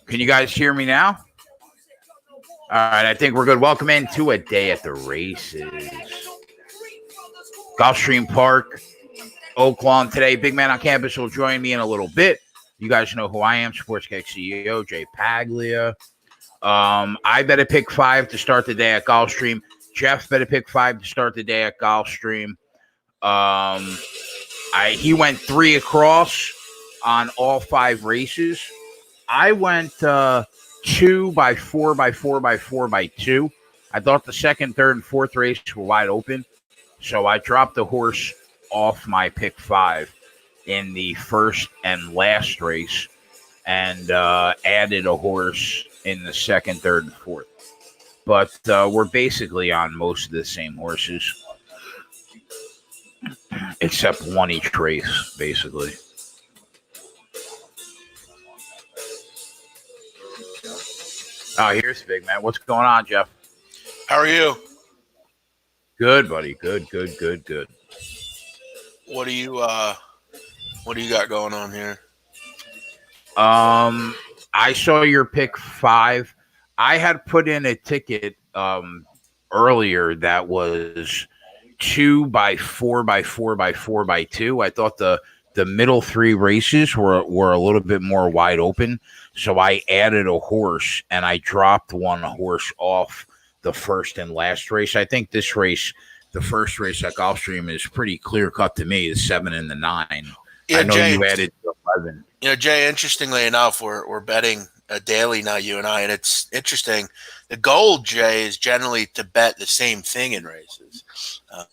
Can you guys hear me now? All right, I think we're good. Welcome into a day at the races. Gulfstream Park, Oaklawn today. Big man on campus will join me in a little bit. You guys know who I am, Sports Cake CEO, Jay Paglia. I better pick 5 to start the day at Gulfstream. Jeff better pick 5 to start the day at Gulfstream. He went 3 across on all 5 races. I went 2 by 4 by 4 by 4 by 2. I thought the second, third, and fourth race were wide open, so I dropped the horse off my pick 5 in the first and last race, and added a horse in the second, third, and fourth. But we're basically on most of the same horses, except one each race, basically. Oh, here's Big Man. What's going on, Jeff? How are you? Good, buddy. Good. What do you got going on here? I saw your pick 5. I had put in a ticket earlier that was 2 by 4 by 4 by 4 by 2. I thought the middle 3 races were a little bit more wide open, so I added a horse and I dropped one horse off the first and last race. I think this race, the first race at Gulfstream, is pretty clear cut to me. The 7 and the 9. Yeah, I know Jay, you added 11. You know, Jay, interestingly enough, we're betting daily now, you and I, and it's interesting. The goal, Jay, is generally to bet the same thing in races.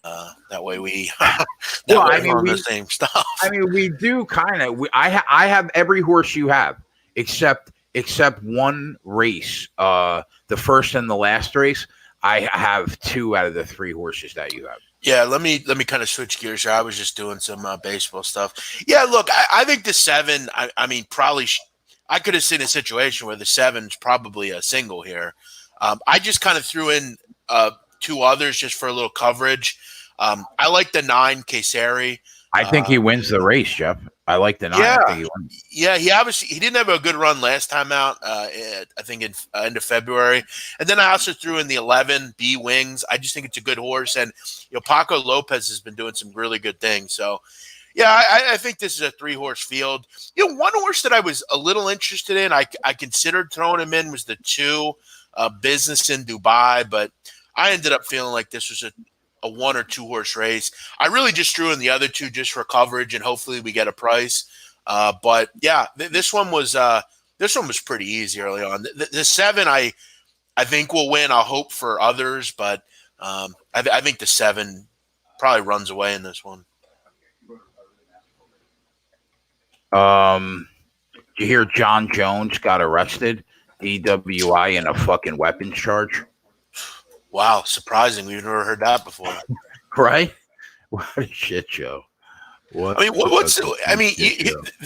That way we're on the same stuff. I mean, we do kind of. I have every horse you have, except one race. The first and the last race, I have 2 out of the 3 horses that you have. Yeah, let me kind of switch gears here. I was just doing some baseball stuff. Yeah, look, I think the 7. I mean, probably I could have seen a situation where the 7's probably a single here. I just kind of threw in 2 others just for a little coverage. I like the 9, Caseri. I think he wins the race, Jeff. I like the 9. Yeah, I think he wins. Yeah. He didn't have a good run last time out. I think in end of February, and then I also threw in the 11, B Wings. I just think it's a good horse, and Paco Lopez has been doing some really good things. So, yeah, I think this is a 3-horse field. One horse that I was a little interested in, I considered throwing him in, was the 2, Business in Dubai, but I ended up feeling like this was a 1 or 2 horse race. I really just threw in the other 2 just for coverage, and hopefully we get a price. But yeah, this one was pretty easy early on. The 7, I think will win. I'll hope for others, but I think the 7 probably runs away in this one. You hear John Jones got arrested, DWI, in a fucking weapons charge? Wow, surprising. We've never heard that before. Right? What a shit show. There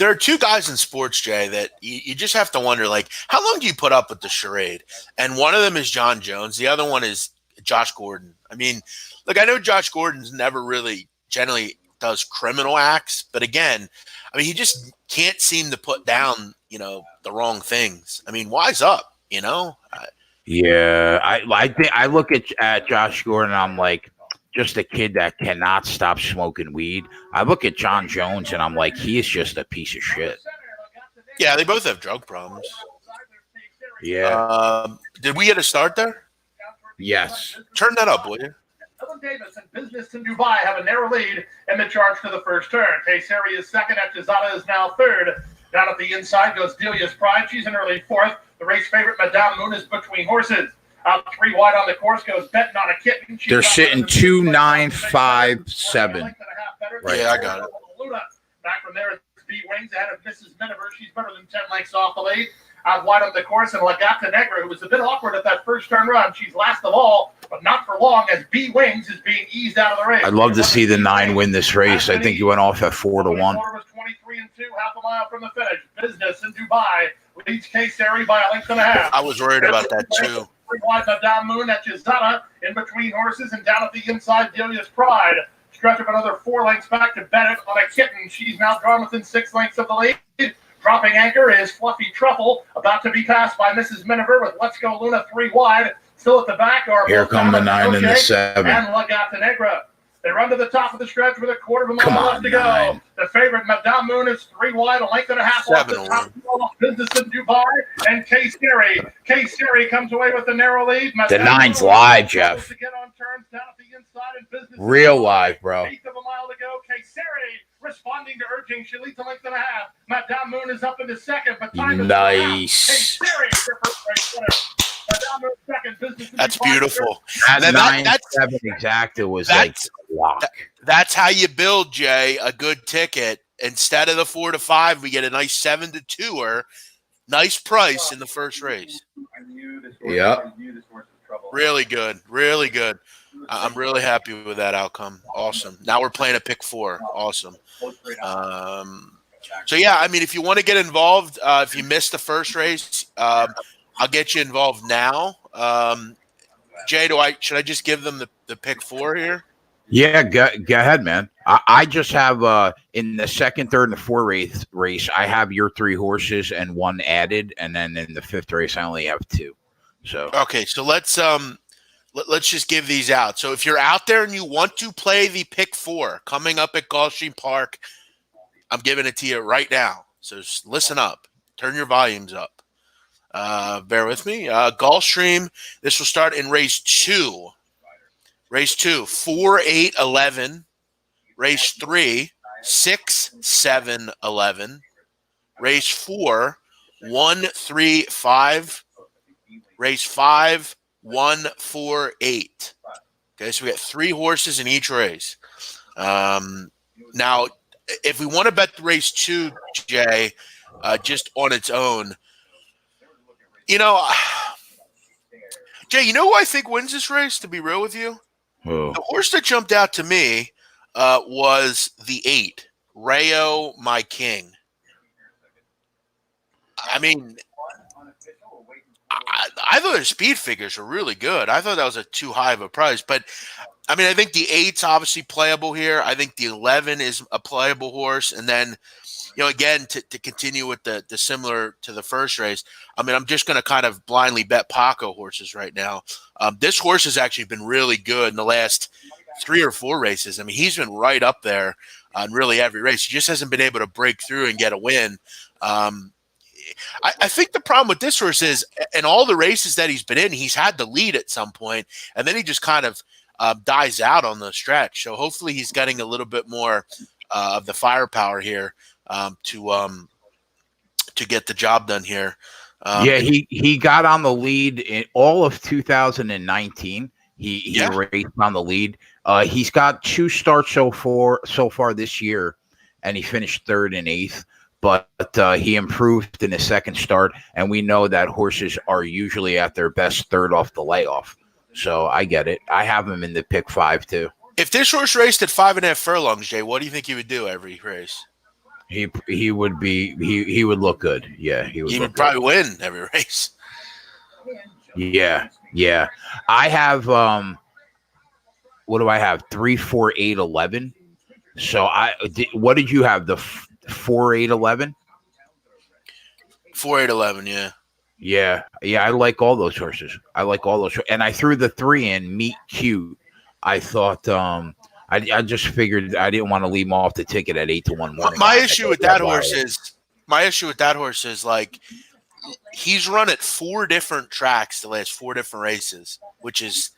are 2 guys in sports, Jay, that you just have to wonder, like, how long do you put up with the charade? And one of them is John Jones. The other one is Josh Gordon. I mean, look, I know Josh Gordon's never really generally does criminal acts, but again, I mean, he just can't seem to put down, the wrong things. I mean, wise up, Yeah, I think I look at Josh Gordon, I'm like, just a kid that cannot stop smoking weed. I look at John Jones and I'm like, he is just a piece of shit. Yeah, they both have drug problems. Yeah. Did we get a start there? Yes. Turn that up, will you? Ellen Davis and Business in Dubai have a narrow lead in the charge to the first turn. Caseri is second. Echezada is now third. Down at the inside goes Delia's Pride. She's in early fourth. The race favorite, Madame Moon, is between horses. Out 3 wide on the course goes Betting on a Kitten. They're sitting 2, 9, 5, 7. Right. Yeah, I got it. Back from there, it's B Wings ahead of Mrs. Miniver. She's better than 10 lengths off the lead. Out wide on the course, and Legata Negra, who was a bit awkward at that first turn run. She's last of all, but not for long, as B Wings is being eased out of the race. I'd love to see the 9 win this race. I think he went off at 4 to 1. Was 23 and 2, half a mile from the finish. Business in Dubai leads Caseri by a length and a half. I was worried about that too. 3 wide, Madame Moon at Echezada in between horses, and down at the inside, Delia's Pride. Stretch of another 4 lengths back to Bennett on a Kitten. She's now drawn within 6 lengths of the lead. Dropping anchor is Fluffy Truffle, about to be passed by Mrs. Miniver with Let's Go Luna 3 wide. Still at the back are Here come the 9 and the 7. and La Gata Negra. They run to the top of the stretch with a quarter of a mile left to go. 9. The favorite, Madame Moon, is 3 wide, a length and a half off the top. Business in Dubai, and K-Seri. K-Seri comes away with the narrow lead. The 9's live, Jeff. To get on turns down at the inside, and Business Real live, bro. Eighth of a mile to go. K-Seri responding to urging. She leads a length and a half. Madame Moon is up into second, but time is nice. K-Seri, your first race winner. That's beautiful. That 9-7 exacta was like lock. That's how you build, Jay, a good ticket. Instead of the 4 to 5, we get a nice 7 to 2-er. Nice price in the first race. Yep. Really good. Really good. I'm really happy with that outcome. Awesome. Now we're playing a pick 4. Awesome. So, yeah, I mean, if you want to get involved, if you missed the first race, I'll get you involved now. Jay, should I just give them the pick 4 here? Yeah, go ahead, man. I just have in the second, third, and the fourth race, I have your 3 horses and 1 added, and then in the 5th race, I only have 2. So okay, so let's just give these out. So if you're out there and you want to play the pick 4 coming up at Gulfstream Park, I'm giving it to you right now. So just listen up, turn your volumes up. Bear with me. Gulfstream, this will start in race 2. Race 2, 4, 8, 11. Race 3, 6, 7, 11. Race 4, 1, 3, 5. Race 5, 1, 4, 8. Okay, so we got 3 horses in each race. Now, if we want to bet race 2, Jay, just on its own, you know, Jay, you know who I think wins this race, to be real with you? oh. The horse that jumped out to me was the 8, Rayo, My King. I mean, I thought the speed figures were really good. I thought that was too high of a price. But, I mean, I think the 8's obviously playable here. I think the 11 is a playable horse. And then, you know, again, to continue with the similar to the first race, I mean, I'm just going to kind of blindly bet Paco horses right now. This horse has actually been really good in the last 3 or 4 races. I mean, he's been right up there on really every race. He just hasn't been able to break through and get a win. I think the problem with this horse is in all the races that he's been in, he's had the lead at some point, and then he just kind of dies out on the stretch. So hopefully he's getting a little bit more of the firepower here to get the job done here. Yeah, he got on the lead in all of 2019. He raced on the lead. He's got 2 starts so far this year, and he finished 3rd and 8th. But he improved in his second start, and we know that horses are usually at their best 3rd off the layoff. So I get it. I have him in the pick 5 too. If this horse raced at 5.5 furlongs, Jay, what do you think he would do every race? He would look good. Yeah, he would probably win every race. Yeah. I have what do I have? 3, 4, 8, 11. So what did you have? The 4, 8, 11? 4, 8, 11, yeah. Yeah. I like all those horses. And I threw the 3 in, Meet Cute. I thought I just figured I didn't want to leave him off the ticket at 8 to 1 morning. My issue with that horse is like he's run at 4 different tracks the last 4 different races, which is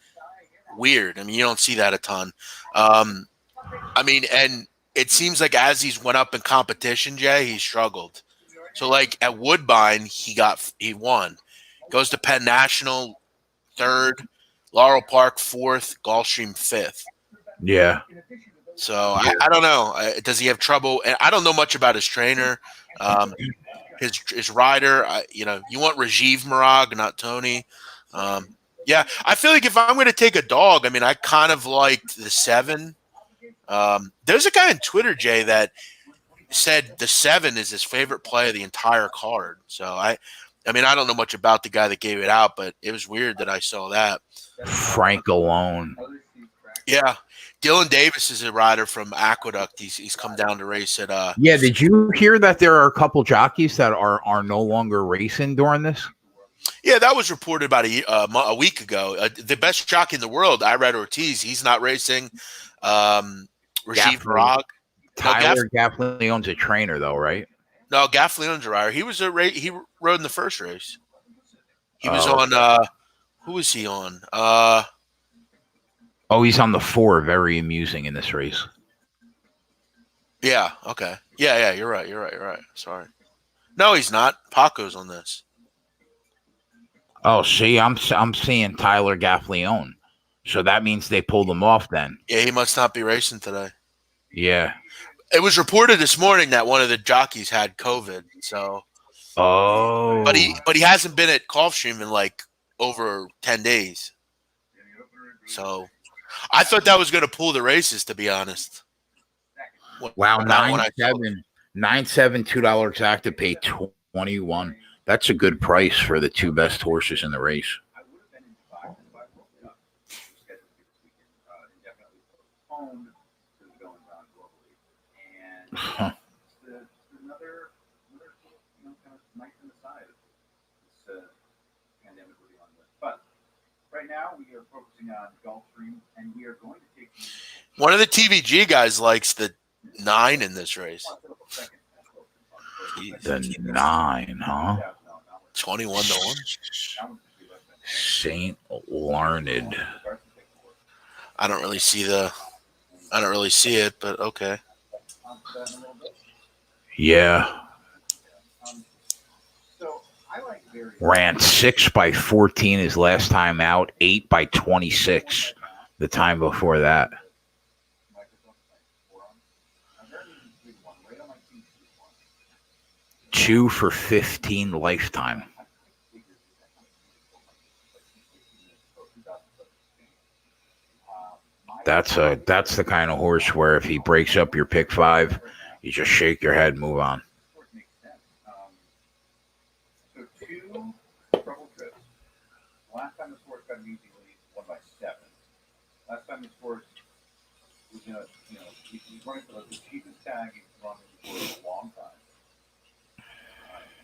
weird. I mean, you don't see that a ton. I mean, and it seems like as he's went up in competition, Jay, he struggled. So like at Woodbine, he won. Goes to Penn National 3rd, Laurel Park 4th, Gulfstream 5th. Yeah. So yeah. I don't know. Does he have trouble? And I don't know much about his trainer, his rider. You want Rajiv Marag, not Tony. Yeah, I feel like if I'm going to take a dog, I mean, I kind of liked the 7. There's a guy on Twitter, Jay, that said the 7 is his favorite play of the entire card. So I mean, I don't know much about the guy that gave it out, but it was weird that I saw that. Frank alone. Yeah, Dylan Davis is a rider from Aqueduct. He's come down to race at Yeah, did you hear that there are a couple jockeys that are no longer racing during this? Yeah, that was reported about a week ago. The best jockey in the world, Irad Ortiz, he's not racing. Rajiv Gaffney, Narag. Tyler Gaffney owns a trainer though, right? No, Gaff Leon's a rider. He was he rode in the first race. He was Oh, on. Who was he on? oh, he's on the 4. Very amusing in this race. Yeah. Okay. Yeah. Yeah. You're right. You're right. You're right. Sorry. No, he's not. Paco's on this. Oh, see, I'm seeing Tyler Gaffleone, so that means they pulled him off then. Yeah, he must not be racing today. Yeah. It was reported this morning that one of the jockeys had COVID. So. Oh. But he hasn't been at Gulfstream in like over 10 days. So, I thought that was going to pull the races, to be honest. Wow, 9.7, 9.7, $2 exact pay 21. That's a good price for the 2 best horses in the race. Huh. Right now, we are focusing on Gulfstream, and we are going to take one of the TVG guys likes the 9 in this race. The 9, huh? 21 to 1. Saint Learned. I don't really see it, but okay. Yeah. Ran 6 by 14 his last time out, 8 by 26 the time before that. 2 for 15 lifetime. That's the kind of horse where if he breaks up your pick 5, you just shake your head and move on. Last time this horse got an easy lead, won by 7. Last time this horse was, he's running for the cheapest tag he's run for a long time.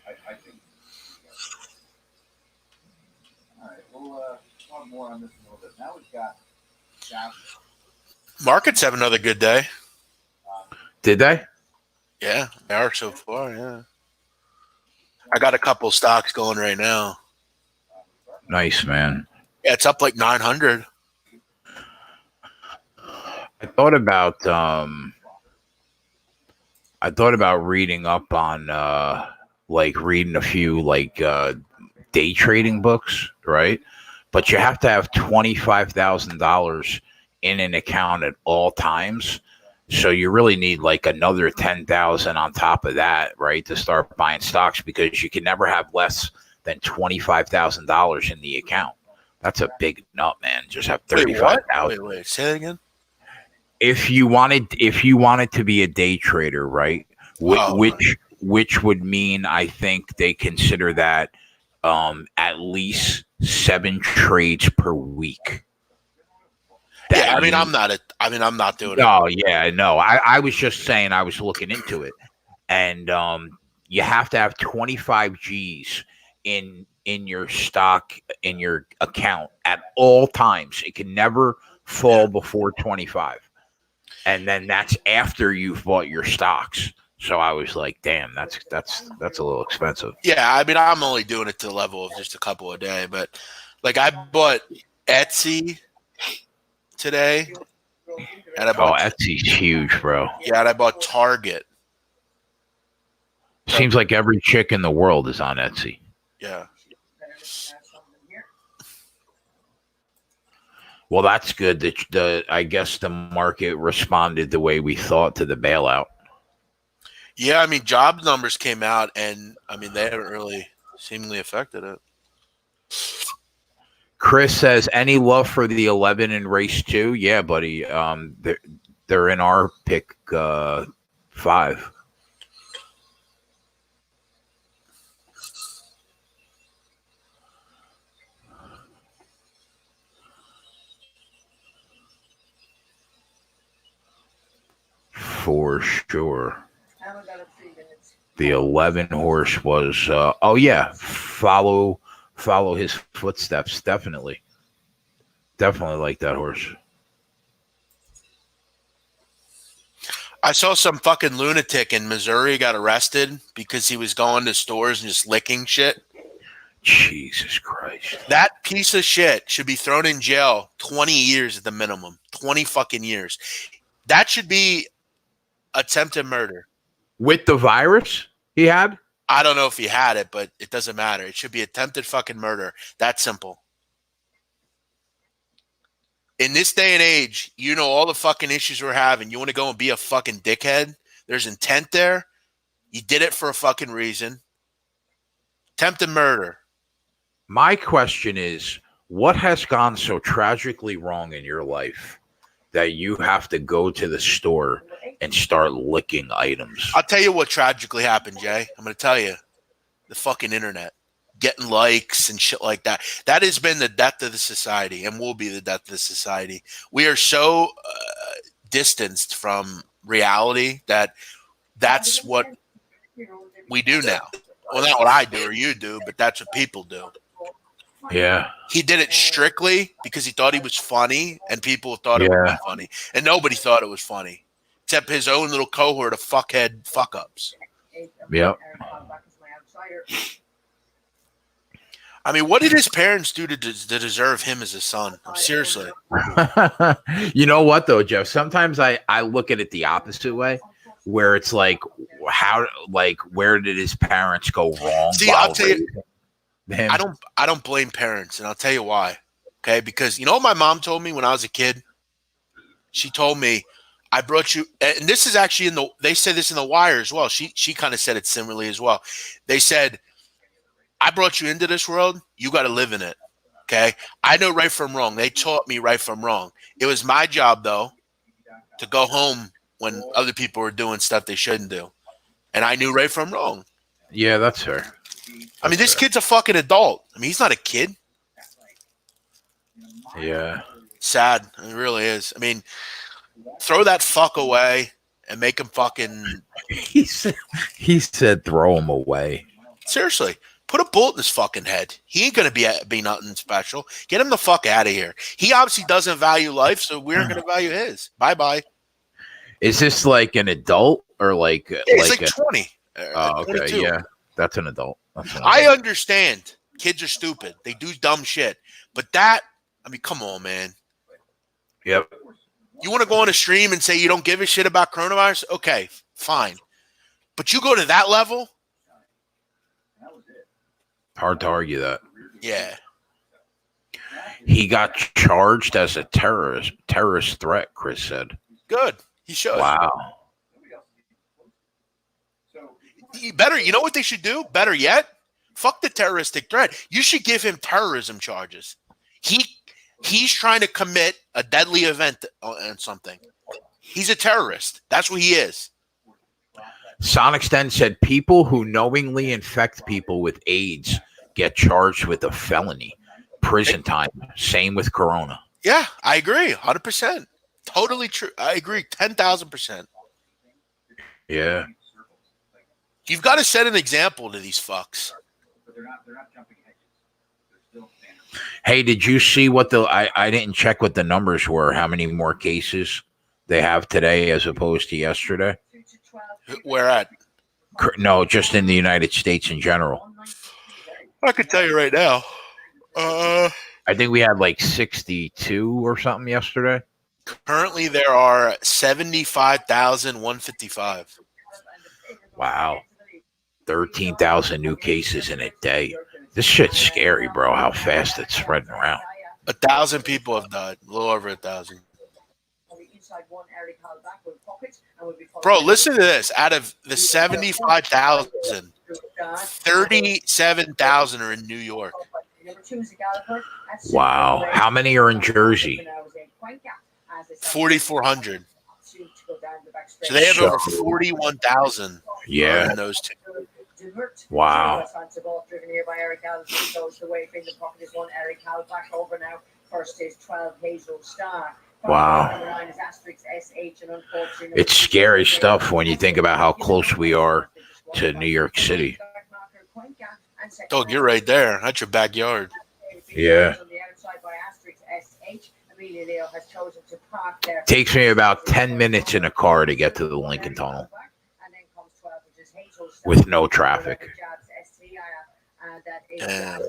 I think. All right, we'll talk more on this in a little bit. Now we've got Markets have another good day. Did they? Yeah, they are so far. Yeah, I got a couple stocks going right now. Nice, man. Yeah, it's up like 900. I thought about reading up on reading a few day trading books, right? But you have to have $25,000 in an account at all times. So you really need like another 10,000 on top of that, right, to start buying stocks, because you can never have less than $25,000 in the account. That's a big nut, man. Just have 35,000. Wait, say that again. If you wanted to be a day trader, right? Which would mean, I think they consider that at least 7 trades per week. Yeah, I'm not doing it. Oh yeah, no. I was just saying, I was looking into it, and you have to have 25 G's in your stock, in your account at all times. It can never fall before 25, and then that's after you've bought your stocks. So I was like, damn, that's a little expensive. Yeah, I'm only doing it to the level of just a couple a day, but like I bought Etsy today, and I bought Etsy's huge, bro. Yeah, and I bought Target. Seems like every chick in the world is on Etsy. Yeah. Well, that's good. I guess the market responded the way we thought to the bailout. Yeah, job numbers came out, and they haven't really seemingly affected it. Chris says, any love for the 11 in race 2? Yeah, buddy. They're in our pick 5. for sure. The 11 horse was, follow his footsteps. Definitely like that horse. I saw some fucking lunatic in Missouri got arrested because he was going to stores and just licking shit. Jesus Christ. That piece of shit should be thrown in jail 20 years at the minimum. 20 fucking years. That should be attempted murder. With the virus he had? I don't know if he had it, but it doesn't matter. It should be attempted fucking murder. That simple. In this day and age, you know all the fucking issues we're having. You want to go and be a fucking dickhead? There's intent there. You did it for a fucking reason. Attempted murder. My question is, what has gone so tragically wrong in your life that you have to go to the store and start licking items? I'll tell you what tragically happened, Jay. I'm going to tell you. The fucking internet. Getting likes and shit like that. That has been the death of the society and will be the death of the society. We are so distanced from reality that that's what we do now. Well, not what I do or you do, but that's what people do. Yeah. He did it strictly because he thought he was funny and people thought it was funny. And nobody thought it was funny except his own little cohort of fuckhead fuck-ups. Yep. I mean, what did his parents do to deserve him as a son? Seriously. You know what, though, Jeff? Sometimes I look at it the opposite way, where it's like, where did his parents go wrong? See, I'll tell you, I don't blame parents, and I'll tell you why. Okay, because you know what my mom told me when I was a kid? She told me, I brought you, and this is actually they said this in The Wire as well. She kind of said it similarly as well. They said, I brought you into this world. You got to live in it. Okay. I know right from wrong. They taught me right from wrong. It was my job, though, to go home when other people were doing stuff they shouldn't do. And I knew right from wrong. Yeah, that's fair. I mean, this kid's a fucking adult. I mean, he's not a kid. Yeah. Sad. It really is. I mean, throw that fuck away and make him fucking. He said throw him away. Seriously. Put a bullet in his fucking head. He ain't going to be nothing special. Get him the fuck out of here. He obviously doesn't value life, so we're going to value his. Bye-bye. Is this like an adult or like... Yeah, he's like 20. Oh, okay. 22. Yeah, that's an adult. I understand. Kids are stupid. They do dumb shit. But that, I mean, come on, man. Yep. You want to go on a stream and say you don't give a shit about coronavirus? Okay, fine. But you go to that level... Hard to argue that. Yeah. He got charged as a terrorist threat, Chris said. Good. He should. Wow. You know what they should do? Better yet, fuck the terroristic threat. You should give him terrorism charges. He's trying to commit a deadly event on something. He's a terrorist. That's what he is. Sonic Sten said people who knowingly infect people with AIDS get charged with a felony. Prison time. Same with Corona. Yeah, I agree. 100%. Totally true. I agree. 10,000%. Yeah. You've got to set an example to these fucks. Hey, did you see what I didn't check what the numbers were, how many more cases they have today as opposed to yesterday? Where at? No, just in the United States in general. I could tell you right now. I think we had like 62 or something yesterday. Currently, there are 75,155. Wow. 13,000 new cases in a day. This shit's scary, bro, how fast it's spreading around. 1,000 people have died. A little over 1,000. Bro, listen to this. Out of the 75,000, 37,000 are in New York. Wow. How many are in Jersey? 4,400. So they have over 41,000 in those two. Wow. First is 12 Hazel Star. Wow. It's scary stuff when you think about how close we are to New York City. Dog, you're right there. That's your backyard. Yeah. Takes me about 10 minutes in a car to get to the Lincoln Tunnel with no traffic. Damn.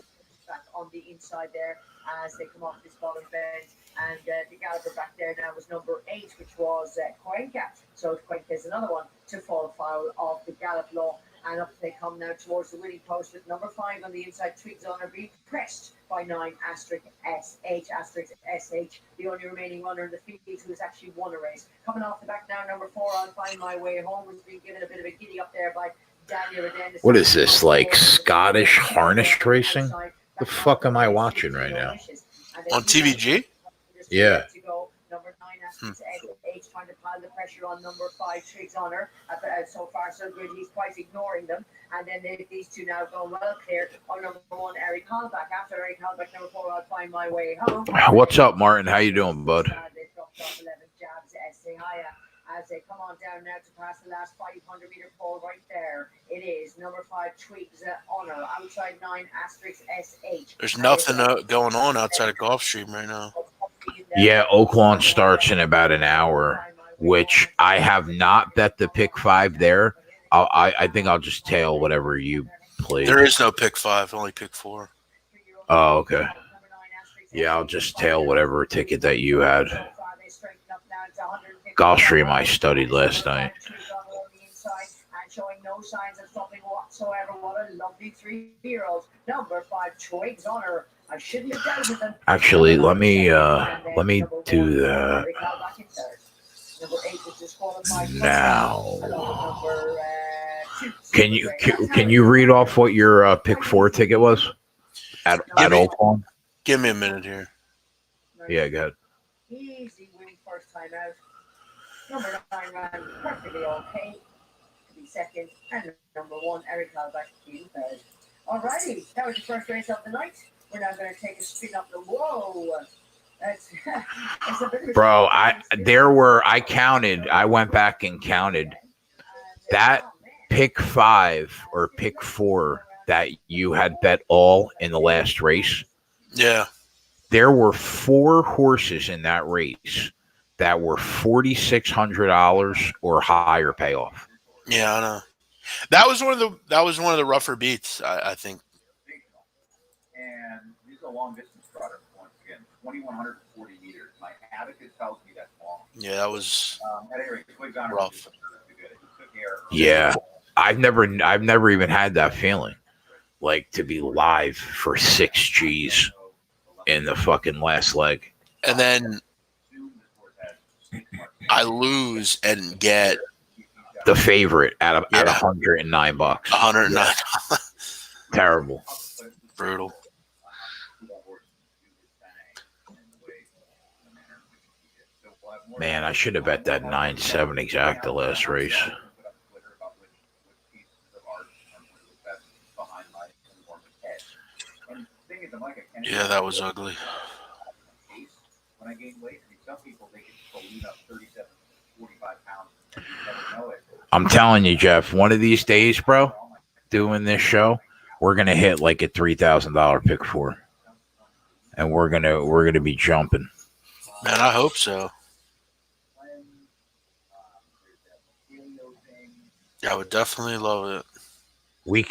On the inside there as they come off this bottom bend. And the galloper back there now was number 8, which was Cuenca. So Cuenca is another one to fall foul of the gallop law. And up they come now towards the winning post with number 5 on the inside. Twigs on are being pressed by 9 asterisk SH, the only remaining runner in the field who has actually won a race. Coming off the back now, number 4 on Find My Way Home, who's been given a bit of a giddy up there by Daniel Aden. What is this, like Scottish harness racing? The fuck am I watching right now? On TVG? Yeah. Number 9 H trying to pile the pressure on number 5 Triggs on her. So far so good. He's quite ignoring them. And then these two now going well clear on number 1 Eric Hallback. After Eric Hallback, number 4 I'll Find My Way Home. What's up, Martin? How you doing, bud? They've dropped off 11 jabs as they come on down now to pass the last 500-meter pole right there. It is number 5 Twigs Honor outside 9 asterisk SH. There's nothing going on outside of Gulfstream right now. Yeah, Oaklawn starts in about an hour, which I have not bet the pick 5 there. I think I'll just tail whatever you play. There is no pick 5, only pick 4. Oh, okay. Yeah, I'll just tail whatever ticket that you had. Gulfstream I studied last night. Showing no signs of stopping whatsoever. What a lovely 3-year-old. Number 5 Twigs Honor. I shouldn't have doubted them. Actually, let me do that now. Can you read off what your pick 4 ticket was at Oaklawn? Give me a minute here. Yeah, go ahead. Easy win first time out. Number 9 ran perfectly okay to be second, and number 1 Eric Hallback being third. Alrighty, that was the first race of the night. We're now going to take a spin up the whoa. That's a bit of a Bro, I counted. I went back and counted that pick 5 or pick 4 that you had bet all in the last race. Yeah. There were 4 horses in that race that were $4,600 or higher payoff. Yeah, I know. That was one of the rougher beats, I think. And these are long distance starter once again, 2,140 meters. My advocate tells me that's long. Yeah, that was at any rate, Twigs Honor rough. Yeah, I've never even had that feeling, like to be live for 6 G's in the fucking last leg. And then I lose and get the favorite at $109. 109. Terrible. Brutal. Man, I should have bet that 9-7 exact the last race. Yeah, that was ugly. When I gain weight, some people they can lean up 37, 45 pounds. You never know it. I'm telling you, Jeff, one of these days, bro, doing this show, we're gonna hit like a $3,000 pick 4, and we're gonna be jumping. Man, I hope so. I would definitely love it.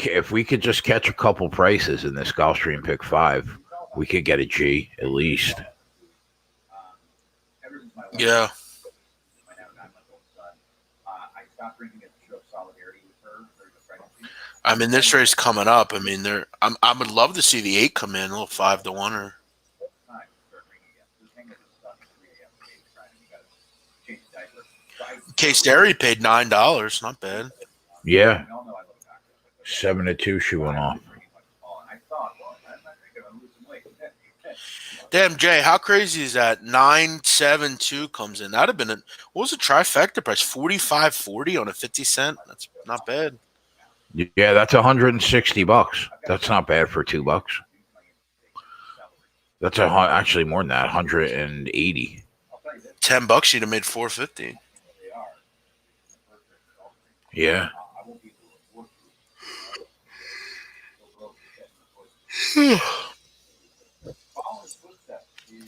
If we could just catch a couple prices in this Gulfstream pick 5, we could get a G at least. Yeah. I mean, this race coming up. I mean, I would love to see the 8 come in, a little 5-1. Case Dairy paid $9. Not bad. Yeah. 7-2 she went off. Damn, Jay, how crazy is that? 972 comes in. That'd have been what was the trifecta price? $45.40 on a 50-cent. That's not bad. Yeah, that's $160. That's not bad for $2. That's actually more than that, 180. $10, she'd have made $450. Yeah. Follow his footsteps. You'll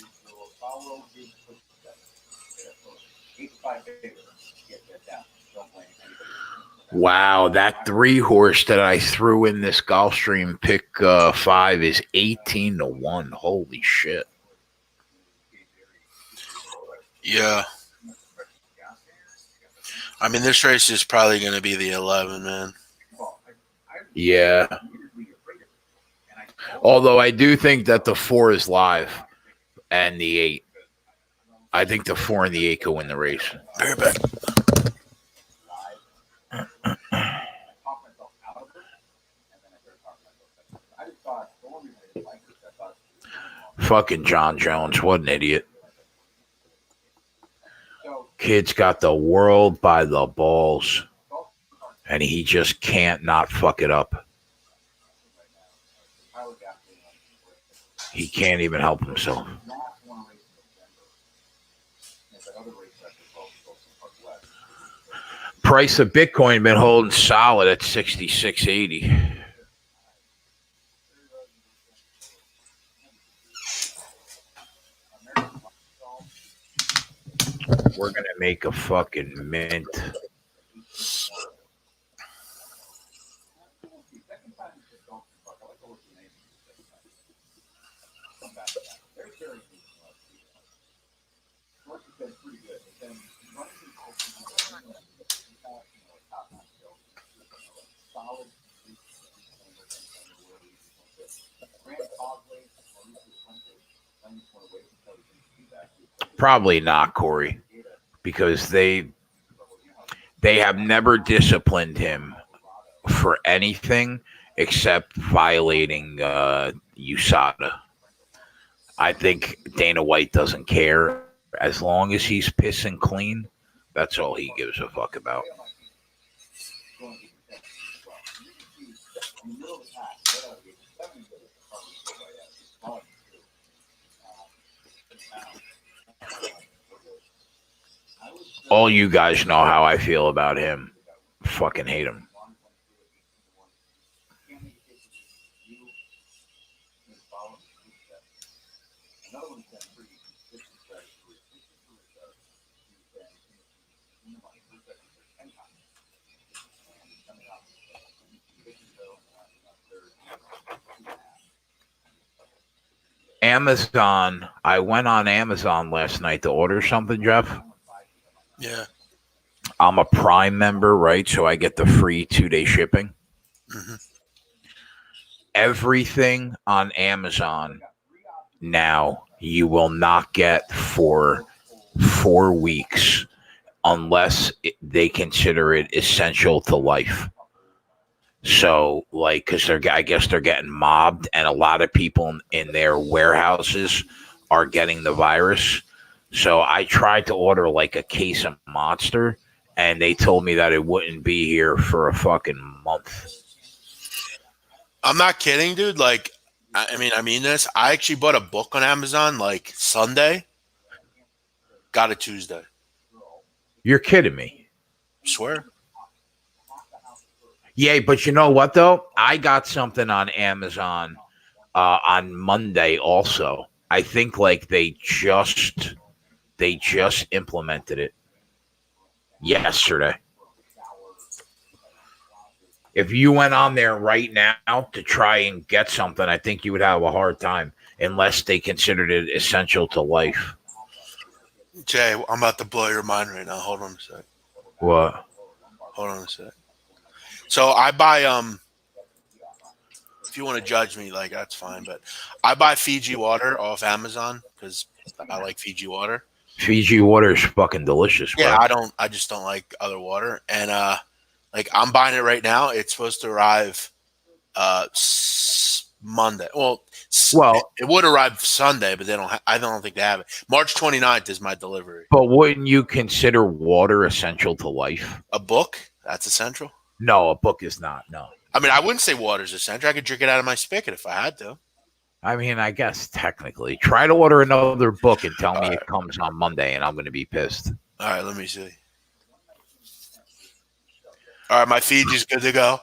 follow his footsteps. So 8-5 favor. Get that down. Don't blame anybody. Wow, that 3-horse that I threw in this Gulfstream pick 5 is 18-1. Holy shit. Yeah. I mean, this race is probably going to be the 11, man. Yeah. Although I do think that the 4 is live and the 8. I think the 4 and the 8 go in the race. Very bad. Fucking John Jones. What an idiot. Kid's got the world by the balls. And he just can't not fuck it up. He can't even help himself. Price of Bitcoin been holding solid at 66.80. We're gonna make a fucking mint. Probably not, Corey, because they have never disciplined him for anything except violating USADA. I think Dana White doesn't care. As long as he's pissing clean, that's all he gives a fuck about. All you guys know how I feel about him. Fucking hate him. Amazon. I went on Amazon last night to order something, Jeff. Yeah. I'm a Prime member, right? So I get the free 2-day shipping. Mm-hmm. Everything on Amazon now you will not get for 4 weeks unless they consider it essential to life. So, like, because I guess they're getting mobbed, and a lot of people in their warehouses are getting the virus. So I tried to order like a case of Monster, and they told me that it wouldn't be here for a fucking month. I'm not kidding, dude. Like, I mean this. I actually bought a book on Amazon like Sunday. Got it Tuesday. You're kidding me. Swear. Yeah, but you know what though? I got something on Amazon on Monday also. I think like they just implemented it yesterday. If you went on there right now to try and get something, I think you would have a hard time unless they considered it essential to life. Jay, I'm about to blow your mind right now. Hold on a sec. What? Hold on a sec. So I buy if you want to judge me, like that's fine, but I buy Fiji water off Amazon because I like Fiji water. Fiji water is fucking delicious, bro. Yeah, I just don't like other water. And like I'm buying it right now. It's supposed to arrive Monday. Well, it would arrive Sunday, but I don't think they have it. March 29th is my delivery. But wouldn't you consider water essential to life? A book? That's essential? No, a book is not. No. I mean, I wouldn't say water's essential. I could drink it out of my spigot if I had to. I mean, I guess technically. Try to order another book and tell me it comes on Monday, and I'm going to be pissed. All right, let me see. All right, my Fiji's good to go.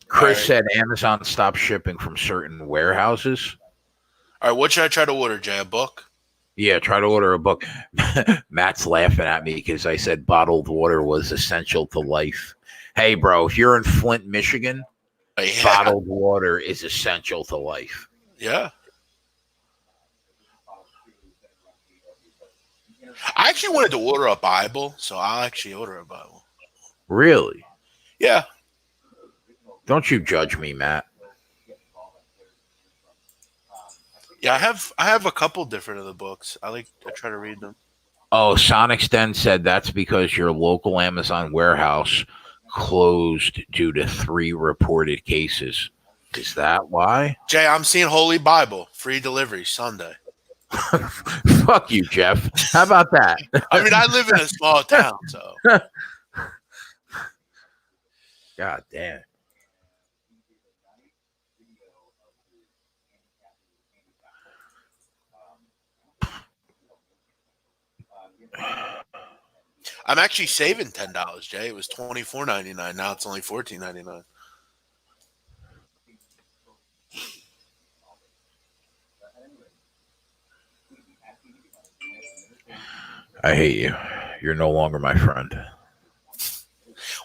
Chris All said Amazon stopped shipping from certain warehouses. All right, what should I try to order, Jay? A book? Yeah, try to order a book. Matt's laughing at me because I said bottled water was essential to life. Hey, bro, if you're in Flint, Michigan, Yeah. bottled water is essential to life. Yeah. I actually wanted to order a Bible, so I'll actually order a Bible. Really? Yeah. Don't you judge me, Matt. Yeah, I have a couple different of the books. I try to read them. Oh, Sonic's Den said that's because your local Amazon warehouse closed due to 3 reported cases. Is that why? Jay, I'm seeing Holy Bible, free delivery Sunday. Fuck you, Jeff. How about that? I mean, I live in a small town, so. God damn. I'm actually saving $10, Jay. It was $24.99. Now it's only $14.99. I hate you. You're no longer my friend.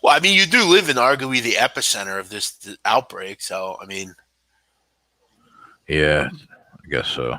Well, I mean, you do live in arguably the epicenter of this outbreak, so I mean. Yeah, I guess so.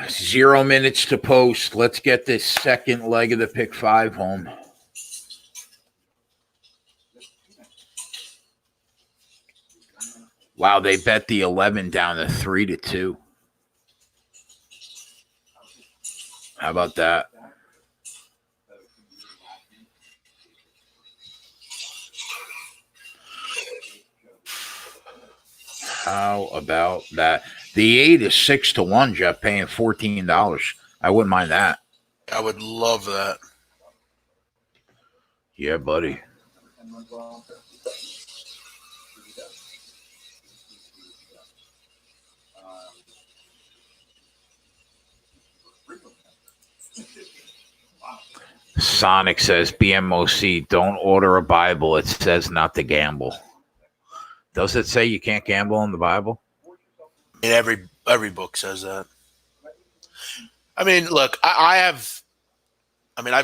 Zero minutes to post. Let's get this second leg of the pick 5 home. Wow, they bet the 11 down to 3-2. How about that? How about that? The 8 is 6-1, Jeff, paying $14. I wouldn't mind that. I would love that. Yeah, buddy. Sonic says, BMOC, don't order a Bible. It says not to gamble. Does it say you can't gamble in the Bible? I mean, every book says that. I mean, look, I've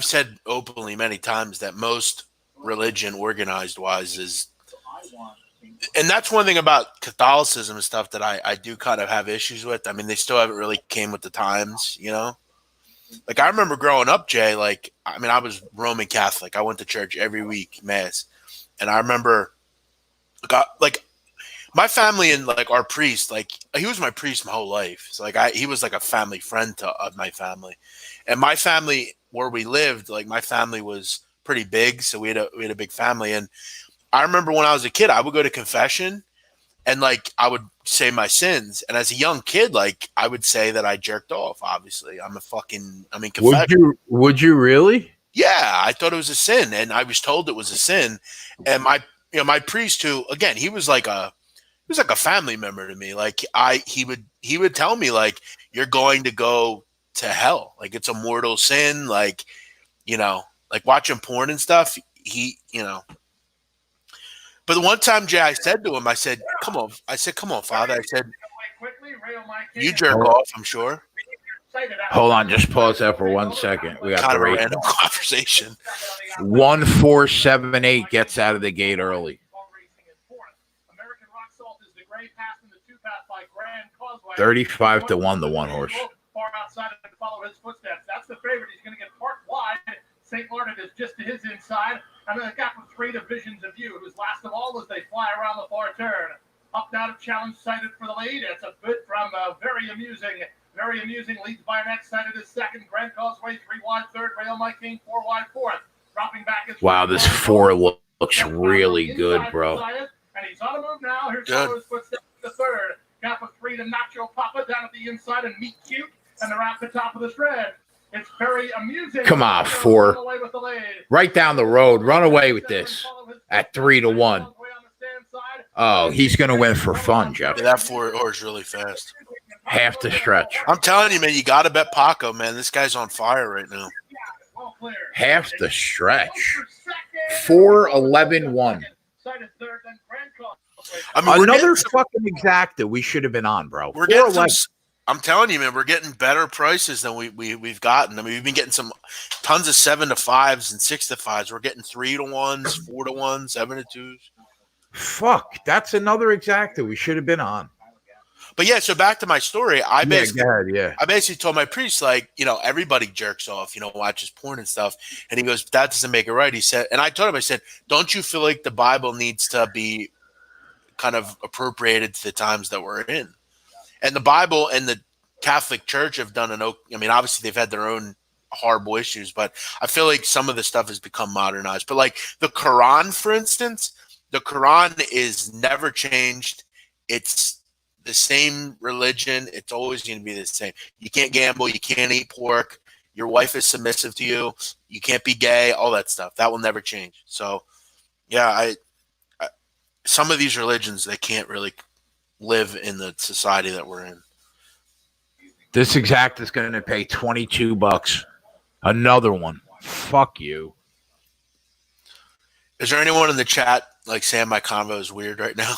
said openly many times that most religion, organized wise, is, and that's one thing about Catholicism and stuff that I do kind of have issues with. I mean, they still haven't really came with the times, you know? Like, I remember growing up, Jay, like, I mean, I was Roman Catholic. I went to church every week, Mass. And I remember, like my family and, like, our priest, like, he was my priest my whole life. So, like, he was like a family friend of my family. And my family, where we lived, like, my family was pretty big. So we had a big family. And I remember when I was a kid, I would go to confession and, like, I would say my sins. And as a young kid, like, I would say that I jerked off, obviously. Confession. Would you really? Yeah, I thought it was a sin. And I was told it was a sin. And my priest, who, again, he was like a family member to me. Like, he would tell me, like, you're going to go to hell. Like, it's a mortal sin. Like, you know, like watching porn and stuff. But the one time, Jay, I said to him, I said, come on, Father. I said, you jerk off, I'm sure. Hold on, just pause that for 1 second. We got Kind the of a race. random conversation. 1478 gets out of the gate early. 35-1, the 1 horse. Far outside and follow his footsteps. That's the favorite. He's going to get parked wide. St. Martin is just to his inside. And then the gap of 3 divisions of view. Who's last of all as they fly around the far turn. Up now to challenge sighted for the lead. It's a bit from very amusing. Very amusing. Leads by an X sighted is second. Grant Causeway 3 wide third. Rail Mike King 4 wide fourth. Dropping back is Wow, this 4 looks really good, bro. And he's on the move now. Here's Solo's footsteps to the third. Gap of 3 to Nacho Papa down at the inside and Meet Cute. And they're at the top of the shred. It's very amusing. Come on, 4. Right down the road. Run away with this at 3-1. Oh, he's going to win for fun, Jeff. Yeah, that 4 horse really fast. Half the stretch. I'm telling you, man, you got to bet Paco, man. This guy's on fire right now. Half the stretch. 4-11-1. I mean, another fucking exacta we should have been on, bro. We're getting I'm telling you, man, we're getting better prices than we've gotten. I mean, we've been getting some tons of 7 to 5s and 6 to 5s. We're getting 3 to 1s, 4 to 1s, 7 to 2s. Fuck, that's another exacta we should have been on. But yeah, so back to my story. I basically told my priest, like, you know, everybody jerks off, you know, watches porn and stuff. And he goes, that doesn't make it right. He said, and I told him, I said, don't you feel like the Bible needs to be kind of appropriated to the times that we're in? And the Bible and the Catholic Church have done I mean, obviously they've had their own horrible issues, but I feel like some of the stuff has become modernized. But like the Quran, for instance, the Quran is never changed. It's the same religion. It's always going to be the same. You can't gamble. You can't eat pork. Your wife is submissive to you. You can't be gay, all that stuff. That will never change. So, yeah, I some of these religions, they can't really live in the society that we're in. This exact is going to pay $22. Another one. Fuck you. Is there anyone in the chat like saying my convo is weird right now?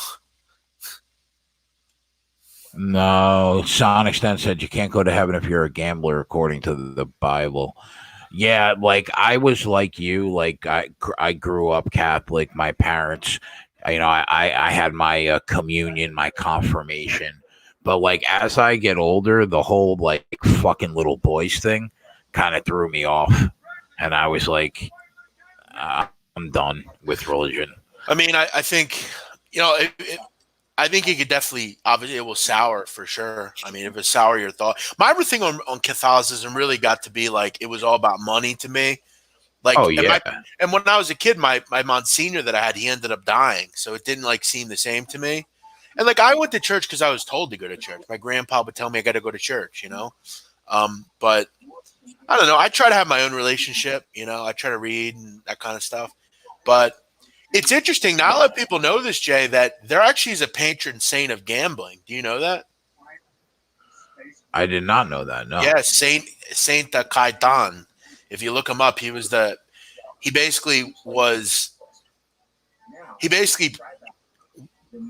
No. Sonic Stan said you can't go to heaven if you're a gambler, according to the Bible. Yeah, like I was like you. Like I grew up Catholic. My parents, you know, I had my communion, my confirmation. But like as I get older, the whole like fucking little boys thing kind of threw me off, and I was like, I'm done with religion. I mean, I think, you know, I think it could definitely, obviously, it will sour for sure. I mean, if it sour your thought. My other thing on Catholicism really got to be like, it was all about money to me. Like, oh, yeah. And when I was a kid, my Monsignor that I had, he ended up dying. So it didn't like seem the same to me. And like, I went to church because I was told to go to church. My grandpa would tell me I got to go to church, you know? But I don't know. I try to have my own relationship, you know, I try to read and that kind of stuff. But it's interesting. Not a lot of people know this, Jay, that there actually is a patron saint of gambling. Do you know that? I did not know that. No. Yeah, Saint Caetan. If you look him up, he basically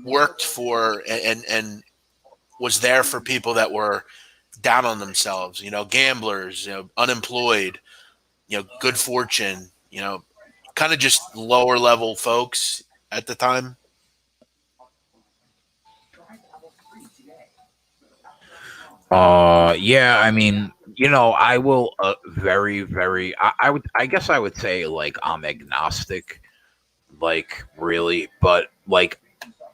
worked for and was there for people that were down on themselves, you know, gamblers, you know, unemployed, you know, good fortune, you know, kind of just lower level folks at the time. Yeah, I mean, you know, I will I guess I would say like I'm agnostic, like really, but like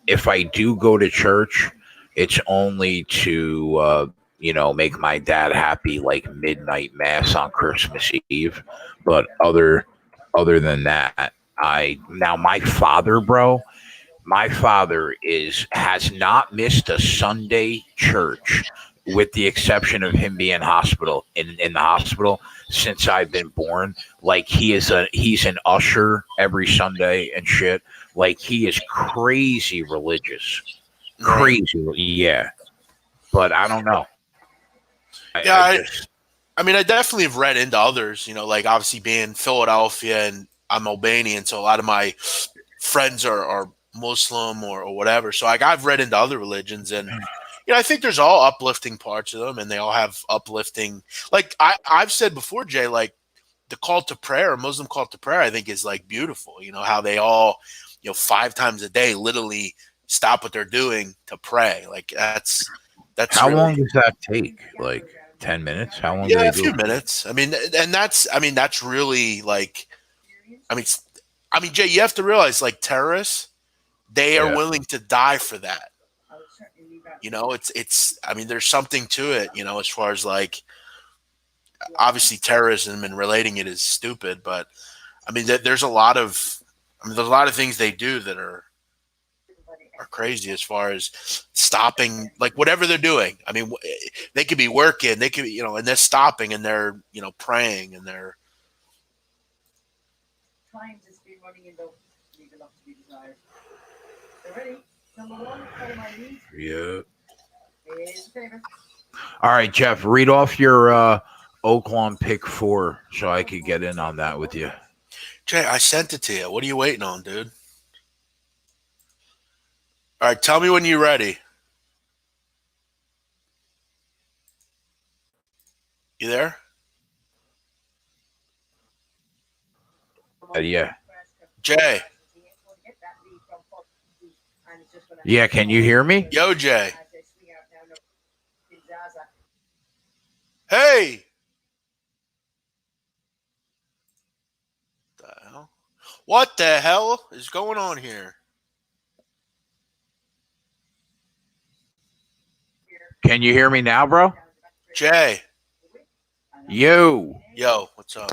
if I do go to church, it's only to you know, make my dad happy, like midnight mass on Christmas Eve. But other than that, my father, bro, has not missed a Sunday church, with the exception of him being in the hospital since I've been born. Like he's an usher every Sunday and shit. Like he is crazy religious. Crazy, yeah. But I don't know. I mean, I definitely have read into others, you know, like obviously being Philadelphia and I'm Albanian, so a lot of my friends are Muslim or whatever. So like I've read into other religions, and you know, I think there's all uplifting parts of them, and they all have uplifting. Like I've said before, Jay, like the call to prayer, Muslim call to prayer, I think is like beautiful. You know, how they all, you know, 5 times a day literally stop what they're doing to pray. Like that's how really long does that take? Like 10 minutes? How long? Yeah, a few minutes. I mean, and that's really like, I mean, Jay, you have to realize like terrorists, they are willing to die for that. it's. I mean, there's something to it. As far as like obviously terrorism and relating it is stupid, but I mean, there's a lot of. I mean, there's a lot of things they do that are crazy as far as stopping, like whatever they're doing. I mean, they could be working, they could be, and they're stopping and they're, praying and they're. Times it's been running in the leave a lot to be desired. They're ready. Number one, follow my lead. Yeah. Is the favorite. All right, Jeff, read off your Oaklawn pick 4 so I could get in on that with you. Jay, I sent it to you. What are you waiting on, dude? All right, tell me when you're ready. You there? Yeah. Jay. Yeah, can you hear me? Yo, Jay. Hey. The hell? What the hell is going on here? Can you hear me now, bro? Jay. Yo, what's up?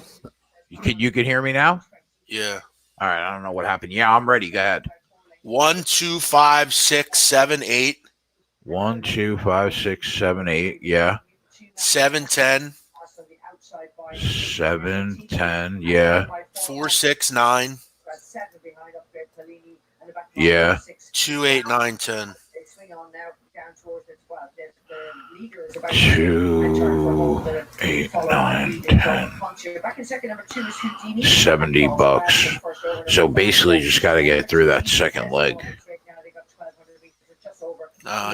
you can hear me now? Yeah. All right, I don't know what happened. Yeah, I'm ready. Go ahead. 1, 2, 5, 6, 7, 8. 1, 2, 5, 6, 7, 8. Yeah. 7, 10. 7, 10. Yeah. 4, 6, 9. Yeah. 2, 8, 9, 10. 2, 8, 9, 10. $70. So basically, just got to get through that second leg. Yeah.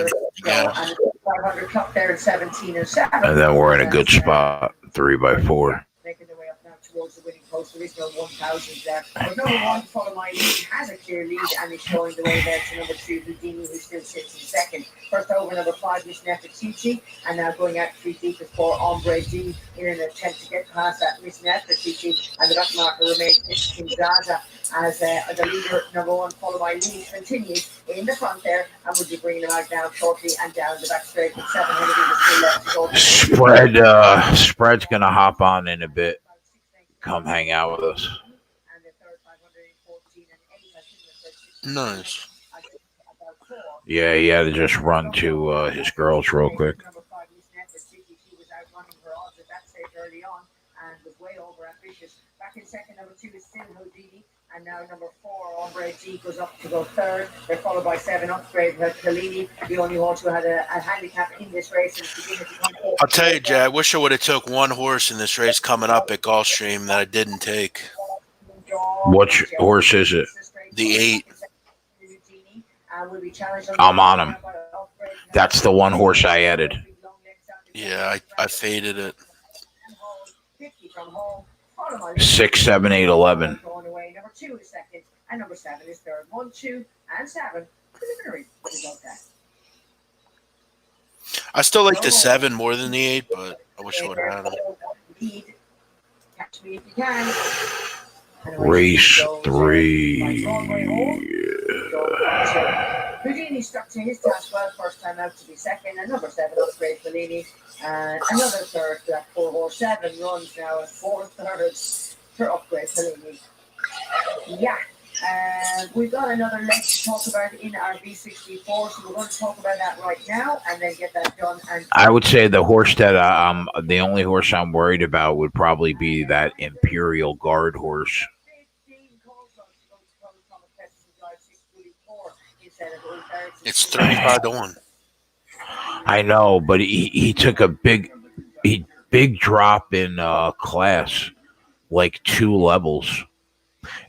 And then we're in a good spot. 3x4. Making their way up now towards the winning post. There is no 1,000 there. But number one, Follow My Lead, has a clear lead and is showing the way there to number 2, Houdini, who still sits in second. First over, number 5, Miss Nefertiti, and now going out 3 deep is for Ombre D in an attempt to get past that Miss Nefertiti, and the back marker remains Miss Kinzaza as the leader, number 1, Follow My Lead, continues in the front there, and we'll be bringing them out now shortly and down the back straight with 700 meters still left to go. Spread's gonna hop on in a bit. Come hang out with us. Nice. Yeah, he had to just run to his girls real quick. Number 5, Miss Nefertiti, she was out running her odds at that stage early on and was way over ambitious. Back in second, number 2 is still Houdini. And now number 4, Ombre G, goes up to go third. They're followed by 7, Upgrade Kalini, the only horse who had a handicap in this race. I'll tell you, Jay, I wish I would have took one horse in this race coming up at Gulfstream that I didn't take. What horse is it? The 8. I'm on him. That's the one horse I added. Yeah, I faded it. 6, 7, 8, 11. Number 2 is second, and number 7 is third. 1, 2, and 7. Preliminary result there. I still like the 7 more than the 8, but I wish I would have had it. Catch me if you can. Race 3. Houdini stuck to his task well, first time out to be second, and number 7, Upgrade Bellini, and another third for that 4 horse. 7 runs now, and 4 thirds for Upgrade Bellini. Yeah, we've got another leg to talk about in our V64, so we're going to talk about that right now, and then get that done. And I would say the horse that the only horse I'm worried about would probably be that Imperial Guard horse. It's 35 to 1. I know, but he took a big drop in class, like 2 levels.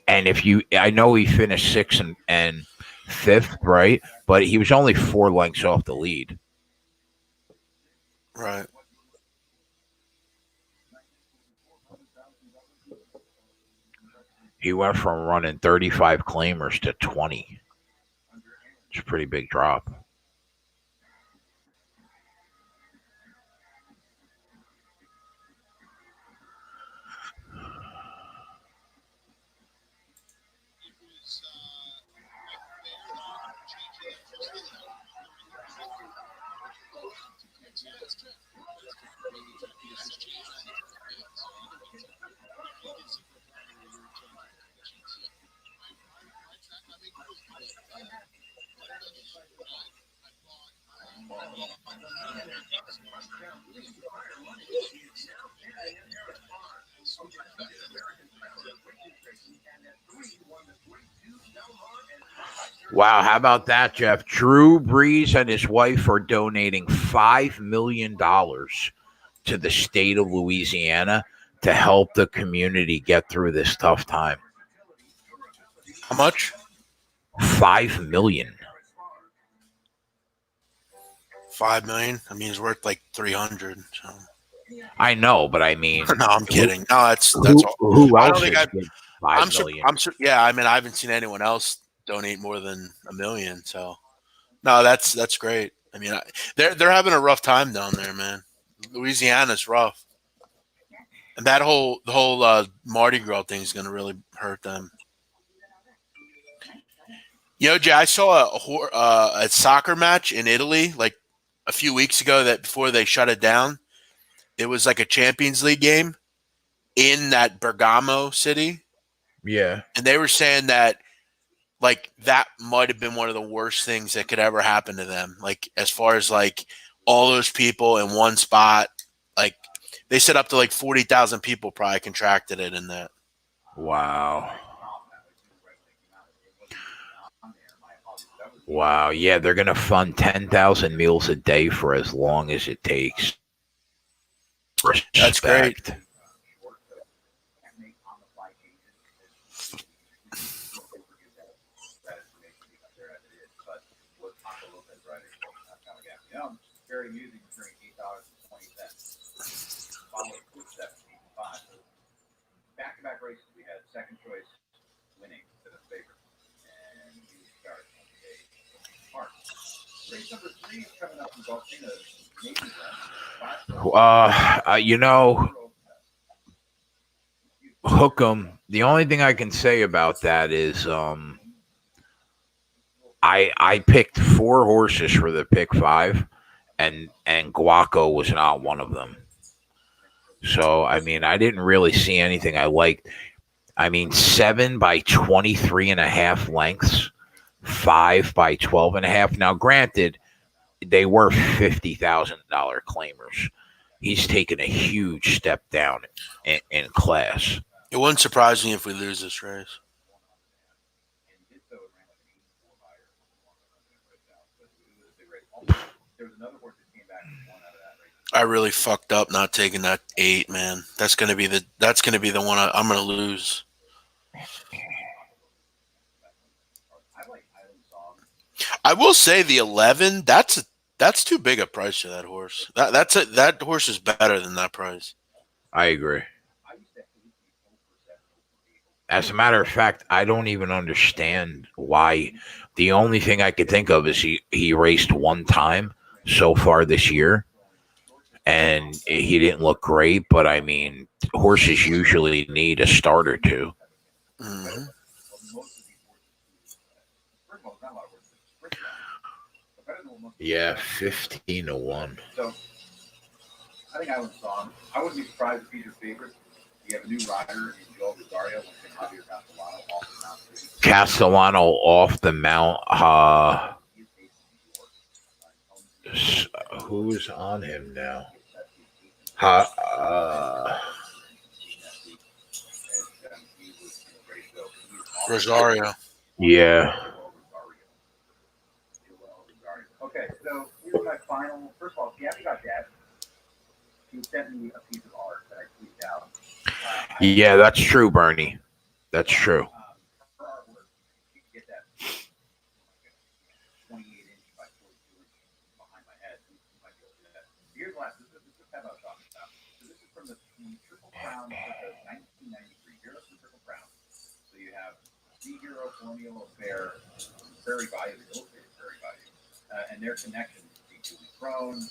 And I know he finished 6th and 5th, right? But he was only 4 lengths off the lead. Right. He went from running 35 claimers to 20. It's a pretty big drop. Wow, how about that, Jeff? Drew Brees and his wife are donating $5 million to the state of Louisiana to help the community get through this tough time. How much? 5 million. 5 million. I mean, it's worth like 300. So. I know, but I mean, No, I'm kidding. No, that's all. who I else don't think has I. given I'm 5 million? yeah. I mean, I haven't seen anyone else donate more than $1 million. So no, that's great. I mean, they're having a rough time down there, man. Louisiana's rough, and the whole Mardi Gras thing is going to really hurt them. You know, Jay, I saw a soccer match in Italy like a few weeks ago. That before they shut it down, it was like a Champions League game in that Bergamo city, Yeah. and they were saying that like that might have been one of the worst things that could ever happen to them. Like as far as like all those people in one spot, like they said up to like 40,000 people probably contracted it in that. Wow. Wow. Yeah, they're going to fund 10,000 meals a day for as long as it takes. That's great. Respect. Very amusing during $8.20. Followed footsteps 85. Back-to-back races, we had second choice winning to the favorite, and he started on the day. Mark, race number 3 is coming up from Gulfstream. You know, hook 'em. The only thing I can say about that is I picked 4 horses for the pick 5, and Guaco was not one of them. So I mean, I didn't really see anything I liked. I mean, 7 by 23.5 lengths, 5 by 12.5. Now, granted, they were $50,000 claimers. He's taken a huge step down in class. It wouldn't surprise me if we lose this race. I really fucked up not taking that 8, man. That's gonna be the one I'm gonna lose. I will say the 11. That's too big a price for that horse. That horse is better than that price. I agree. As a matter of fact, I don't even understand why. The only thing I could think of is he raced one time so far this year, and he didn't look great. But I mean, horses usually need a start or two. Mm-hmm. Yeah, 15-1. So I think I was on. I wouldn't be surprised if he's your favorite. You have a new rider in Joel Rosario and Javier Castellano off the mount. Who's on him now? Rosario. Yeah. Okay, so here's my final. First of all, Gabby got that. She sent me a piece of art that I tweeted out. Yeah, that's true, Bernie. That's true. Her artwork, you can get that 28-inch by 42-inch behind my head. You might be able to do that. Here's the last. This is the pet I was talking about. So this is from the Triple Crown, the 1993 Heroes of the Triple Crown. So you have the Hero, Colonial Affair, Prairie Bayou, the illustrated Prairie Bayou, and their connections to Julie Crone,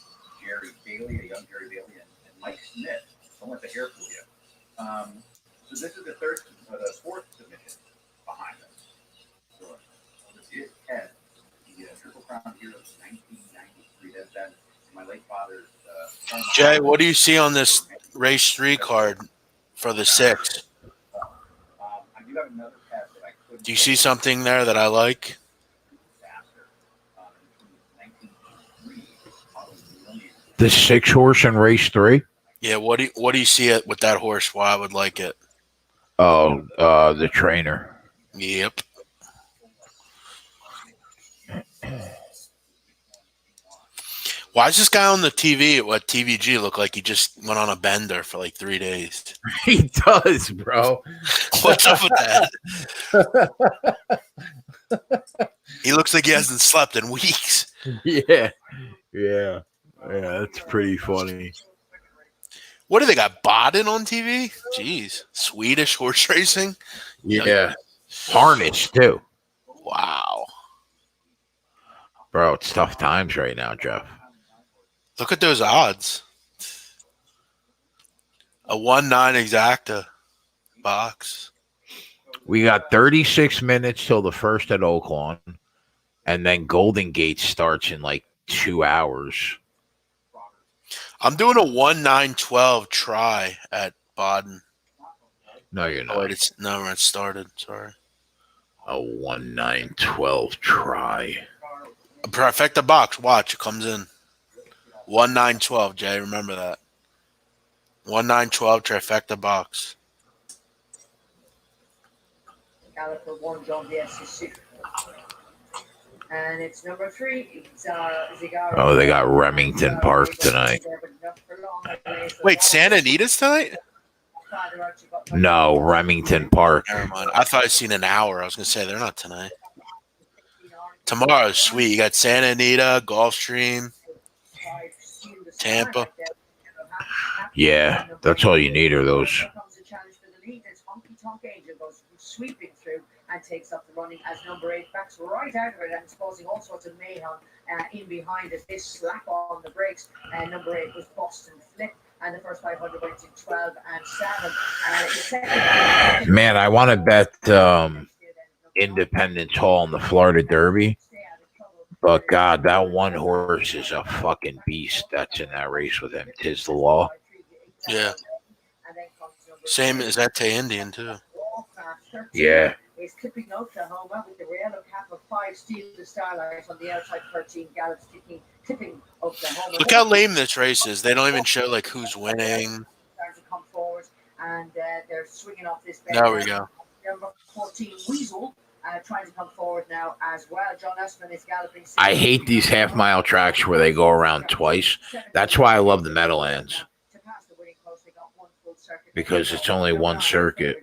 Jerry Bailey, a young Jerry Bailey, and Mike Smith. Don't let the hair fool you. So this is the fourth submission behind us. So this is Ted, the Triple Crown Heroes 1993. That's my late father's. Jay, what do you see on this race 3 card for the 6? I do have another pet that I couldn't. Do you see something there that I like? The 6 horse in race 3. Yeah, what do you see it with that horse? Why I would like it? Oh, the trainer. Yep. Why is this guy on the TV at what TVG look like he just went on a bender for like 3 days? He does, bro. What's up with that? He looks like he hasn't slept in weeks. Yeah. That's pretty funny. What do they got? Baden on TV? Jeez. Swedish horse racing? Yeah. Harness too. Wow. Bro, it's tough times right now, Jeff. Look at those odds. A 1-9 exacta box. We got 36 minutes till the first at Oaklawn, and then Golden Gate starts in like 2 hours. I'm doing a 1-9-12 try at Baden. No, you're Oh, not. wait, it's started. Sorry. A 1-9-12 try. A trifecta box. Watch, it comes in. 1-9-12, Jay. Remember that. 1-9-12 trifecta box. Gallop for one, John the SCC. And it's number 3. Zigaro. Oh, they got Remington Park tonight. Wait, Santa Anita's tonight? No, Remington Park. Never mind. I thought I'd seen an hour. I was going to say they're not tonight. Tomorrow's sweet. You got Santa Anita, Gulfstream, Tampa. Yeah, that's all you need are those. Sweeping through and takes up the running as number 8 backs right out of it and it's causing all sorts of mayhem in behind it. They slap on the brakes and number 8 was Boston Flip and the first 500 went to 12 and 7. Man, I want to bet Independence Hall in the Florida Derby. But God, that one horse is a fucking beast that's in that race with him. 'Tis the Law. Yeah. Same as that Indian, too. Yeah. Is clipping Oklahoma with the yellow cap of 5 steal the starlight on the outside 13 gallops clipping Oklahoma. Look how lame this race is. They don't even show like who's winning. Starting to come forward and they're swinging off this. There we go. Number 14 Weasel trying to come forward now as well. John Espen is galloping. I hate these half-mile tracks where they go around twice. That's why I love the Meadowlands. Because it's only one circuit.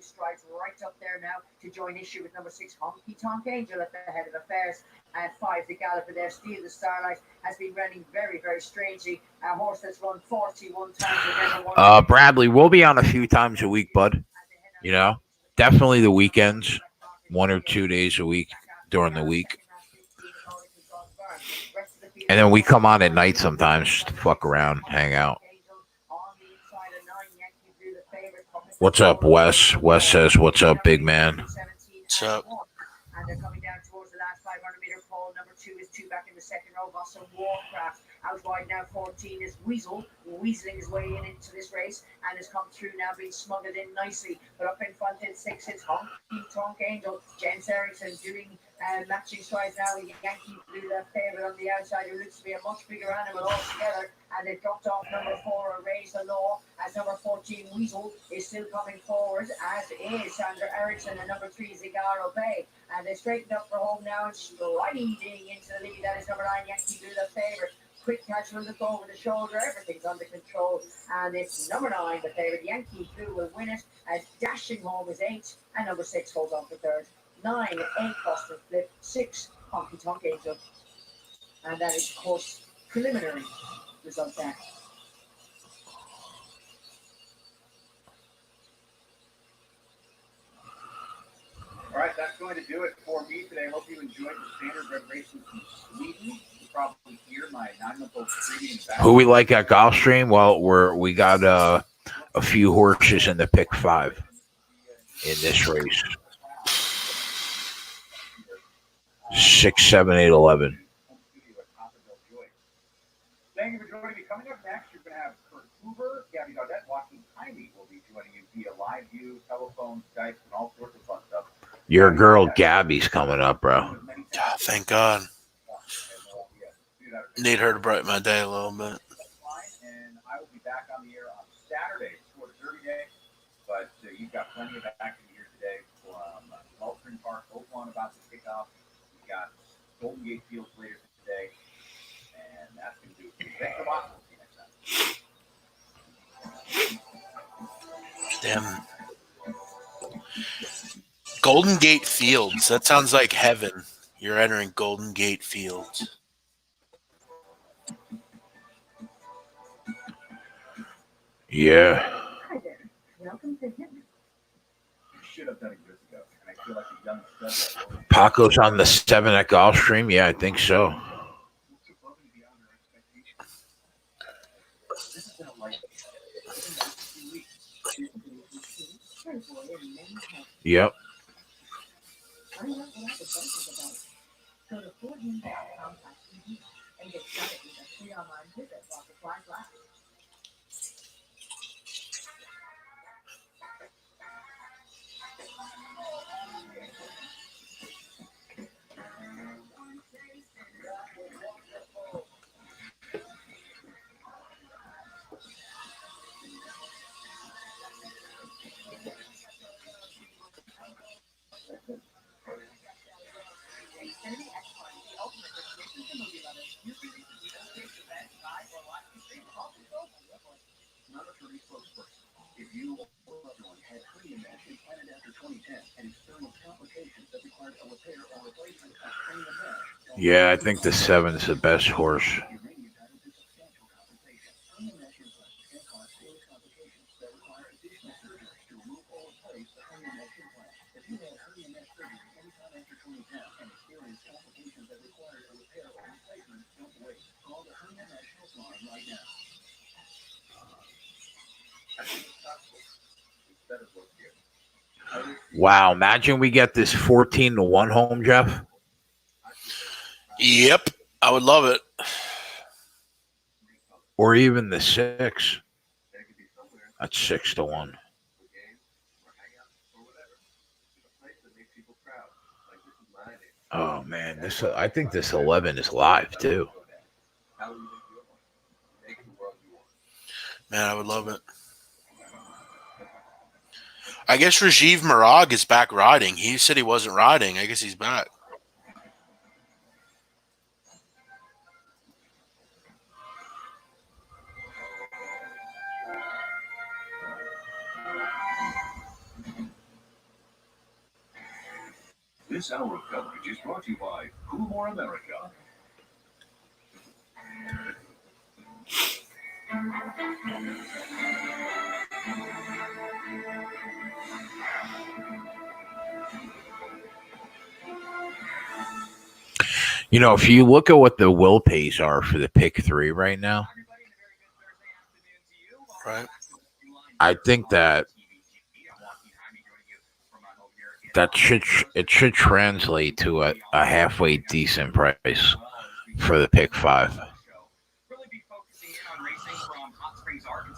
Strides right up there now to join issue with number 6 Honky Tonk Angel at the head of affairs. At 5 the Galloper there. Steal the Starlight has been running very, very strangely. A horse that's run 41 times. Bradley, we'll be on a few times a week, bud. You know, definitely the weekends, 1 or 2 days a week during the week. And then we come on at night sometimes just to fuck around, hang out. What's up, Wes? Wes says, what's up, big man? What's up? And they're coming down towards the last 500-meter pole. Number 2 is 2 back in the second row. Boston Warcraft. Out wide now, 14 is Weasel. Weaseling his way into this race and has come through now, being smuggled in nicely. But up in front in 6 is Honky Tonk Angel. James Erickson doing matching strides now with Yankee Blue, that favorite on the outside, who looks to be a much bigger animal altogether. And they've dropped off number 4, Raise the Law, as number 14, Weasel, is still coming forward, as is Sandra Erickson, and number 3, Zigaro Bay. And they straightened up for home now and striding into the lead. That is number 9, Yankee Blue, the favorite. Quick catch will look over the shoulder. Everything's under control. And it's number 9, the favorite. Yankee Blue will win it, as dashing home is 8, and number 6 holds on for 3rd. 9, 8, Boston Flip. 6, Honky Tonk Angel. And that is, of course, preliminary result there. All right, that's going to do it for me today. I hope you enjoyed the standard red racing from Sweden. You probably hear my 9-month-old premium back. Who we like at Gulfstream? Well, we got a few horses in the pick 5 in this race. 6, 7, 8, 11. Thank you for joining me. Coming up next, you're going to have Kurt Hoover, Gabby Gaudette, Joaquin Jaime will be joining you via live view, telephone, Skype, and all sorts of fun stuff. Your girl Gabby's coming up, bro. God, thank God. Need her to brighten my day a little bit. And I will be back on the air on Saturday for the Derby Day. But you've got plenty of action here today from Gulfstream Park, Oaklawn about to kick off. We've got Golden Gate Fields later today. And that's going to Golden Gate Fields. That sounds like heaven. You're entering Golden Gate Fields. Yeah. Hi there. Welcome to him. Should have done it years ago. And I feel like a young stud. Paco's on the 7 at Gulfstream. Yeah, I think so. Above and beyond our expectations. This has been a life. Yep. Find out what all the buzz is about. Go to forhim.com/TV and get started with a free online visit while supplies last. Non-attorney spokesperson. If you or a loved one had hernia mesh implanted after 2010 and experienced complications that required a repair or replacement of hernia mesh, Yeah, I think the 7 is the best horse. you may be entitled to substantial compensation. Hernia mesh implants can cause serious complications that require additional surgery to remove or replace the hernia mesh implant. If you had hernia mesh surgery anytime after 2010 and experienced complications that required a repair or replacement, don't wait. Call the hernia mesh helpline right now. I think it's possible. It's better work here. Wow, imagine we get this 14-1 home, Jeff. Yep, I would love it. Or even the 6. That's 6-1. Oh man, this I think this 11 is live too. Man, I would love it. I guess Rajiv Marag is back riding. He said he wasn't riding. I guess he's back. This hour of coverage is brought to you by Coolmore America. You know, if you look at what the will pays are for the pick 3 right now, Right. I think that should translate to a halfway decent price for the pick 5.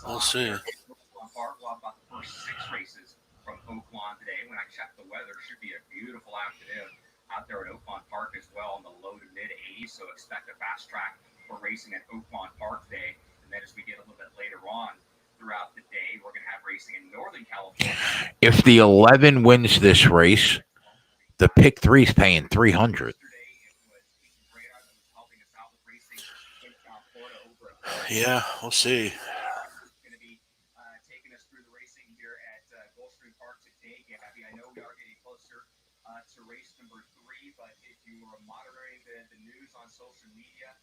We'll see. We'll have about the first 6 races from Oaklawn today. When I checked the weather, should be a beautiful afternoon out there at Oaklawn Park as well in the low to mid 80s. So expect a fast track for racing at Oaklawn Park today. And then as we get a little bit later on throughout the day, we're going to have racing in Northern California. If the 11 wins this race, the pick 3 is paying $300. Yeah, we'll see. Going to be taking us through the racing here at Gulfstream Park today, Gabby. I know we are getting closer to race number 3, but if you were monitoring the news on social media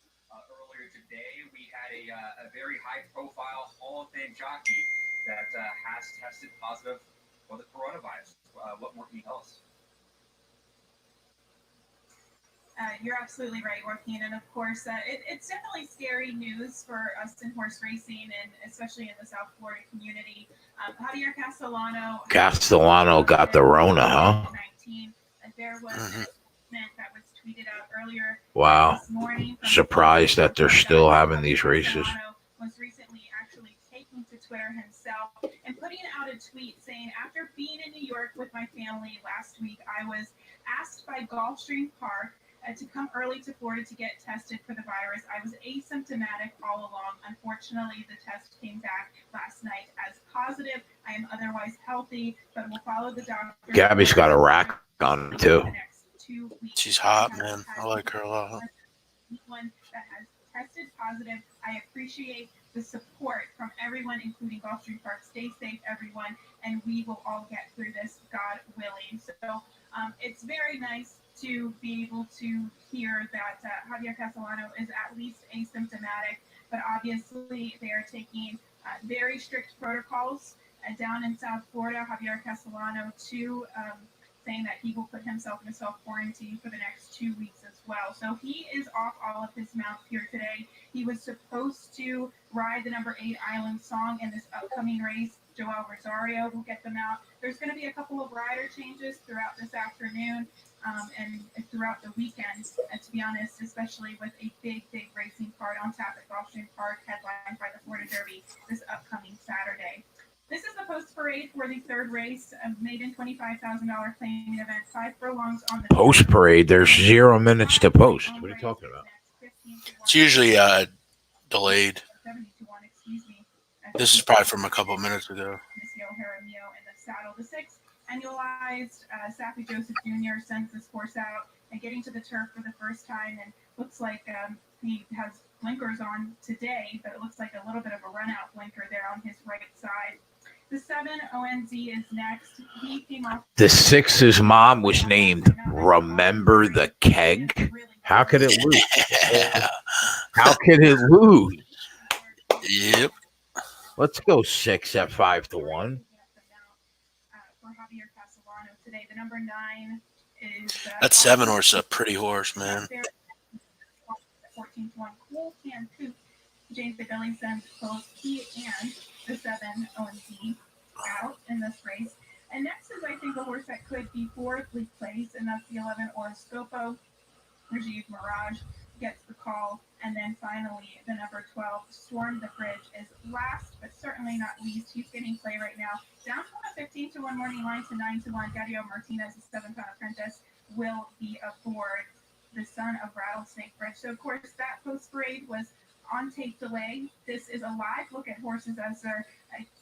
earlier today, we had a very high-profile Hall of Fame jockey that has tested positive for the coronavirus. What more can you tell us? You're absolutely right, Joaquin. And of course, it's definitely scary news for us in horse racing, and especially in the South Florida community. Javier Castellano got the Rona, huh? 19. There was a statement that was tweeted out earlier Wow. this morning. Surprised that they're still having these races. Was recently actually taking to Twitter himself and putting out a tweet saying, after being in New York with my family last week, I was asked by Gulfstream Park to come early to Florida to get tested for the virus. I was asymptomatic all along. Unfortunately, the test came back last night as positive. I am otherwise healthy, but will follow the doctor. Gabby's got a rack on too. The next 2 weeks. She's hot, man. I like her a lot. One that has tested positive. I appreciate the support from everyone, including Gulfstream Park. Stay safe, everyone, and we will all get through this, God willing. So it's very nice to be able to hear that Javier Castellano is at least asymptomatic, but obviously they are taking very strict protocols down in South Florida. Javier Castellano, too, saying that he will put himself in a self-quarantine for the next 2 weeks as well. So he is off all of his mounts here today. He was supposed to ride the number 8 Island Song in this upcoming race. Joel Rosario will get them out. There's going to be a couple of rider changes throughout this afternoon and throughout the weekend, to be honest, especially with a big racing card on tap at Gulfstream Park, headlined by the Florida Derby this upcoming Saturday. This is the post parade for the third race, a maiden $25,000 claiming event, 5 furlongs on the Post parade, there's 0 minutes to post. What are you talking about? It's usually delayed. This is probably from a couple minutes ago. In the saddle, the 6th annualized Sappy Joseph Jr. sends this horse out and getting to the turf for the first time, and looks like he has blinkers on today, but it looks like a little bit of a run out blinker there on his right side. The 7 ONZ is next. He came off. The 6's mom was named Remember the Keg. How could it lose? How could it lose? Yep. Let's go 6 at 5-1. For Javier Castellano today, the number 9 is That 7 horse is a pretty horse, man. 14-1. Cool Can Coop. James Billy sends both he and the 7 ONZ out in this race. And next is, I think, a horse that could be fourthly placed, and that's the 11 Horoscopo. Rajiv Mirage gets the call. And then finally, the number 12, Storm the Bridge, is last, but certainly not least. He's getting play right now. Down from a 15-1 morning line to 9-1. Gadio Martinez, the 7-pound apprentice, will be aboard the son of Rattlesnake Bridge. So, of course, that post parade was on tape delay. This is a live look at horses as they're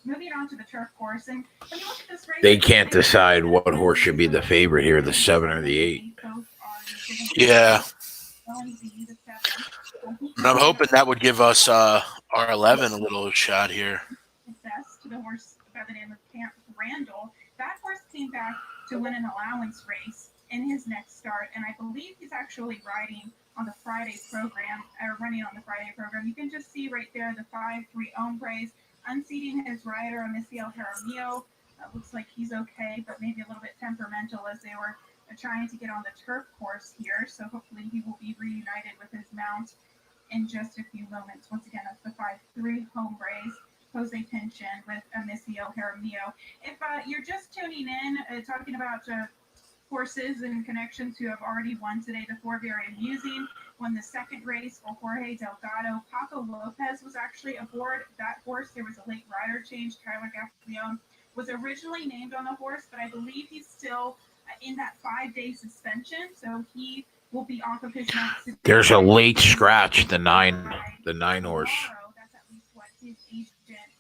moving on to the turf course. And when you look at this race, They can't decide what horse should be the favorite here, the 7 or the 8. Yeah. And I'm hoping that would give us our 11 a little shot here. To the horse by the name of Camp Randall. That horse came back to win an allowance race in his next start, and I believe he's actually riding on the Friday program, or running on the Friday program. You can just see right there the 5-3 Hombres unseating his rider, Amicio Jaramillo. Looks like he's okay, but maybe a little bit temperamental as they were trying to get on the turf course here. So hopefully he will be reunited with his mount in just a few moments. Once again, that's the 5-3 Hombres. Jose Pinchin with Amicio Jaramillo. If you're just tuning in, talking about horses and connections who have already won today, the 4 Very Amusing won the second race for Jorge Delgado. Paco Lopez was actually aboard that horse. There was a late rider change. Tyler Gaffleon was originally named on the horse, but I believe he's still in that 5-day suspension, so he will be off of his mount. There's a late scratch, the 9 horse. That's at least what his agent,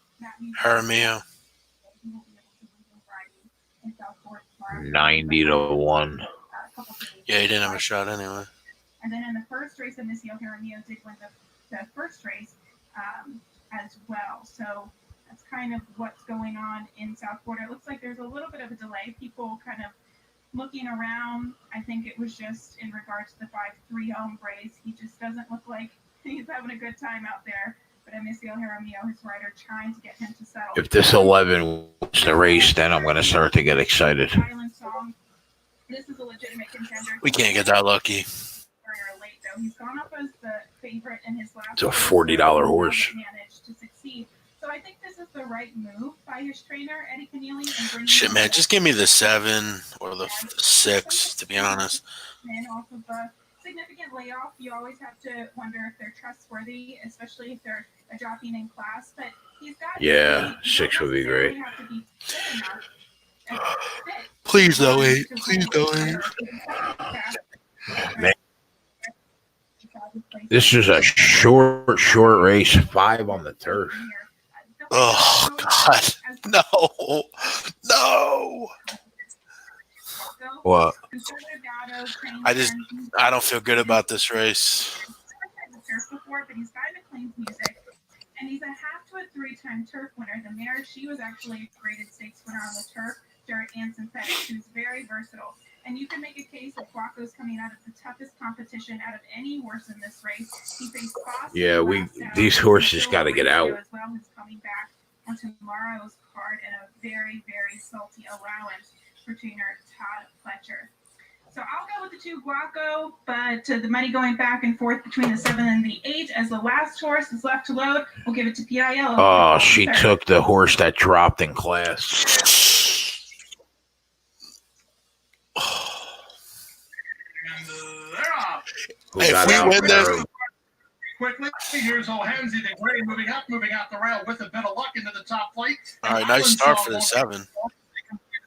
Jaramillo. 90-1. Yeah, he didn't have a shot anyway. And then in the first race, Amicio Jaramillo did win the first race as well. So that's kind of what's going on in South Florida. It looks like there's a little bit of a delay. People kind of looking around. I think it was just in regards to the 5-3 Hombres. He just doesn't look like he's having a good time out there. But Amicio Jaramillo, his rider, trying to get him to settle. If this 11 wins the race, then I'm going to start to get excited. Island Song. This is a legitimate contender. We can't get that lucky. Very late, though. He's gone up as the favorite in his last. It's a $40 horse. Managed to succeed. So I think this is the right move by his trainer, Eddie Keneally. Shit, man, just give me the 7 or the 6, to be honest. And off of a significant layoff, you always have to wonder if they're trustworthy, especially if they're dropping in class. But he's got 6 would be great. Please no 8. Please no 8. This is a short race, 5 on the turf. Oh, God. No. What? I don't feel good about this race. And he's a half to a 3-time turf winner. The mare, she was actually a graded stakes winner on the turf, dirt, and synthetic. She was very versatile. And you can make a case that Guaco's coming out of the toughest competition out of any horse in this race. He faced Boston. Yeah, these horses got to get out. As well, who's coming back on tomorrow's card and a very, very salty allowance for trainer Todd Fletcher. So I'll go with the 2 Guaco, but the money going back and forth between the 7 and the 8 as the last horse is left to load. We'll give it to PIL. Oh, she took the horse that dropped in class. And they're off. Who If got we out win this- there? Quickly, here's O'Hansey, the gray moving out the rail with a bit of luck into the top flight. All right, nice start for the 7.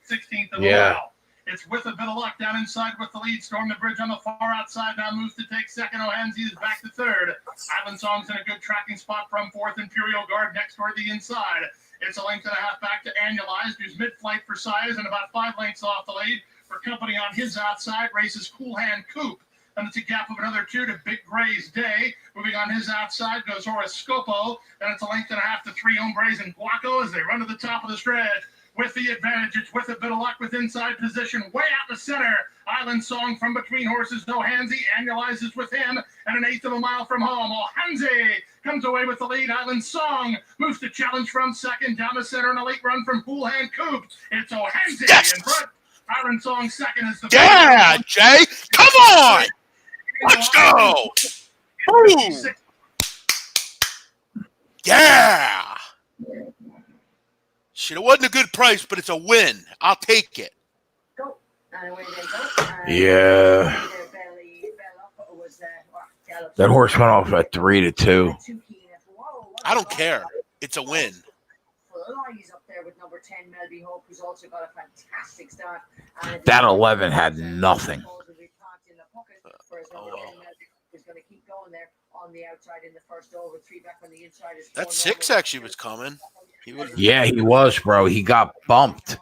16th of Yeah. the mile. It's with a bit of luck down inside with the lead. Storm the bridge on the far outside. Now moves to take second. O'Hansey is back to third. Island Song's in a good tracking spot from fourth. Imperial Guard next toward the inside. It's a length and a half back to Annualized, who's mid-flight for size and about 5 lengths off the lead. For company on his outside, races Cool Hand Coop. And it's a gap of another 2 to Big Gray's Day. Moving on his outside goes Horoscopo. Then it's a length and a half to 3 Hombres and Guaco as they run to the top of the stretch. With the advantage, it's with a bit of luck with inside position. Way out the center. Island Song from between horses. O'Hansey Annualizes with him. And an 1/8 of a mile from home. O'Hansey comes away with the lead. Island Song moves to challenge from second. Down the center, an elite run from Cool Hand Coop. It's O'Hansey in front. Island Song second is the Yeah, Jay. Come on. Let's go. Boom. Yeah. Shit, it wasn't a good price, but it's a win. I'll take it. Go. And away they go. Yeah. That horse went off at 3-2. I don't care. It's a win. Flies up there with number 10, Melby Hope, who's also got a fantastic start. That 11 had nothing. Is going to keep going there on the outside in the first over. 3 back on the inside. That 6 actually was coming. Yeah, he was, bro. He got bumped.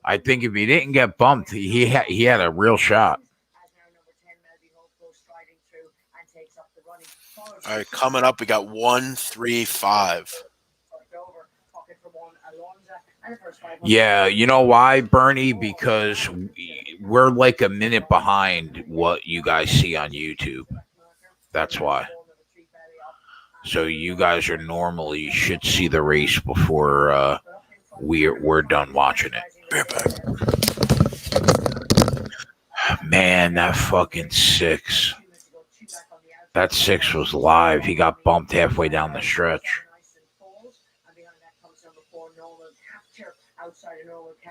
I think if he didn't get bumped, he had a real shot. All right, coming up, we got 1, 3, 5. Yeah, you know why, Bernie? Because we're like a minute behind what you guys see on YouTube. That's why. So you guys are normally should see the race before we're done watching it. Man, that fucking 6. That 6 was live. He got bumped halfway down the stretch.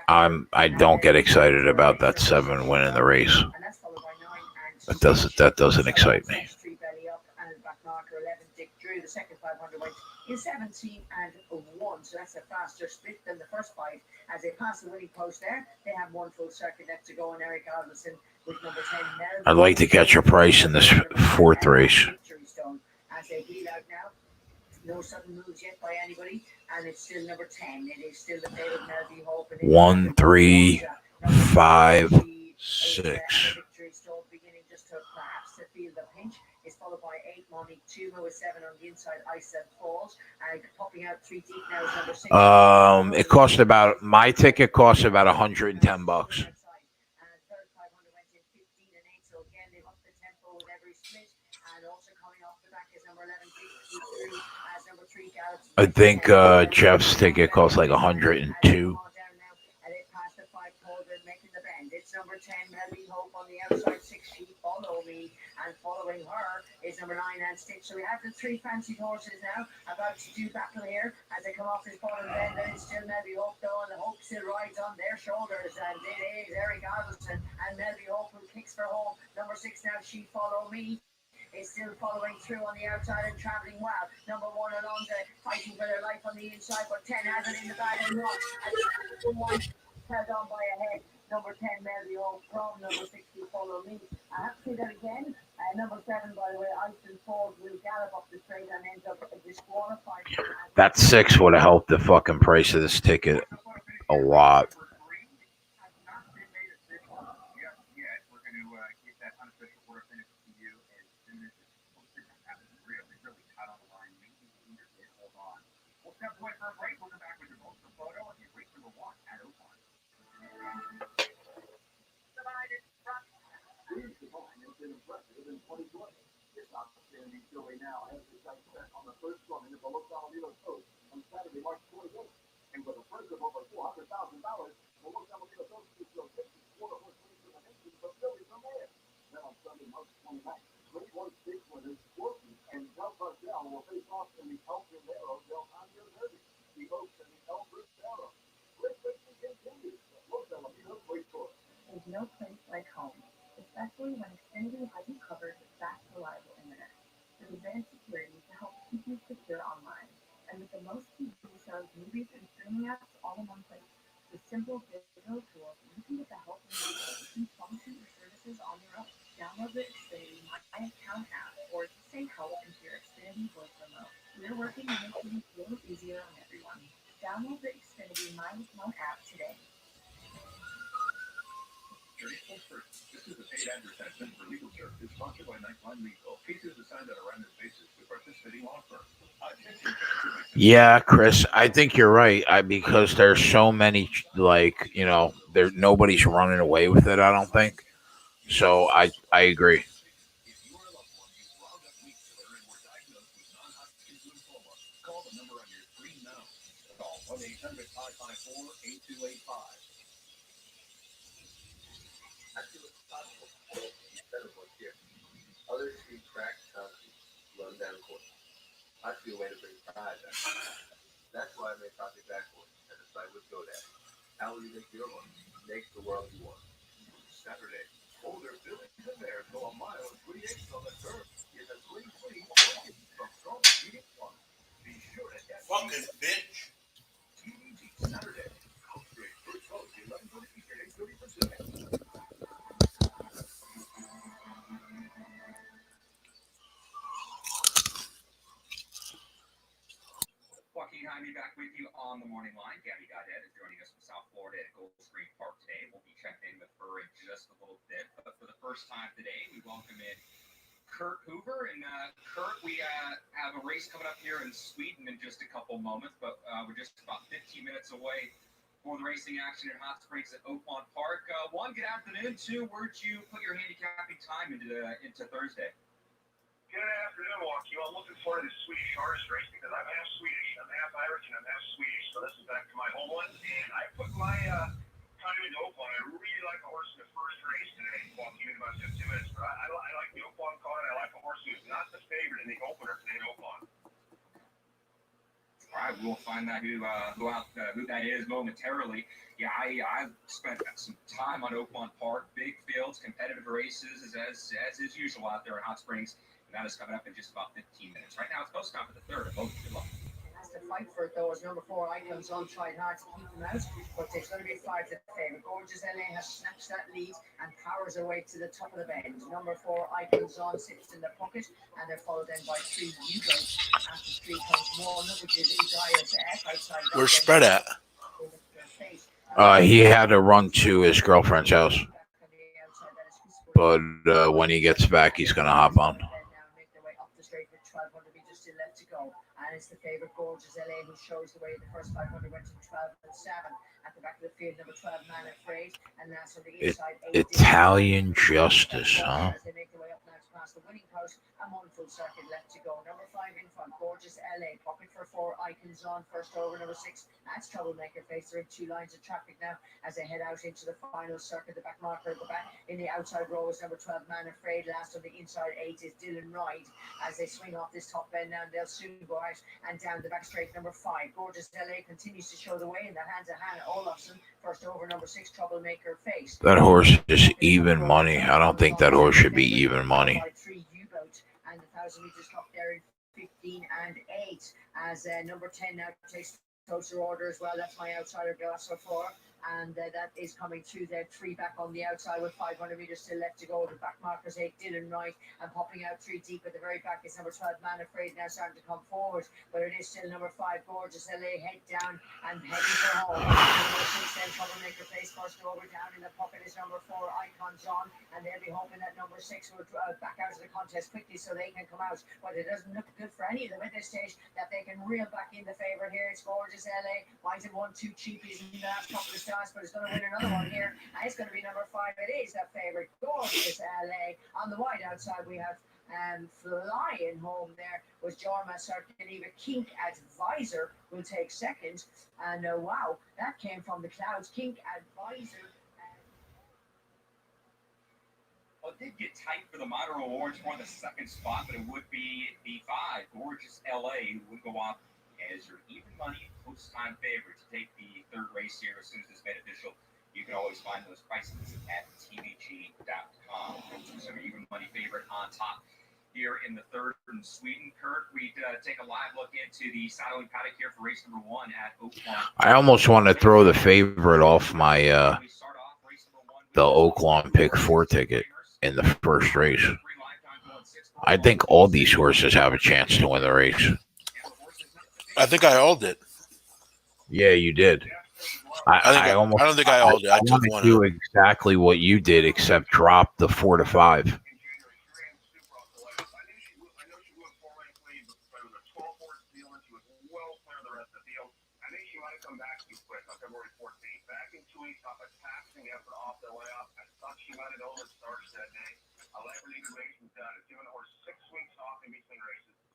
I don't get excited about that 7 winning the race. That doesn't excite me. The second 500 went in 17 and 1, so that's a faster split than the first 5. As they pass the winning post there, they have 1 full circuit left to go, and Eric Alderson with number 10. I'd like to catch a price in this 4th race. As they wheel out now, no sudden moves yet by anybody, and it's still number 10. It is still the favorite Melby Hope. 1, 3, 5, 6. Beginning just to perhaps to feel the pinch. Is followed by 8 Monique Tuma with 7 on the inside. Ice and Falls and popping out 3 deep now is number 6. It cost about my ticket cost about $110. And third 500 went in 15 and 8. So again, they've upped the tempo with every split. And also coming off the back is number 11 as number 3 Gallops. I think Jeff's ticket cost like 102. And it passed the 5 Colvin making the bend. It's number 10 Melby Hope on the outside. 6 She Follow Me. And following her is number 9 and Stitch. So we have the 3 fancied horses now about to do battle here as they come off this bottom bend. Then it's still Melby Hope though, and the Hope still rides on their shoulders. And it is Eric Alderson and Melby Hope who kicks for home. Number 6 now, She Follow Me. Is still following through on the outside and traveling well. Number 1 Alonzo fighting for their life on the inside, but 10 has it in the bag and not. And 1 held on by a head. Number 10 Melby Hope from number 6 She Follow Me. I have to say that again. Number 7, by the way, Ice and Falls will gallop up the straight and ends up disqualified. That 6 would have helped the fucking price of this ticket a lot. step away for a break. We'll come back with your vote for photo and your race number 1 at Oaklawn. Here's the ball. It's been impressive in 2020. This outstanding filly now has the sights set on the first running of the Los Alamitos Coast on Saturday, March 28th. And with a prize of over $400,000, the Los Alamitos Coast is still 54 horse race in the nation, but really from there. Then on Sunday, March 29th, Great White Stakes winners Forky and Del Cartel will face off in the El Primero Del Año Derby. The Oaks and the El Primero. Great racing continues at Los Alamitos Racecourse. There's no place like home, especially when Xfinity has you covered with fast, reliable internet. With advanced security to help keep you secure online. And with the most TV shows, movies, and streaming apps all in one place. With simple digital tools, you can get the help you need to keep function your services on your own. Download the Xfinity My Account app or say help into your Xfinity voice remote. We're working to make things a little easier on everyone. Download the Xfinity My Account app today. This is a paid advertisement for legal services sponsored by Nightline Legal. Cases assigned on a random basis to participating law firms. Yeah, Chris, I think you're right. Because there's so many, like, there nobody's running away with it. I don't think so. I agree. If you or a loved one used Roundup weed killer and were diagnosed with non-Hodgkin's lymphoma, call the number on your screen now. Call 1-800-554-8285. I feel it's possible. Instead of what's here. Others see cracked concrete, run down course. I see a way to bring pride back. That's why I made Project Backboard and the site with GoDaddy. How will you make your one? Make the world you want. Saturday, older Billy and Bear go a mile and 3/8 on the curve. Get a clean sweep from strong eating one. Be sure to get Fucking bitch. TVG Saturday. Gulfstream, first coach, 11:30 Eastern, 8:30 Pacific. Joaquin Jaime back with you on the morning line. Gabby Goddard is joining us from South Florida at Gulfstream Park today. We'll be checking in with her in just a little bit. But for the first time today, we welcome in Kurt Hoover. And Kurt, we have a race coming up here in Sweden in just a couple moments, but we're just about 15 minutes away for the racing action in Hot Springs at Oaklawn Park. One, good afternoon. Two, where'd you put your handicapping time into Thursday? Good afternoon, Joaquin. I'm looking forward to the Swedish horse race because I'm half Swedish, I'm half Irish, and I'm half Swedish. So this is back to my homeland, and I put my time into Oaklawn. I really like the horse in the first race today, Joaquin, in about 15 minutes. But I like the Oaklawn card. I like the horse who's not the favorite in the opener today in Oaklawn. All right, we'll find out who that is momentarily. Yeah, I've spent some time on Oaklawn Park. Big fields, competitive races, as is usual out there in Hot Springs. And that is coming up in just about 15 minutes. Right now, it's post time for the third. Good luck. Has to fight for it though, as number 4 Icons on tried hard to keep him out, but it's going to be 5 to favour. Gorgeous LA has snatched that lead and powers her way to the top of the bend. Number 4 Icons on sits in the pocket, and they're followed then by 3 U-Goats. After 3 comes 1, which is Udiah's F outside. Where's Spread at? He had to run to his girlfriend's house, but when he gets back, he's gonna hop on. And it's the favourite Gorgeous LA who shows the way. The first 500 went to 12 and 7. At the back of the field, number 12 Man Afraid, and that's on the inside. Italian Justice, huh? As they make their way up now to pass the winning post, and 1 full circuit left to go. Number 5 in front, Gorgeous LA. Pocket for 4, Icons on first over. Number 6, that's Troublemaker Face. They're in 2 lines of traffic now as they head out into the final circuit. The back marker, the back in the outside row is number 12 Man Afraid. Last on the inside 8 is Dylan Ride. As they swing off this top bend now, they'll soon go out and down the back straight. Number 5, Gorgeous LA continues to show the way in the hands of Hannah Olafson. First over, number 6, Troublemaker Face. That horse is even money. I don't think that horse should be even money. 3 U-Boat and the 1,000 meters clock there in 15 and 8. As number 10 now takes closer order as well. That's my outsider Glasso 4. and that is coming through there. 3 back on the outside with 500 meters still left to go. The back markers 8, Dylan Wright, and popping out 3 deep at the very back is number 12, Man Afraid, now starting to come forward, but it is still number 5, Gorgeous LA, head down and heading for home. Number 6, then Troublemaker Place first over, down in the pocket is number 4, Icon John, and they'll be hoping that number 6 will back out of the contest quickly so they can come out, but it doesn't look good for any of them at this stage that they can reel back in the favourite here. It's Gorgeous LA, might have won 2 cheapies in the last couple of starts, but it's going to win another one here, and it's going to be number 5. It is that favourite, Gorgeous LA. On the wide outside we have flying home there was Jorma Sarkaniva. Kink Advisor will take second, and wow, that came from the clouds. Kink Advisor. Well, it did get tight for the Modern Awards for the second spot, but it would be the 5, Gorgeous LA, who would go off as your even money post-time favorite to take the third race here as soon as it's made official. You can always find those prices at tvg.com. So your even money favorite on top here in the third in Sweden. Kurt, we take a live look into the saddling paddock here for race number 1 at Oaklawn. I almost want to throw the favorite off my the Oaklawn pick 4 ticket in the first race. I think all these horses have a chance to win the race. I think I owed it. Yeah, you did. I don't think I owed it. I took one. Do exactly what you did, except drop the 4 to 5.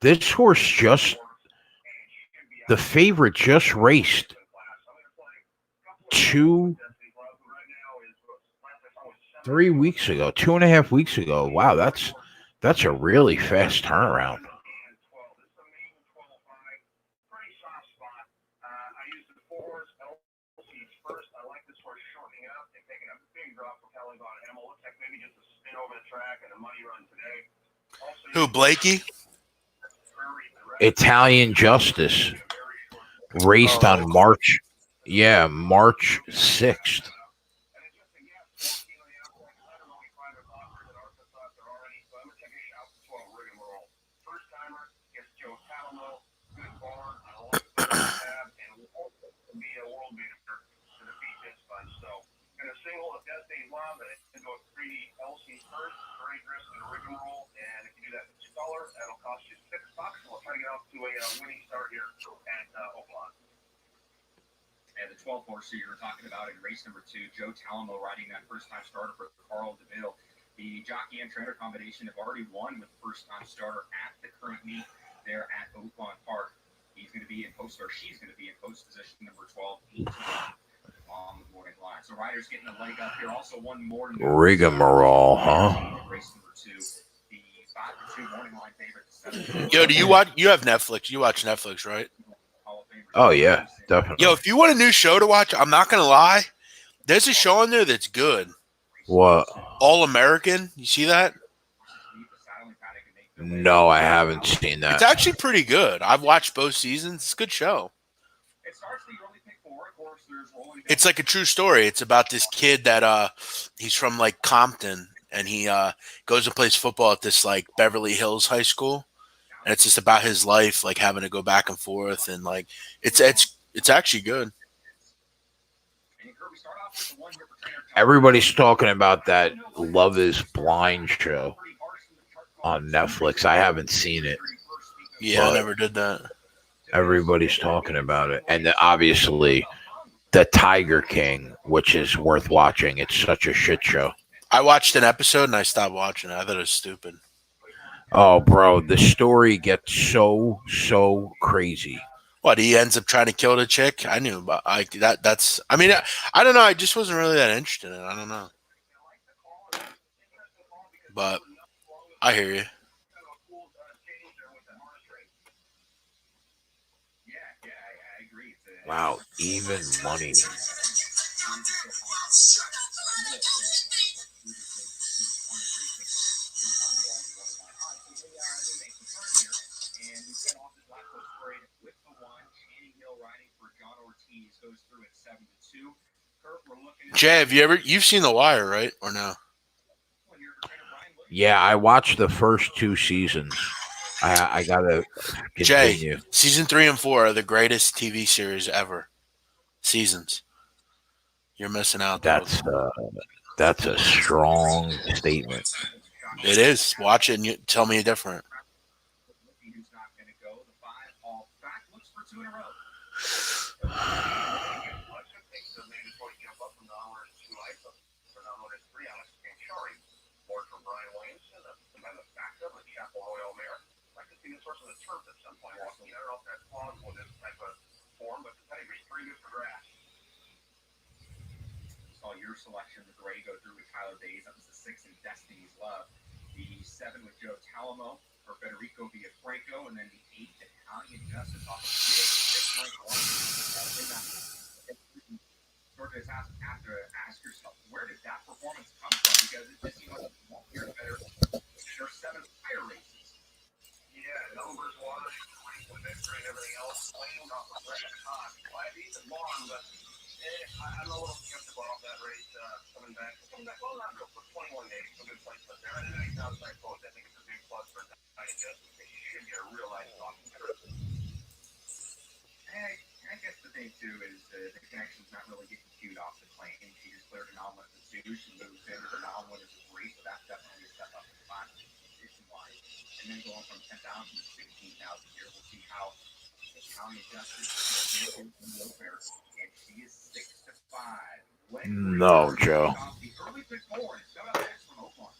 This horse the favorite just raced 3 weeks ago, 2.5 weeks ago. Wow, that's a really fast turnaround. Who, Blakey? Italian Justice raced on March 6th. And the 12th horse you were talking about in race number 2, Joe Talamo riding that first-time starter for Carl DeVille. The jockey and trainer combination have already won with the first-time starter at the current meet there at Oaklawn Park. He's going to be in post, or she's going to be in post position number 12, 18 on the morning line. So riders getting a leg up here. Also one more rigmarole, huh? Race number 2, the 5-2 morning line favorite. 7. Yo, do you watch? You have Netflix. You watch Netflix, right? Oh yeah, definitely. Yo, if you want a new show to watch, I'm not gonna lie. There's a show on there that's good. What? All American. You see that? No, I haven't seen that. It's actually pretty good. I've watched both seasons. It's a good show. It's like a true story. It's about this kid that he's from like Compton, and he goes and plays football at this like Beverly Hills high school. And it's just about his life, like having to go back and forth, and like it's actually good. Everybody's talking about that Love Is Blind show on Netflix. I haven't seen it. Yeah, I never did that. Everybody's talking about it, and obviously the Tiger King, which is worth watching. It's such a shit show. I watched an episode and I stopped watching it. I thought it was stupid. Oh, bro, the story gets so crazy. What, he ends up trying to kill the chick? I knew about that. That's. I mean, I don't know. I just wasn't really that interested in it. I don't know. But I hear you. Wow, even money. Goes through at 7-2. Jay, you've seen The Wire, right? Or no? Yeah, I watched the first 2 seasons. I gotta Jay, continue. season 3 and 4 are the greatest TV series ever. Seasons. You're missing out, dog. That's a strong statement. It is. Watch it and you tell me different. Who's not going to go? The 5 all back looks for 2 in a row. Saw your selection, the gray, go through with Tyler Bays. That was the 6 in Destiny's Love. The 7 with Joe Talamo for Federico Villafranco, and then the 8 Italian Justice off of 6 ranked one. Georgia has to ask yourself, where did that performance come from? Because it just seems like you're better. There's 7 higher races. Yeah, numbers wise, with victory and everything else, playing off of that time. Well, I beat the long, but I'm a little skeptical of that race coming back. Well, not real for 21 days. Some good placement there. And then he's outside post. I think it's a big plus for Italian Justice. He should get a real nice talking through. I guess the thing, too, is the connection's not really getting queued off the claim. She just cleared an omelet with Sue. She moves into the omelet as a 3, so that's definitely a step up in spot position-wise. And then going from 10,000 to 16,000 here, we'll see how Italian Justice is there. And she is 6 to 5. No, Joe. The early pick 4, and it's got up next from Oaklawn.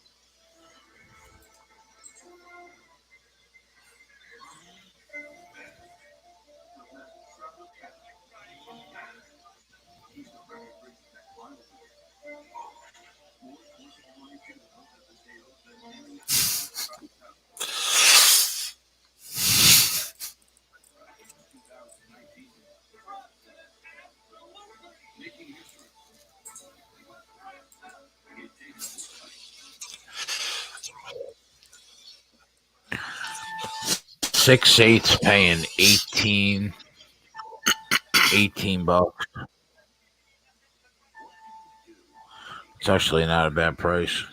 Six eight's paying 18 bucks. It's actually not a bad price.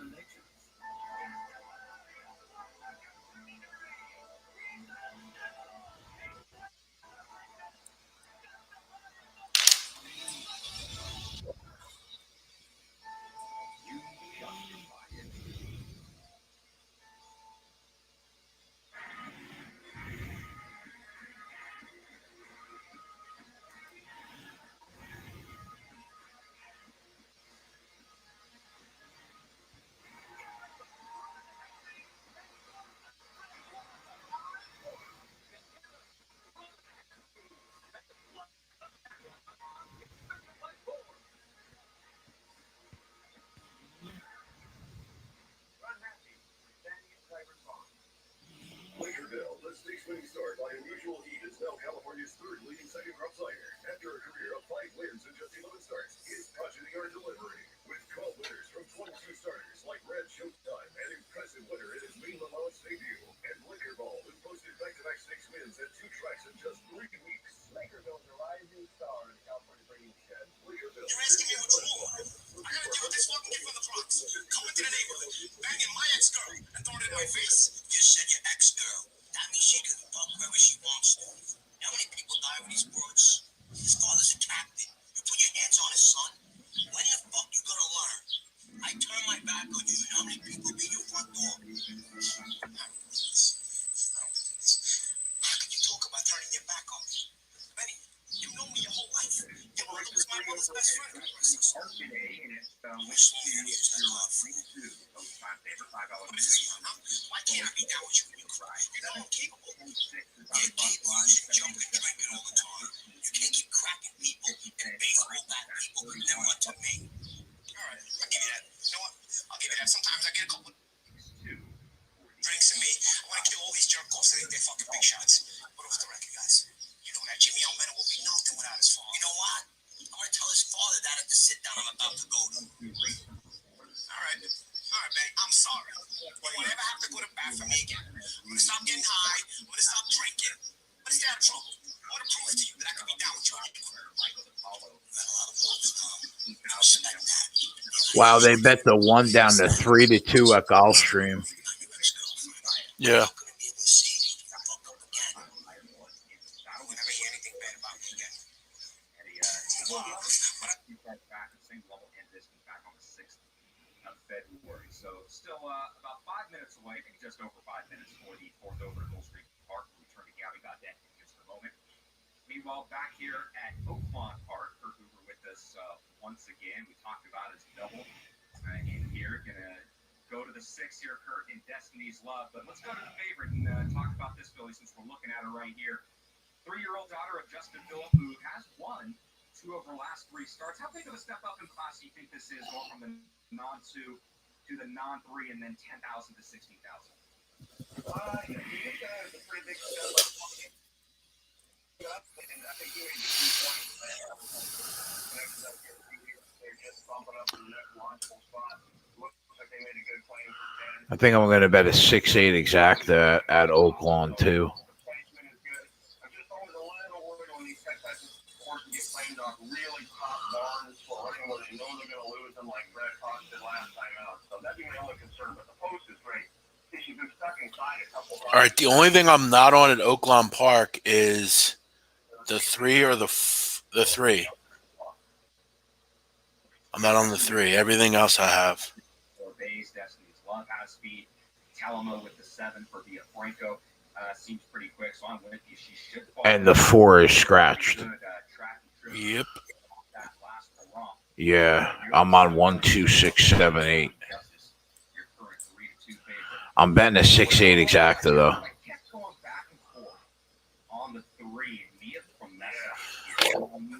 Winterville, the six-winning start by unusual heat, is now California's 3rd leading second crop cider. After a career of 5 wins and just 11 starts, it's progeny our delivery. With 12 winners from 22 starters like Red Showtime and impressive winner in his main Lamont debut, and Liquor Ball, who posted back-to-back 6 wins at 2 tracks in just 3 weeks. Liquorville's a rising star in the California breeding shed. Liquorville. You're asking me what you want. I gotta deal with this fucking kid from the Bronx. Coming to the neighborhood, banging my ex-girl and throwing it in my face. You said your ex-girl. That means she can fuck wherever she wants to. You know how many people die with these words? His father's a captain. You put your hands on his son? When the fuck you gonna learn? I turn my back on you. You know how many people be your front door? How can you talk about turning your back on me? Benny, you know me your whole life. Your mother was my mother's best friend. Why can't I be down with you when you cry? You know I'm capable. You're capable. You should jump and drinking all the time. You can't keep cracking people and baseball bat people and then run to me. All right, I'll give you that. You know what? I'll give you that. Sometimes I get a couple drinks in me. I want to kill all these jerk offs that think they're fucking big shots. But off the record, guys. You know that Jimmy Almena will be nothing without his father. You know what? I'm going to tell his father that at the sit-down I'm about to go to. All right, babe. I'm sorry. You won't ever have to go to bat for me again. I'm going to stop getting high. I'm going to stop drinking. I'm going to stay out of trouble. want to prove it to you, but I could be down with George. Wow, they bet the 1 down to 3-2 at Gulfstream. Yeah. February. So still about 5 minutes away, maybe just over 5 minutes for the fourth over at Gulfstream Park. We'll return to Gabby Godet in just a moment. Meanwhile, back here at Oaklawn Park, Kurt Hoover with us once again. We talked about his double in here. Gonna go to the 6 here, Kurt, in Destiny's Love. But let's go to the favorite and talk about this filly since we're looking at her right here. 3-year-old daughter of Justin Phillip, who has won 2 of her last 3 starts. How big of a step up in class do you think this is, going from the non-2 to the non-3 and then 10,000 to 16,000? You think that is a pretty big step up. And I think you made a good point. They're just bumping up to the next launchable spot. Looks like they made a good claim for 10. I think I'm going to bet a 6-8 exact at Oaklawn too. Placement is good. I'm just always a little worried when these types of horses get claimed off really top barns for running where they know they're going to lose them, like Brett Cox did last time out. So that'd be my only concern. But the post is great. She's been stuck inside a couple of All right. The only thing I'm not on at Oaklawn Park is the 3 or the 3. I'm not on the 3. Everything else I have. For Bays, Destiny's Love has speed. Talamo with the 7 for Via Franco seems pretty quick, so I'm with you. She should fall. And the 4 is scratched. Good, track and trip. Yep. That last hurrah. Yeah, I'm on 1, 2, 6, 7, 8. Justice, your current 3-2 favorite. I'm betting a 6-8 exacta though. I kept going back and forth on the 3. Mia Promessa.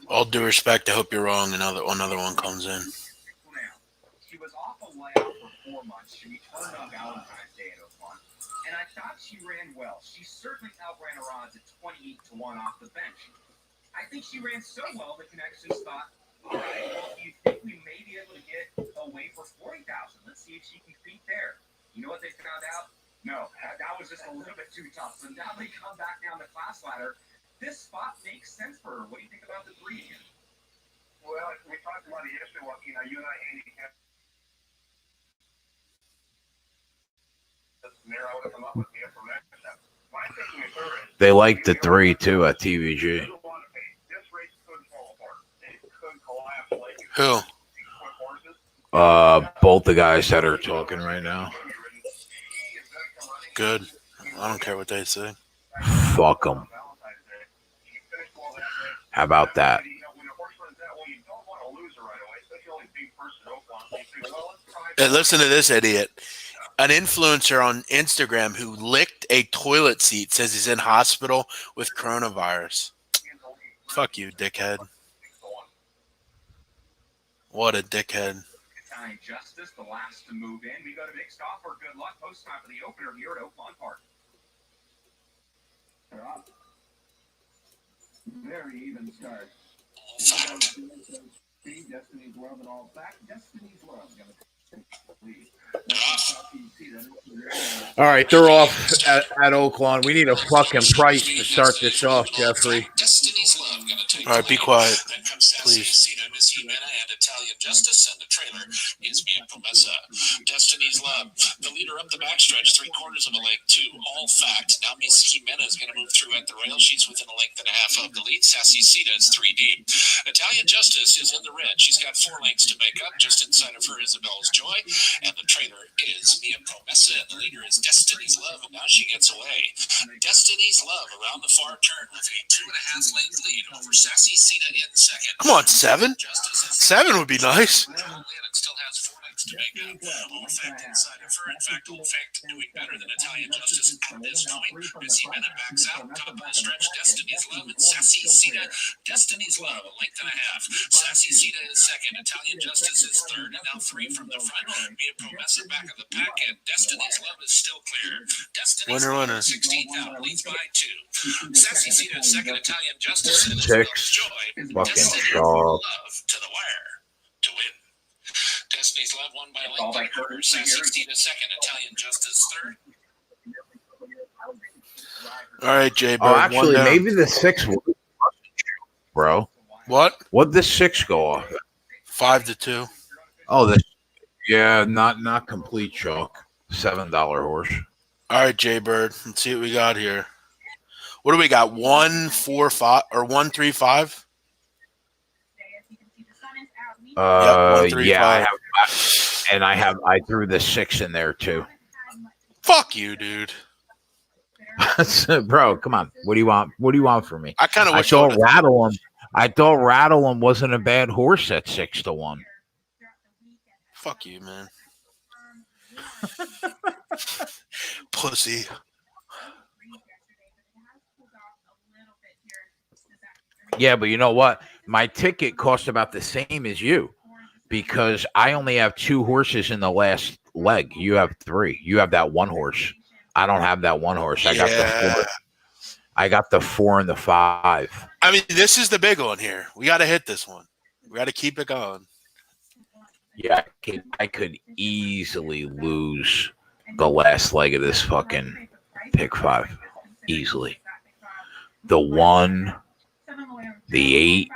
All due respect, I hope you're wrong. Another one comes in. She was off a layout for 4 months. She returned on Valentine's Day at Oaklawn, and I thought she ran well. She certainly outran her odds at 28-1 off the bench. I think she ran so well, the connections thought, all right, well, do you think we may be able to get away for 40,000? Let's see if she can compete there. You know what they found out? No, that was just a little bit too tough. So now they come back down the class ladder. This spot makes sense for her. What do you think about the 3 here? Well, we talked about it yesterday. Well, you know, you and I handicapped. Narrow to come up with the information. My thinking is her is They like the 3 too at TVG. this race could fall apart. It could collapse like Who? quick horses. Both the guys that are talking right now. Good. I don't care what they say. Fuck them. How about that? Hey, listen to this idiot. An influencer on Instagram who licked a toilet seat says he's in hospital with coronavirus. Fuck you, dickhead. What a dickhead. Italian Justice, the last to move in. We go to Big Stoffer. Good luck. Post time for the opener here at Oaklawn Park. Very even start. Destiny's Love and all back. Destiny's Love going to lead. All right, they're off at Oaklawn. We need a fucking price to start this off, Jeffrey. All right, be quiet, please. Miss Jimena and Italian Justice, and the trailer is Mia Promessa. Destiny's Love, the leader up the backstretch, 3/4 of a length, 2, all fact. Now Miss Jimena is going to move through at the rail. She's within a length and a half of the lead. Sassy Sita is 3 deep. Italian Justice is in the red. She's got 4 lengths to make up. Just inside of her, Isabel's Joy, and the trailer is Mia Promessa, and the leader is Destiny's Love, and now she gets away. Destiny's Love around the far turn with a 2.5 length lead over Sassy Sita in second. Come on, 7? 7 would be nice. It still has 4 lengths to make up. Old Fact inside of her. In fact, Old Fact doing better than Italian Justice at this point. Miss Jimena backs out. Top of the stretch, Destiny's Love and Sassy Sita. Destiny's Love, a length and a half. Sassy Sita is second. Italian Justice is third, and now 3 from the front. Mia Promessa back of the pack, and Destiny's Love is still clear. Destiny's Winner. 16th out, leads by 2. Sassy Sita is second. Italian Justice and 6. Isabel's Joy. Fucking Destiny's sharp. Love to the wire to win. Destiny's Love won by length and a quarter. Sassy Sita second. Italian Justice third. All right, Jay Bird. Oh, actually, one down. maybe the 6 would. bro. What? What'd the 6 go off? 5-2. Oh, yeah, not complete chalk. $7 horse. All right, Jay Bird. Let's see what we got here. What do we got? 1-4-5 or 1-3-5? Yep, 1-3-5. Yeah, I threw the 6 in there too. Fuck you, dude. Bro, come on. What do you want? What do you want from me? I kind of I wish thought Rattle him wasn't a bad horse at 6-1. Fuck you, man. Pussy. Yeah, but you know what? My ticket cost about the same as you because I only have 2 horses in the last leg. You have 3. You have that 1 horse. I don't have that 1 horse. I got the 4. I got the 4 and the 5. I mean, this is the big one here. We got to hit this one. We got to keep it going. Yeah, I could easily lose the last leg of this fucking pick 5. Easily. The 1, the 8.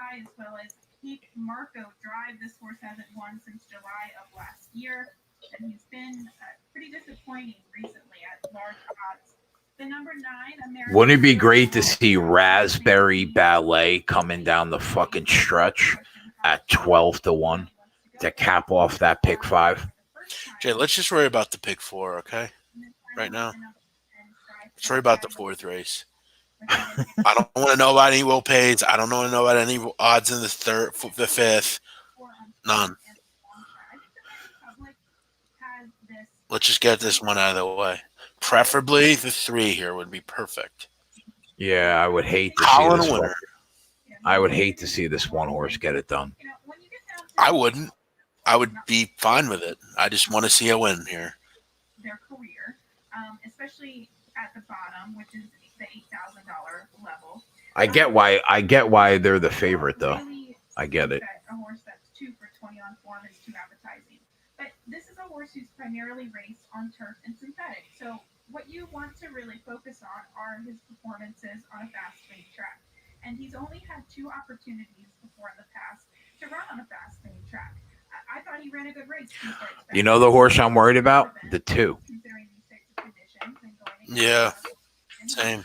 Marco Drive. This horse hasn't won since July of last year, and he's been pretty disappointing recently at large odds. The number 9, American. Wouldn't it be great to see Raspberry Ballet coming down the fucking stretch at 12-1 to cap off that pick 5? Jay, let's just worry about the pick 4, okay? Right now. Let's worry about the 4th race. I don't want to know about any will pays. I don't want to know about any odds in the 5th. None. Let's just get this one out of the way. Preferably the 3 here would be perfect. Yeah, I would hate to see this one. I would hate to see this 1 horse get it done. I wouldn't. I would be fine with it. I just want to see a win here. Their career, especially at the bottom, which is the $8,000 level. I get why they're the favorite though. I get it. A horse that's 2 for 20 on form is too appetizing. But this is a horse who's primarily raced on turf and synthetic. So what you want to really focus on are his performances on a fast lane track. And he's only had 2 opportunities before in the past to run on a fast lane track. I thought he ran a good race. You know the horse I'm worried about? The 2. Yeah, same.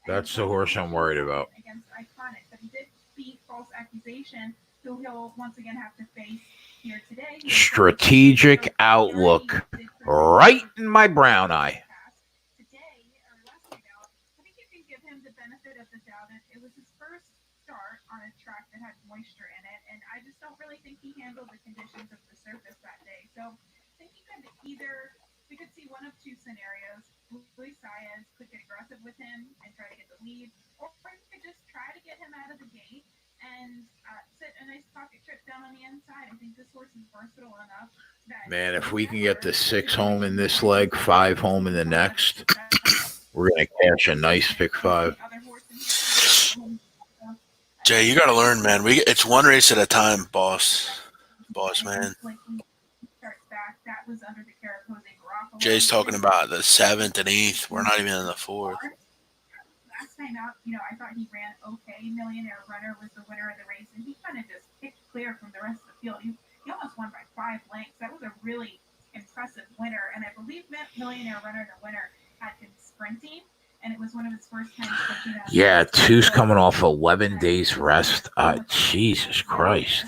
That's the horse I'm worried about. Against Iconic, but he did beat False Accusation, who he'll once again have to face here today. Strategic Outlook, right in my brown eye. Today, or last week out, I think you can give him the benefit of the doubt. It was his first start on a track that had moisture in it, and I just don't really think he handled the conditions of the surface that day. So I think we could see one of 2 scenarios. Luis Saez could get aggressive with him and try to get the lead, or he could just try to get him out of the gate and sit a nice pocket trip down on the inside. I think this horse is versatile enough that. Man, if we can get the 6 home in this leg, 5 home in the next, we're gonna catch a nice pick 5. Jay, you got to learn, man. It's 1 race at a time, boss, man. Jay's talking about the 7th and 8th. We're not even in the 4th. Last time out, I thought he ran okay. Millionaire Runner was the winner of the race, and he kind of just picked clear from the rest of the field. He almost won by 5 lengths. That was a really impressive winner, and I believe Millionaire Runner, the winner, had been sprinting, and it was one of his first times sprinting. Yeah, 2's coming off 11 days rest. Jesus Christ.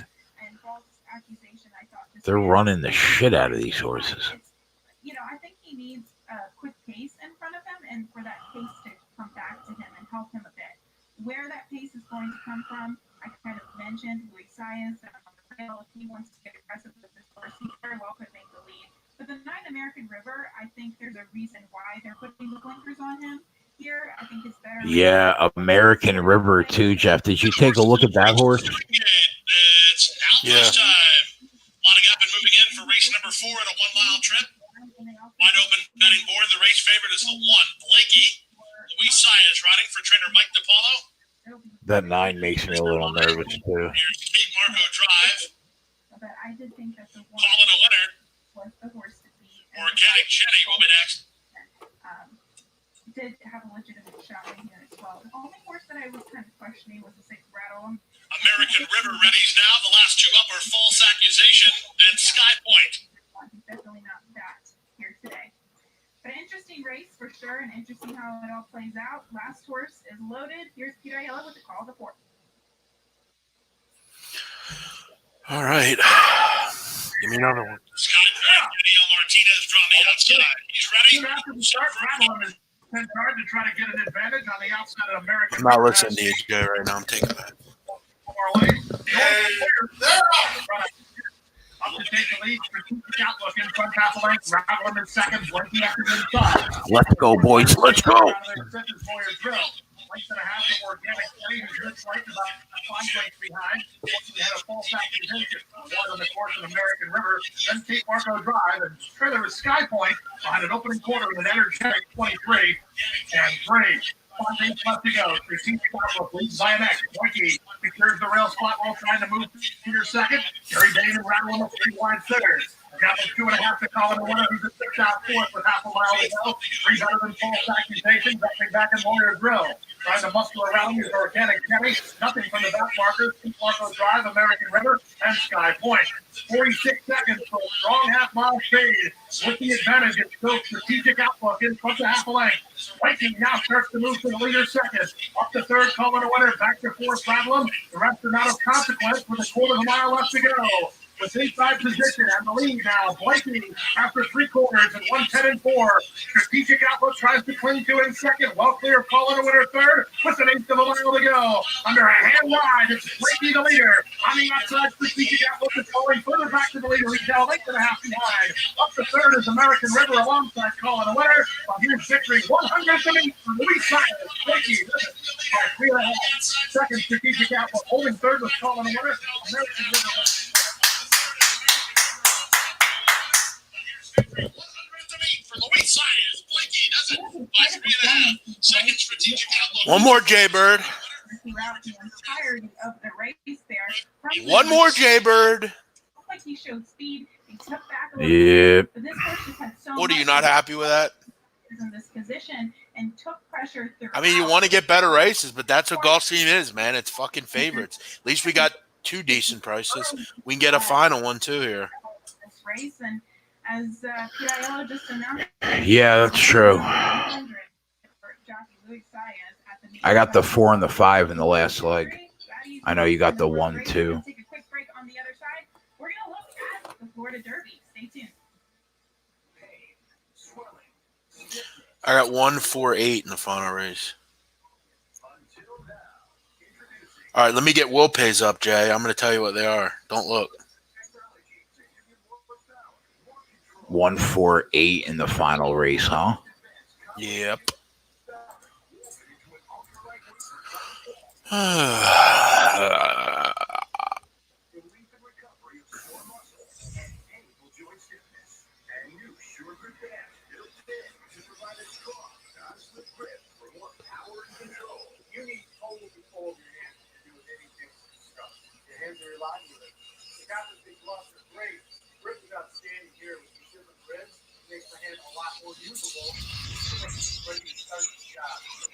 They're running the shit out of these horses. I think he needs a quick pace in front of him, and for that pace to come back to him and help him a bit. Where that pace is going to come from, I kind of mentioned Luis Saez. If he wants to get aggressive with this horse, he very well could make the lead. But the 9 American River, I think there's a reason why they're putting the blinkers on him here. I think it's better. Yeah, American River too, Jeff. Did you take a look at that horse? It's outlaws time. Lining up and moving in for race number 4 at a 1-mile trip. Wide open betting board. The race favorite is the 1, Blakey. Luis Saez riding for trainer Mike DiPaolo. That 9 makes me a little nervous too. Here's Kate Marco Drive. But I did think that the 1 Calling a winner. was the horse to beat. Organic Jenny will be next. Did have a legitimate shot in here. well. The only horse that I was kind of questioning was the 6 Rattle. American River readies now. The last two up are False Accusation and Sky Point. He's definitely not that here today. But an interesting race for sure, and interesting how it all plays out. Last horse is loaded. Here's Peter Ayala with the call of the 4th. All right. Give me another one. Sky Point, Daniel Martinez from the outside. He's ready. Soon after the start, Rattle is sent hard to try to get an advantage on the outside of American. I'm not listening to you, Jay, right now. I'm taking that. Up to take the lead, strategic outlook in front, half a length, Rattle in second, blinking after the inside. Let's go, boys. Let's go. Length and a half of Organic Play, who's this length about 5 lengths behind. He had a false accusation. One on the course of American River. Then Cape Marco Drive, and trailer is Sky Point behind an opening quarter with an energetic 23 and 3. 5 minutes left to go. Strategic outlook leads by an X. Mikey secures the rail spot while trying to move to your second. Gary Bain and Rattle on the 3 wide third. Got the 2.5 to call in the winner. He's a 6 out 4th with half a mile to go. 3 better than false accusation. Dropping back in Lawyer Grill. Trying to muscle around his Organic Kenny. Nothing from the back markers. Cape Marco Drive, American River, and Sky Point. 46 seconds for a strong half-mile fade. With the advantage, it's still strategic outlook in front of half a length. Viking now starts to move to the leader second. Up to third, calling a winner. Back to fourth, Rattle. The rest are not of consequence with a quarter of a mile left to go. With inside position and the lead now, blanking after 3 quarters and 1:10 and 4. Strategic outlook tries to cling to in second. Well clear, calling a winner third with an 1/8 of a mile to go. Under a hand wide, it's Blakey the leader. On the outside, strategic outlook is falling further back to the leader. He's now 1.5 lengths behind. Up to third is American River alongside calling a winner. Here's victory 100 to meet for Louis Sires. Blakey by 3.5. Second, strategic outlook holding third with calling a winner. American River. For Louis Sires, Blakey does it by 3.5. Second, strategic outlook. One more, Jay Bird. Throughout the entirety of the race there. One more, Jay Bird. Looked like he showed speed. He took back a little Yep. bit, but this horse just had so What, are you much not happy with that? in this position and took pressure through. I mean, you want to get better races, but that's what Gulfstream is, man. It's fucking favorites. At least we got 2 decent prices. We can get a final one, too, here. This race, and as Piaiello just announced, Yeah, that's true. I got the 4 and the 5 in the last leg. I know you got the 1, 2. Take a quick break on the other side. We're going to look at the Florida Derby. Stay tuned. I got 1, 4, 8 in the final race. All right, let me get Will Pays up, Jay. I'm going to tell you what they are. Don't look. 1, 4, 8 in the final race, huh? Yep. You need total control of your hands to do anything stuff. Your hands are your livelihood. The guy with big gloves are great. Grip is outstanding here with these different grips. Makes my hand a lot more usable. When you start the job, the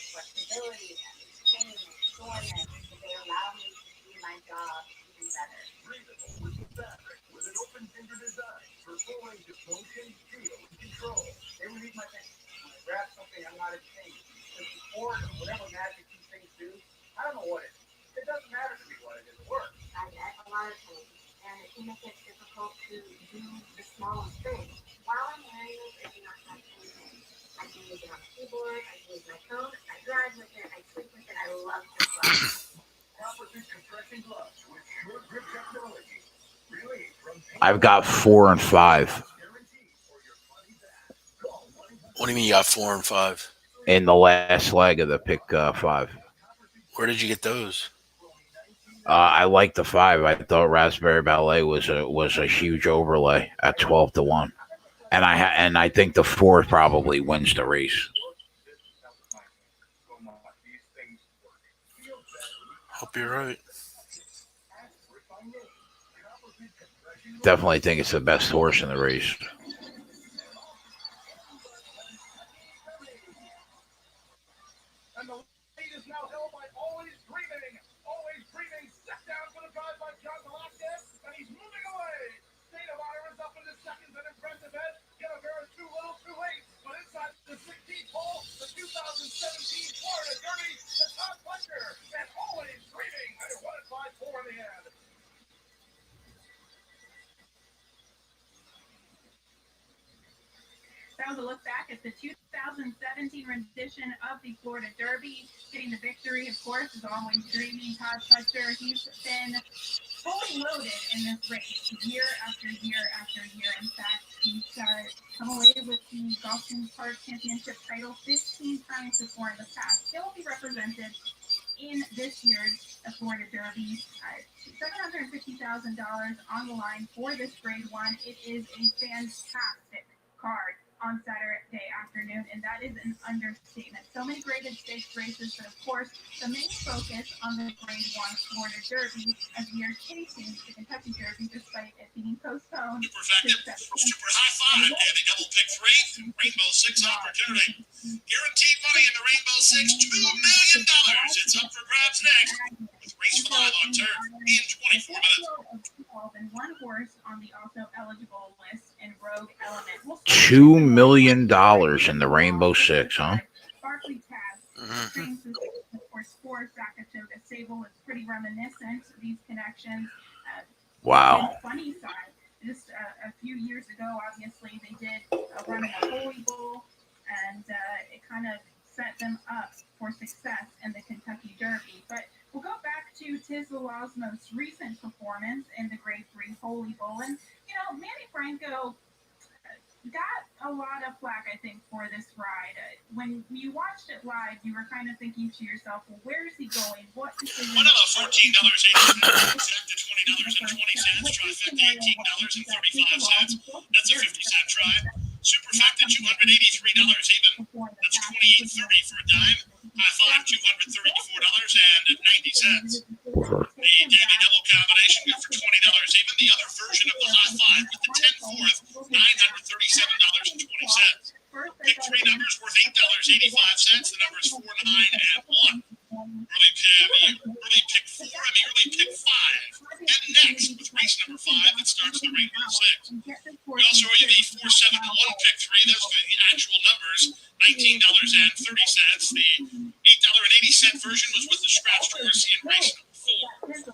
flexibility and pain and soreness, they allow me to do my job even better. Breathable with the fabric with an open finger design for full range of motion, feel, and control. They relieve my pain. When I grab something, I'm not in pain. The support or whatever magic these things do, I don't know what it is. It doesn't matter to me what it is. It works. I get a lot of pain, and it can make it difficult to do the smallest things. While I'm wearing this, I do not have any pain. I can use it on the keyboard, I can use my phone, I drive with it, I sleep with it, I love this glove. Copperfit compression gloves with sure grip technology. Really, from I've got 4 and 5. guaranteed for your money back. Call 1-800. What do you mean you got 4 and 5? In the last leg of the pick 5. Where did you get those? I like the 5. I thought Raspberry Ballet was a huge overlay at 12 to 1, and I think the 4 probably wins the race. Hope you're right. Definitely think it's the best horse in the race. And the lead is now held by Always Dreaming. Always Dreaming set down for the drive by John Velasquez, and he's moving away. State of Honor is up in the seconds and impressive head. Guevara too little, too late. But inside the 16th hole, the 2017 Florida Derby, the top puncher, and Always Dreaming. And it won it by 4 in the end. That was a look back at the 2017 rendition of the Florida Derby. Getting the victory, of course, is Always Dreaming. Todd Pletcher, he's been fully loaded in this race year after year after year. In fact, he's come away with the Gulfstream Park Championship title 15 times before in the past. He'll be represented in this year's Florida Derby. $750,000 on the line for this Grade 1. It is a fantastic card on Saturday afternoon, and that is an understatement. So many graded stakes races, but of course, the main focus on the Grade 1 Florida Derby as we are chasing the Kentucky Derby despite it being postponed. Super high five, Danny. Double pick 3, Rainbow 6 opportunity. Guaranteed money in the Rainbow 6, $2 million. It's up for grabs next with race 5 on turn in 24 minutes. And one horse on the also eligible list in Rogue Element. $2 million in the Rainbow 6, huh? Barkley Tab, of course, for Saratoga Sable. It's pretty reminiscent, these connections. Wow. On the funny side, just a few years ago, obviously, they did a run in the Holy Bowl, and it kind of set them up for success in the Kentucky Derby. But we'll go back to Tiz the Law's most recent performance in the Grade 3 Holy Bowl. And, you know, Manny Franco got a lot of flack, I think, for this ride. When you watched it live, you were kind of thinking to yourself, well, where is he going? What decision? One of the $14.80, exact to $20.20, trifecta $18.35. That's a 50-cent try. Superfecta $283 even. That's $28.30 for a dime. High five $234.90. The daily double combination good for $20 even. The other version of the high five with the 10/4, $937.20. Pick 3 numbers worth $8.85. The numbers 4, 9, and 1. Early pick 4, early pick 5. And next with race number 5 that starts the Rainbow 6. We also owe you the 4, 7, 1 pick 3. That's the actual numbers, $19.30. The $8.80 version was with the scratch horse in race number 4. Race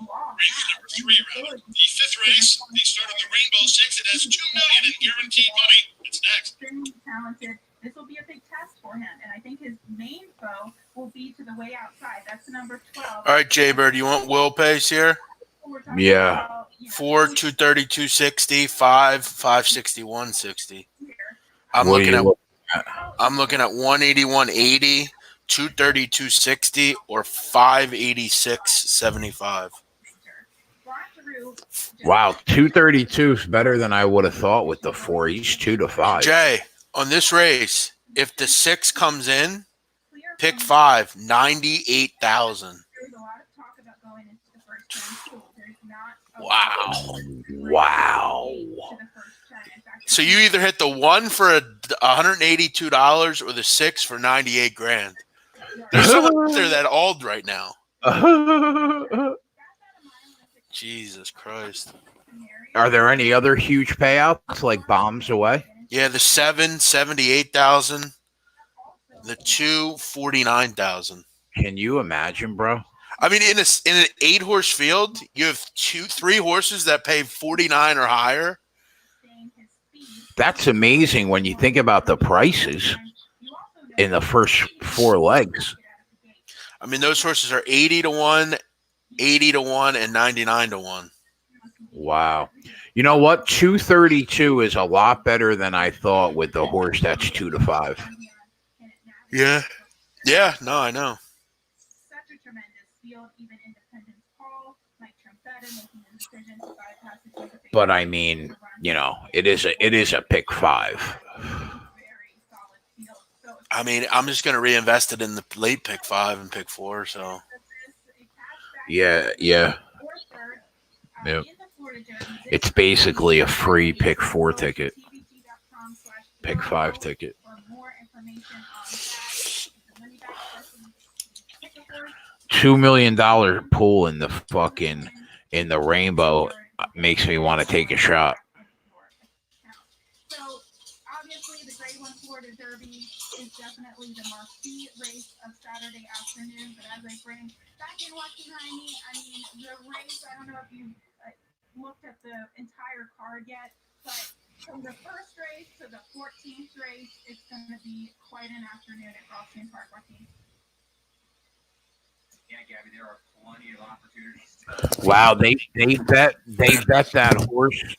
number 3, rather. The 5th race, the start of the Rainbow 6. It has $2 million in guaranteed money. It's next. Extremely talented. This will be a big test for him, and I think his main foe will be to the way outside. That's the number 12. All right, Jaybird, you want Will Pace here? Yeah. 4, 230, 260, 5, 560, 160. I'm What are looking you at 181.80, 230, 260, or 586.75. Wow, 232 is better than I would have thought with the 4. He's 2 to 5. Jay, on this race, if the 6 comes in, pick 5, 98,000. Wow. So you either hit the 1 for $182 or the 6 for 98 grand. There's someone out there that old right now. Jesus Christ. Are there any other huge payouts like bombs away? Yeah, the 7, 78,000. The 2, 49,000. Can you imagine, bro? I mean, in an 8-horse field, you have 3 horses that pay 49 or higher. That's amazing when you think about the prices in the first 4 legs. I mean, those horses are 80 to 1, 80 to 1, and 99 to 1. Wow. You know what? 232 is a lot better than I thought with the horse that's 2 to 5. Yeah. Yeah, no, I know. Such a tremendous field, even Independence Hall, Mike Trumpetta making the decision to bypass the But I mean, you know, it is a pick 5. I mean, I'm just going to reinvest it in the late pick 5 and pick 4, so. Yeah. Yep. It's basically a free pick 4 ticket. Pick 5 ticket. $2 million pool in the fucking in the rainbow makes me want to take a shot. So obviously the Grade 1 Florida Derby is definitely the marquee race of Saturday afternoon. But as I bring back in what's behind me, I mean the race. I don't know if you looked at the entire card yet, but from the first race to the 14th race, it's going to be quite an afternoon at Gulfstream Park, Joaquin. Yeah, Gabby, there are plenty of opportunities. Wow, they bet that horse,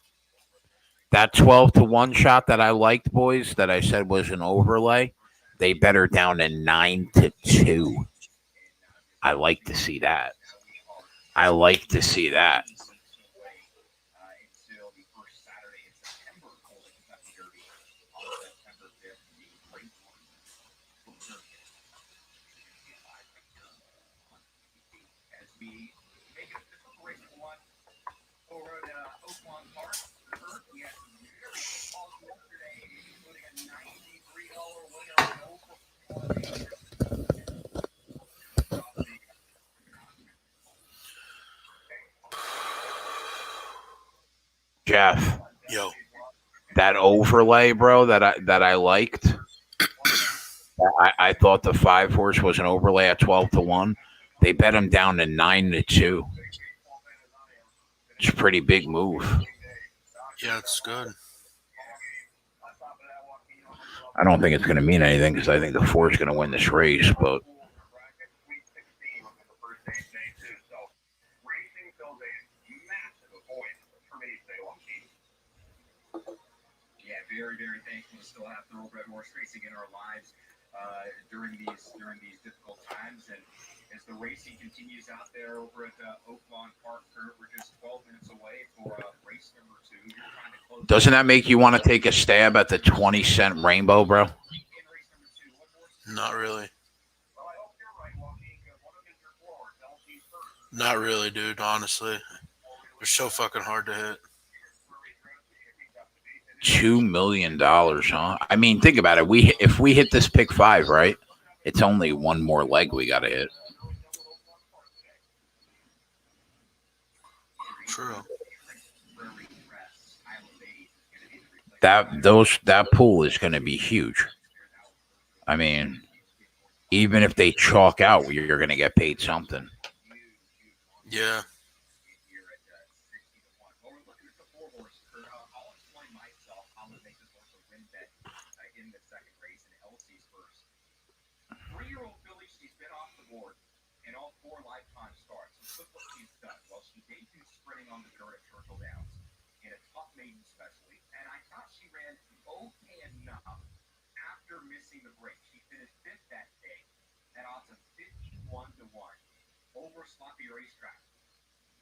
that 12-1 shot that I liked, boys, that I said was an overlay. They bet her down to 9-2. I like to see that. I like to see that. Until the first Saturday in September, holding Kentucky Derby on September 5th. The Great One will Derby as we make it the preparation one over at Oaklawn Park. We had some very good calls yesterday, including a $93 winner on Jeff, Yo, that overlay, bro, that I liked. I thought the 5 horse was an overlay at 12-1. They bet him down to 9-2. It's a pretty big move. yeah, it's good. I don't think it's going to mean anything because I think the 4 is going to win this race, but Yeah, very, very thankful to still have thoroughbred horse racing in our lives during these difficult times. And as the racing continues out there over at Oaklawn Park, we're just 12 minutes away for race number 2. You're trying to close. doesn't that make you want to take a stab at the 20-cent rainbow, bro? Not really. Not really, dude. Honestly, they're so fucking hard to hit. $2 million, huh? I mean, think about it. If we hit this pick 5, right? It's only one more leg we got to hit. True. That pool is going to be huge. I mean, even if they chalk out, you're going to get paid something. Yeah. On the dirt at Churchill Downs in a tough maiden especially, and I thought she ran okay enough after missing the break. She finished 5th that day at odds of 51-1 over sloppy racetrack.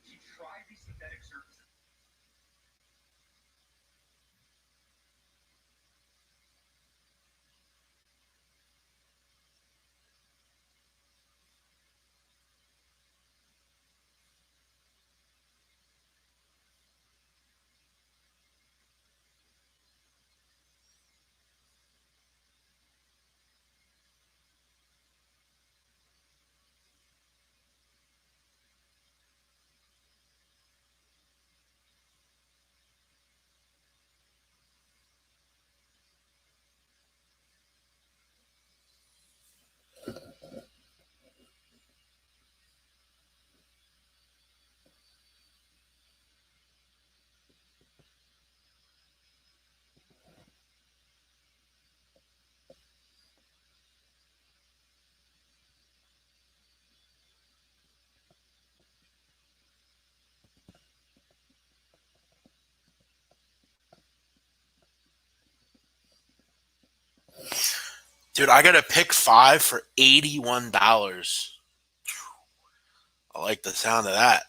She tried these synthetic surfaces. Dude, I got a pick 5 for $81. I like the sound of that.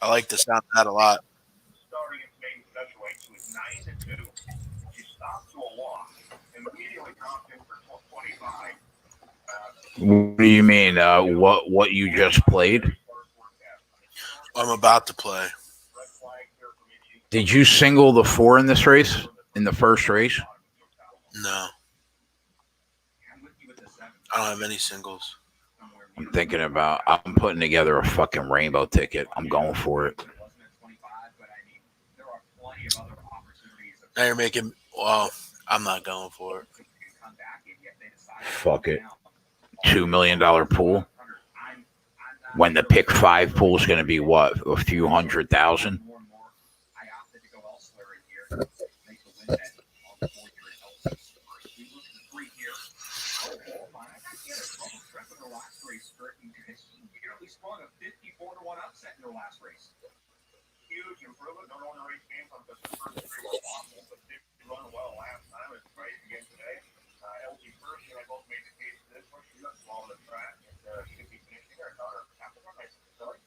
I like the sound of that a lot. Starting its main special weight, she was 9-2. She stopped to a walk and immediately dropped in for 25. What do you mean? What you just played? I'm about to play. Did you single the 4 in this race? In the first race? No. I don't have any singles. I'm thinking about. I'm putting together a fucking rainbow ticket. I'm going for it. Now you're making. Well, I'm not going for it. Fuck it. $2 million pool. When the pick 5 pool is going to be what? A few $100,000. Huge improvement. Don't know when the race came from because the first 3 were awful, but did run well last time. It's right again today. LG first, and I both made the case for this one. She got small to the track and should be finishing her daughter. Nice facility.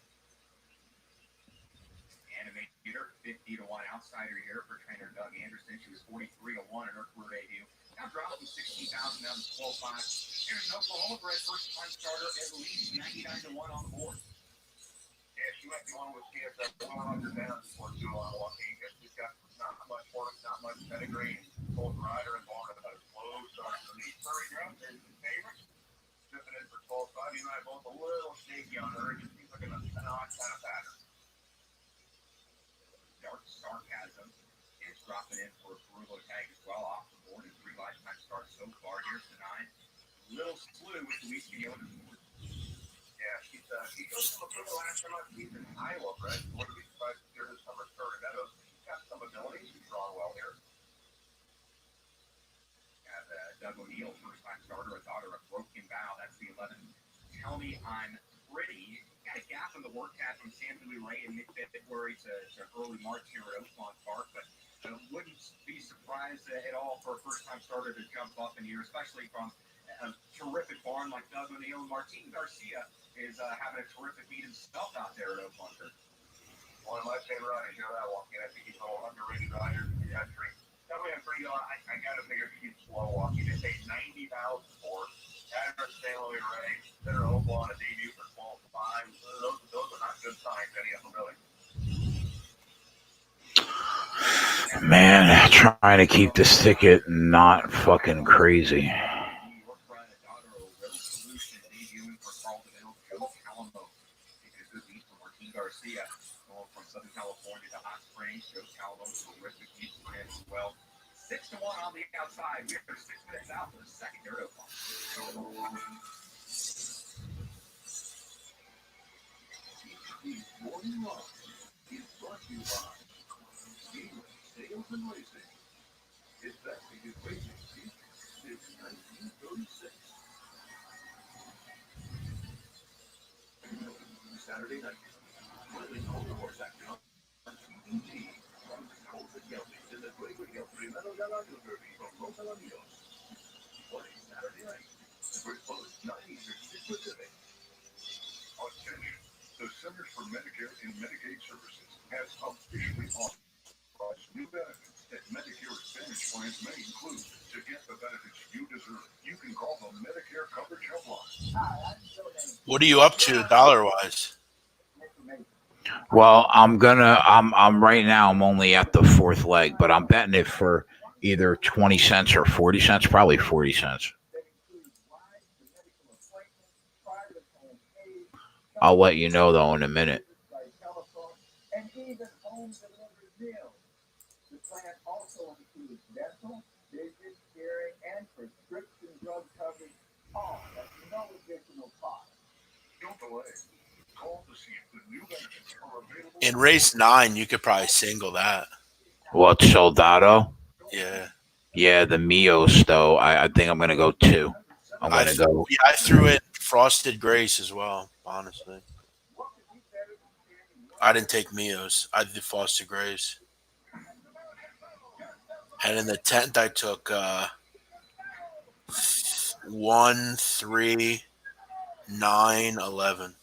Animator 50-1 outsider here for trainer Doug Anderson. She was 43-1 in her career debut. Now dropped from 16,000 down to 12.5. Here's an Oklahoma bred first time starter at least 99-1 on the board. Yeah, she might be one with KSF 100 down before too long walking because she's got not much work, not much pedigree. Both rider and barn about a slow start to the Prairie Drum. There's the favorite. Sipping in for 12.5. You and I both a little shaky on her. It just seems like an odd kind of pattern. Dark sarcasm is dropping in for a Perulo tag as well off the board in 3 lifetime starts so far. Here's the 9. Little slew with Luis Guillaume. Yeah, she goes from the last time I've seen in Iowa, Brett. Wouldn't be surprised to hear this summer started Meadows. She's got some ability. She's drawn well here. Have Doug O'Neill, first time starter, a daughter of Broken Bow. That's the 11. Tell me I'm pretty. Got a gap in the work cat from San Luis Rey in mid-February to early March here at Oaklawn Park, but wouldn't be surprised at all for a first-time starter to jump up in here, especially from a terrific barn like Doug O'Neill. Martin Garcia is having a terrific meet himself out there at Oaklawn. One of my favorite riders, you know that walking. I think he's a little underrated rider in the country. Definitely a pretty I got to figure he's slow walking. They paid $90,000 for had her at San Luis Rey. Then her Oaklawn a debut for 12.5. Those are not good signs, any of them really. Man, trying to keep this ticket not fucking crazy. Garcia, going from Southern California to Hot Springs, shows Calamo's terrific meet for him as well. 6-1 on the outside. We are 6 minutes out for the second Euro Ball. Morning Run is brought to you by Speedway Sales and Racing. Investing in racing since 1936. Saturday night. Thrilling horse action on TNT. Colton Gelbis in the Gregory Gelbis Meadow Gallagher Derby from Los Alamitos. Play Saturday night. First post 9 Eastern, 6 Pacific. Attention. The Centers for Medicare and Medicaid Services has officially authorized new benefits that Medicare Advantage plans may include. To get the benefits you deserve, you can call the Medicare Coverage Helpline. What are you up to dollar-wise? Well, I'm right now. I'm only at the 4th leg, but I'm betting it for either 20 cents or 40 cents. Probably 40 cents. I'll let you know though in a minute. And even home delivered meals. The plan also includes dental, vision, hearing, and prescription drug coverage, all at no additional cost. Don't delay. Call to see if the new benefits are available. In race 9, you could probably single that. What, Soldado? Yeah. Yeah, the Mios though. I think I'm gonna go 2. I threw in Frosted Grace as well, honestly. I didn't take Mios. I did Frosted Grace. And in the 10th, I took 1, 3, 9, 11.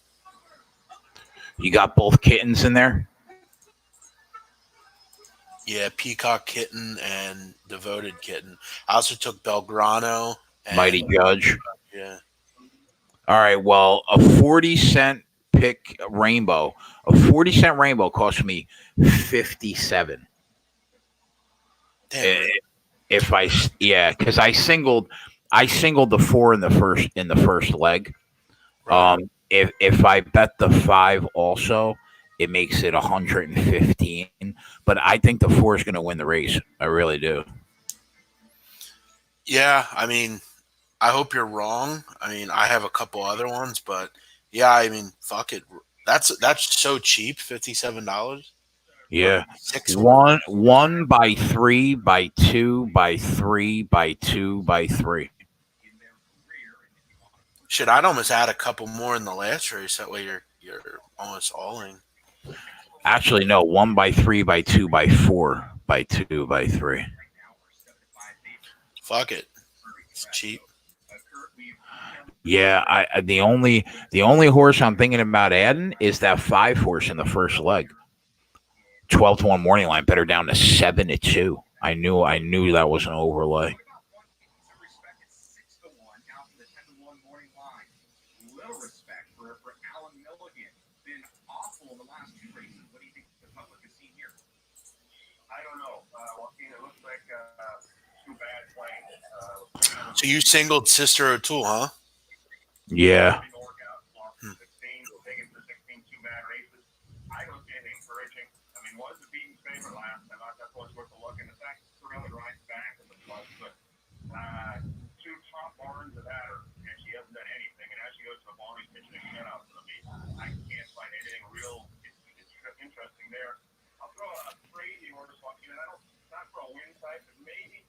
You got both kittens in there? Yeah, Peacock Kitten and Devoted Kitten. I also took Belgrano. And, Mighty Judge. Yeah. All right, well, a 40-cent pick rainbow. A 40-cent rainbow cost me 57. Damn. Because I singled I singled the 4 in the first leg. Right. If I bet the 5 also, it makes it 115. But I think the 4 is going to win the race. I really do. Yeah, I mean, I hope you're wrong. I mean, I have a couple other ones, but yeah, I mean, fuck it. That's so cheap, $57 for Yeah, 6 horses. one by 3 by 2 by 3 by 2 by 3. Shit, I'd almost add a couple more in the last race. That way you're almost alling. Actually, no, 1 by 3 by 2 by 4 by 2 by 3. Fuck it, it's cheap. Yeah, the only horse I'm thinking about adding is that 5 horse in the first leg. 12-1 morning line, better down to 7-2. I knew that was an overlay. Little respect for Alan Milligan. Been awful in the last 2 races. What do you think the public has seen here? I don't know. Joaquin, it looks like too bad playing. So you singled Sister O'Toole, huh? Yeah. We'll take it for 16 too bad races. I don't see anything encouraging. I mean, was the beaten favorite last time? I thought was worth a look. And the fact really rides back in the plus, but 2 top barns of that, and she hasn't done anything. And as she goes to the ball, he's pitching a shutout. I mean, I can't find anything real. It's interesting there. I'll throw a crazy horse walking in. I don't, not for a win type, but maybe.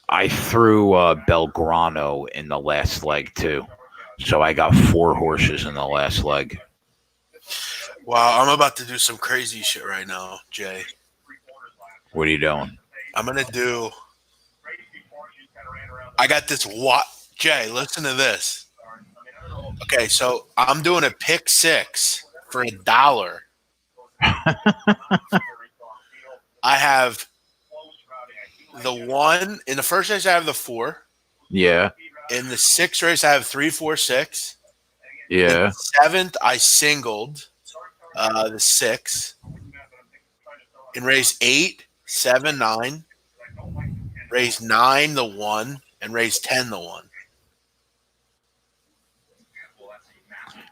I threw Belgrano in the last leg too. So I got 4 horses in the last leg. Wow, I'm about to do some crazy shit right now, Jay. What are you doing? I'm gonna do. I got this. What, Jay? Listen to this. Okay, so I'm doing a pick 6 for $1. I have the 1 in the first race. I have the 4. Yeah. In the 6th race, I have 3, 4, 6. In Yeah. the 7th, I singled the 6. In race 8, 7, 9. Race 9, the 1. And race 10, the 1.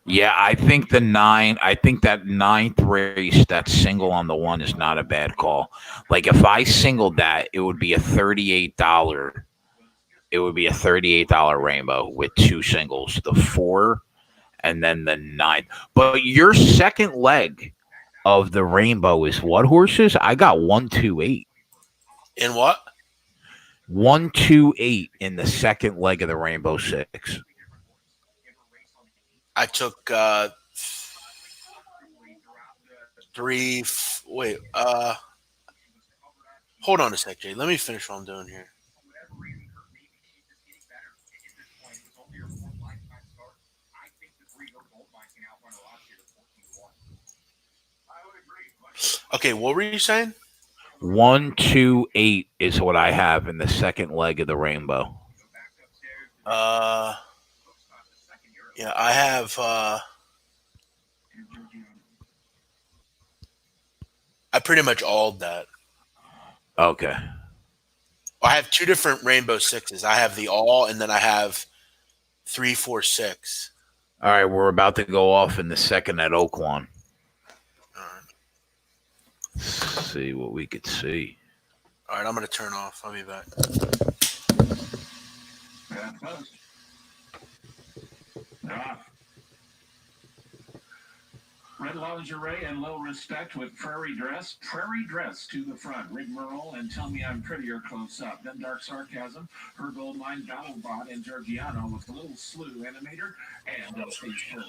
Yeah, I think that 9th race, that single on the 1 is not a bad call. Like if I singled that, it would be a $38. It would be a $38 rainbow with 2 singles, the 4 and then the 9. But your second leg of the rainbow is what horses? I got 128. In what? 128 in the second leg of the rainbow 6. I took 3. Wait. Hold on a sec, Jay. Let me finish what I'm doing here. Okay, what were you saying? 128 is what I have in the second leg of the rainbow. Yeah, I have. I pretty much alled that. Okay. I have 2 different rainbow 6s. I have the all, and then I have 3, 4, 6. All right, we're about to go off in the second at Oaklawn. Let's see what we could see. All right, I'm going to turn off. I'll be back. Red lingerie and low respect with prairie dress. Prairie dress to the front. Rigmarole and tell me I'm prettier close up. Then dark sarcasm. Her gold line Battlebot and Georgiano with a little slew animator and a face her.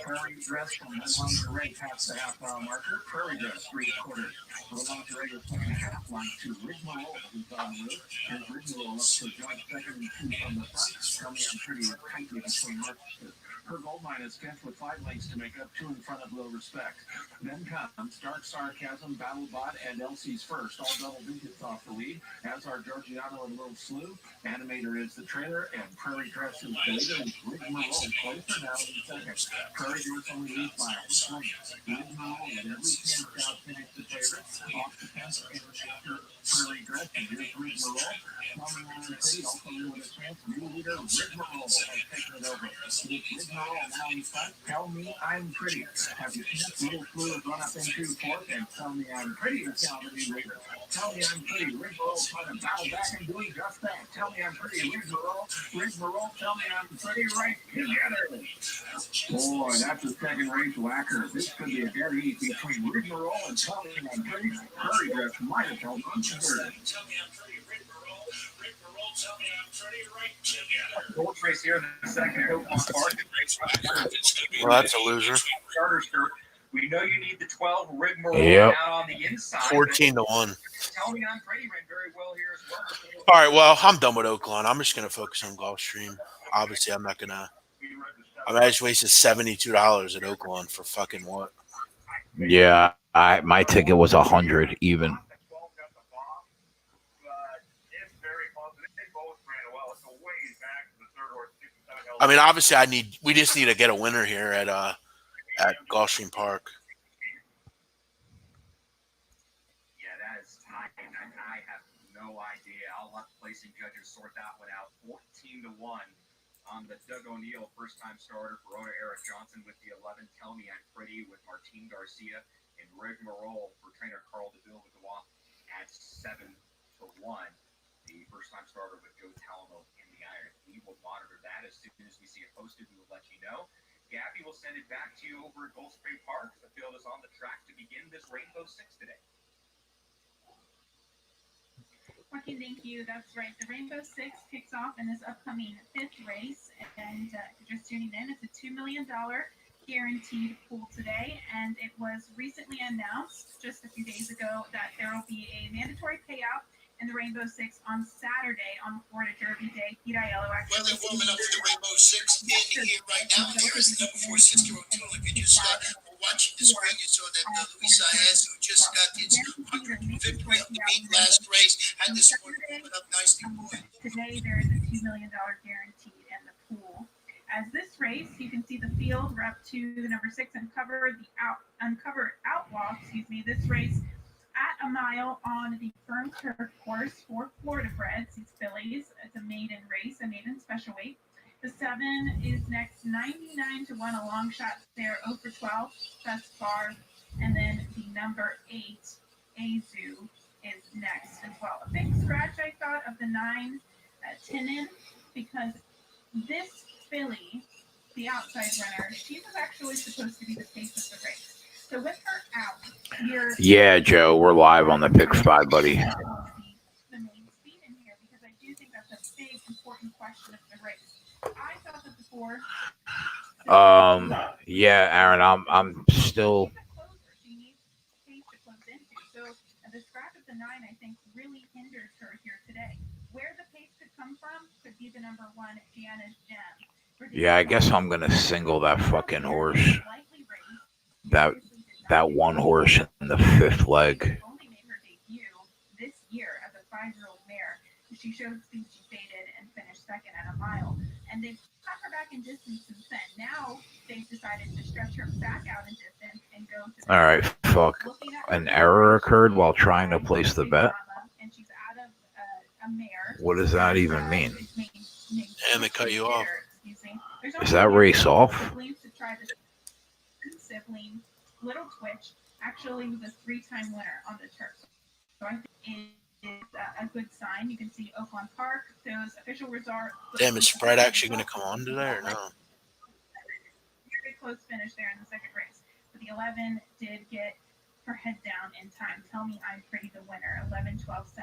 Prairie dress from red lingerie past the half-mile marker. Prairie dress 3/4. Red lingerie is taking a half line to Rigmarole who's on the roof. And Rigmarole up to John second and 2 from the front. Tell me I'm prettier tightly between marches. Her gold mine is sketched with 5 lengths to make up 2 in front of Low Respect. Then comes Dark Sarcasm, BattleBot, and Elsie's First, all double digits off the lead, as are Georgiano and Little Slew. Animator is the trailer, and Prairie Dress is the leader, and Rigmarole closer now in second. Prairie Dress only leads by a point. Rigmarole and every 10 scout finished the favorite. Off the 10th, and after Prairie Dress, and here's Rigmarole. Coming on the city, also with a chance, new leader, Rigmarole has taken it over. With Rigmarole now in front, Tell Me I'm Prettier. Have you seen Little Slew has run up into fourth, and Tell Me I'm Prettier is now the new leader. Tell Me I'm Pretty, Rigmarole trying to battle back and doing just that. Tell Me I'm Pretty, Rigmarole, Tell Me I'm Pretty, right together. Boy, that's the second race whacker. This could be a dead heat between Rigmarole and Tell Me I'm Pretty. Prairie Dress might have held on to her. Tell me I'm pretty, Rigmarole, tell me I'm pretty, right together. Gold race here in the second. Oaklawn Park. Well, that's a loser. Starter skirt. We know you need the 12 Rigmarole Yep. out on the inside. 14-1. Tell Me I'm Pretty ran very well here as well. All right, well, I'm done with Oaklawn. I'm just going to focus on Gulfstream. Obviously, I'm not going to. I just wasted $72 at Oaklawn for fucking what? Yeah, my ticket was 100 even. I mean, obviously, we just need to get a winner here at Gulfstream Park. Yeah, that is tight. I have no idea. I'll let the placing judges sort that one out. 14-1 on the Doug O'Neill first-time starter. Verona Eric Johnson with the 11. Tell Me I'm Pretty with Martin Garcia and Rigmarole for trainer Carl DeVille with the walk at 7-1. The first-time starter with Joe Talamo in the iron. We will monitor that as soon as we see it posted. We will let you know. Gabby will send it back to you over at Gulfstream Park. The field is on the track to begin this Rainbow Six today. Joaquin, thank you. That's right. The Rainbow Six kicks off in this upcoming 5th race. And if you're just tuning in, it's a $2 million guaranteed pool today. And it was recently announced just a few days ago that there will be a mandatory payout in the Rainbow Six on Saturday on Florida Derby Day. Pete Aiello Well, actually. they're warming up for the Rainbow Six in here right now. And here is the number 4 Sister O'Toole. If you just were watching the screen, you saw that Luis Saez, who just got his 100th victory of the meet last race, had this one warming up nicely. Today there is a $2 million guarantee in the pool. As this race, you can see the field. We're up to the number 6 Uncovered Outlaw. This race at a mile on the firm turf course for Florida breds, these fillies. It's a maiden race, a maiden special weight. The 7 is next, 99-1, a long shot there, 0 for 12 thus far. And then the number 8, Azu, is next as well. A big scratch, I thought, of the 9, Tinin, because this filly, the outside runner, she was actually supposed to be the pace of the race. So with her out, Yeah, Joe, we're live on the Pick 5, buddy. the main speed in here, because I do think that's a big important question of the race. I thought that the 4. Yeah, Aaron, I'm still. She's a closer. She needs pace to close into. So the scratch of the 9, I think, really hinders her here today. Where the pace could come from could be the number 1, Gianna's Gem. Yeah, I guess I'm gonna single that fucking horse. That one horse in the 5th leg. Only made her debut this year as a 5-year-old mare. She showed speed, she faded, and finished 2nd at a mile. And they've cut her back in distance since then. Now they've decided to stretch her back out in distance and go to. All right, fuck. An error occurred while trying to place the bet. And she's out of a mare. What does that even mean? And they cut you off. Is that race off? Sibling, Little Twitch, actually was a 3-time winner on the turf. So I think it is a good sign. You can see Oaklawn Park, those official results. Damn, is Spread actually going to come on today or no? Very close finish there in the second race. But the 11 did get her head down in time. Tell Me I'm Pretty, the winner, 11-12-7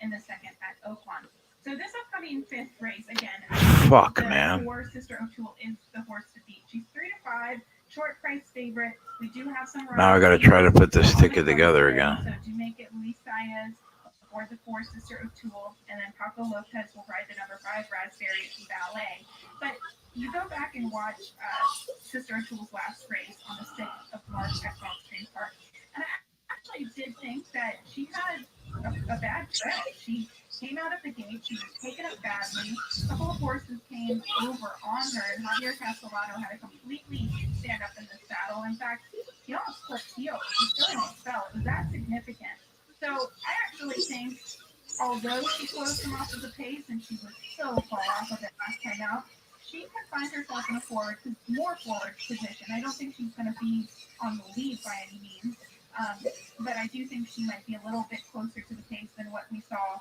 in the second at Oaklawn. So this upcoming 5th race, again, Fuck, man. 4 Sister O'Toole is the horse to beat. She's 3-5. Short price favorite. We do have some. Now I got to try to put this ticket together again. So to make it Luis Saez for the 4 Sister O'Toole, and then Paco Lopez will ride the number 5 Raspberry Ballet. But you go back and watch Sister O'Toole's last race on the 6th of March at Gulfstream Park, and I actually did think that she had a bad trip. She came out of the gate, she was taken up badly. A couple of horses came over on her, and Javier Castellano had to completely stand up in the saddle. In fact, he almost flipped heels. He still almost fell. It was that significant. So I actually think, although she closed him off of the pace and she was so far off of it last time out, she can find herself in a more forward position. I don't think she's going to be on the lead by any means, but I do think she might be a little bit closer to the pace than what we saw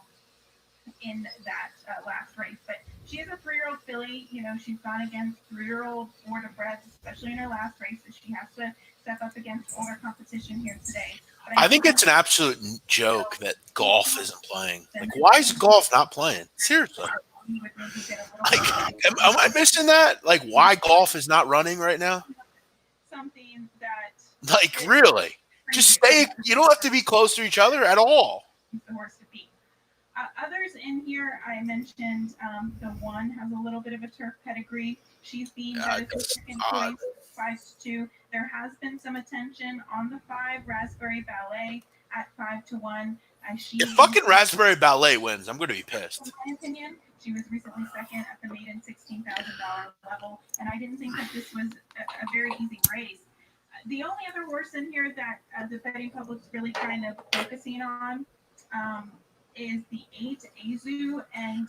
in that last race. But she is a 3-year-old filly. You know, she's gone against 3-year-old border breds, especially in her last race, so she has to step up against older competition here today. I think it's an absolute joke that golf isn't playing. Like, why is golf not playing? Seriously. Like, am I missing that? Like, why golf is not running right now? Something that, like, really, just stay. You don't have to be close to each other at all. The horse to beat. Others in here, I mentioned the 1 has a little bit of a turf pedigree. She's being that is second choice, 5-2. There has been some attention on the 5 Raspberry Ballet at 5-1. If fucking Raspberry Ballet wins, I'm going to be pissed. In my opinion, she was recently second at the maiden $16,000 level, and I didn't think that this was a very easy race. The only other horse in here that the betting public's really kind of focusing on is the 8 Azu, and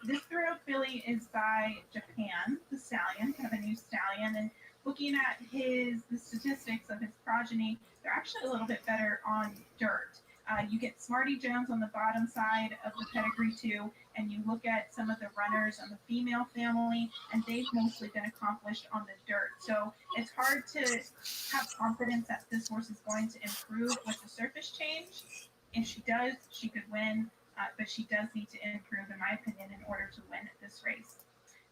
this 3-year-old filly is by Japan, the stallion, kind of a new stallion, and looking at the statistics of his progeny, they're actually a little bit better on dirt. You get Smarty Jones on the bottom side of the pedigree too, and you look at some of the runners on the female family, and they've mostly been accomplished on the dirt. So it's hard to have confidence that this horse is going to improve with the surface change. If she does, she could win, but she does need to improve, in my opinion, in order to win at this race.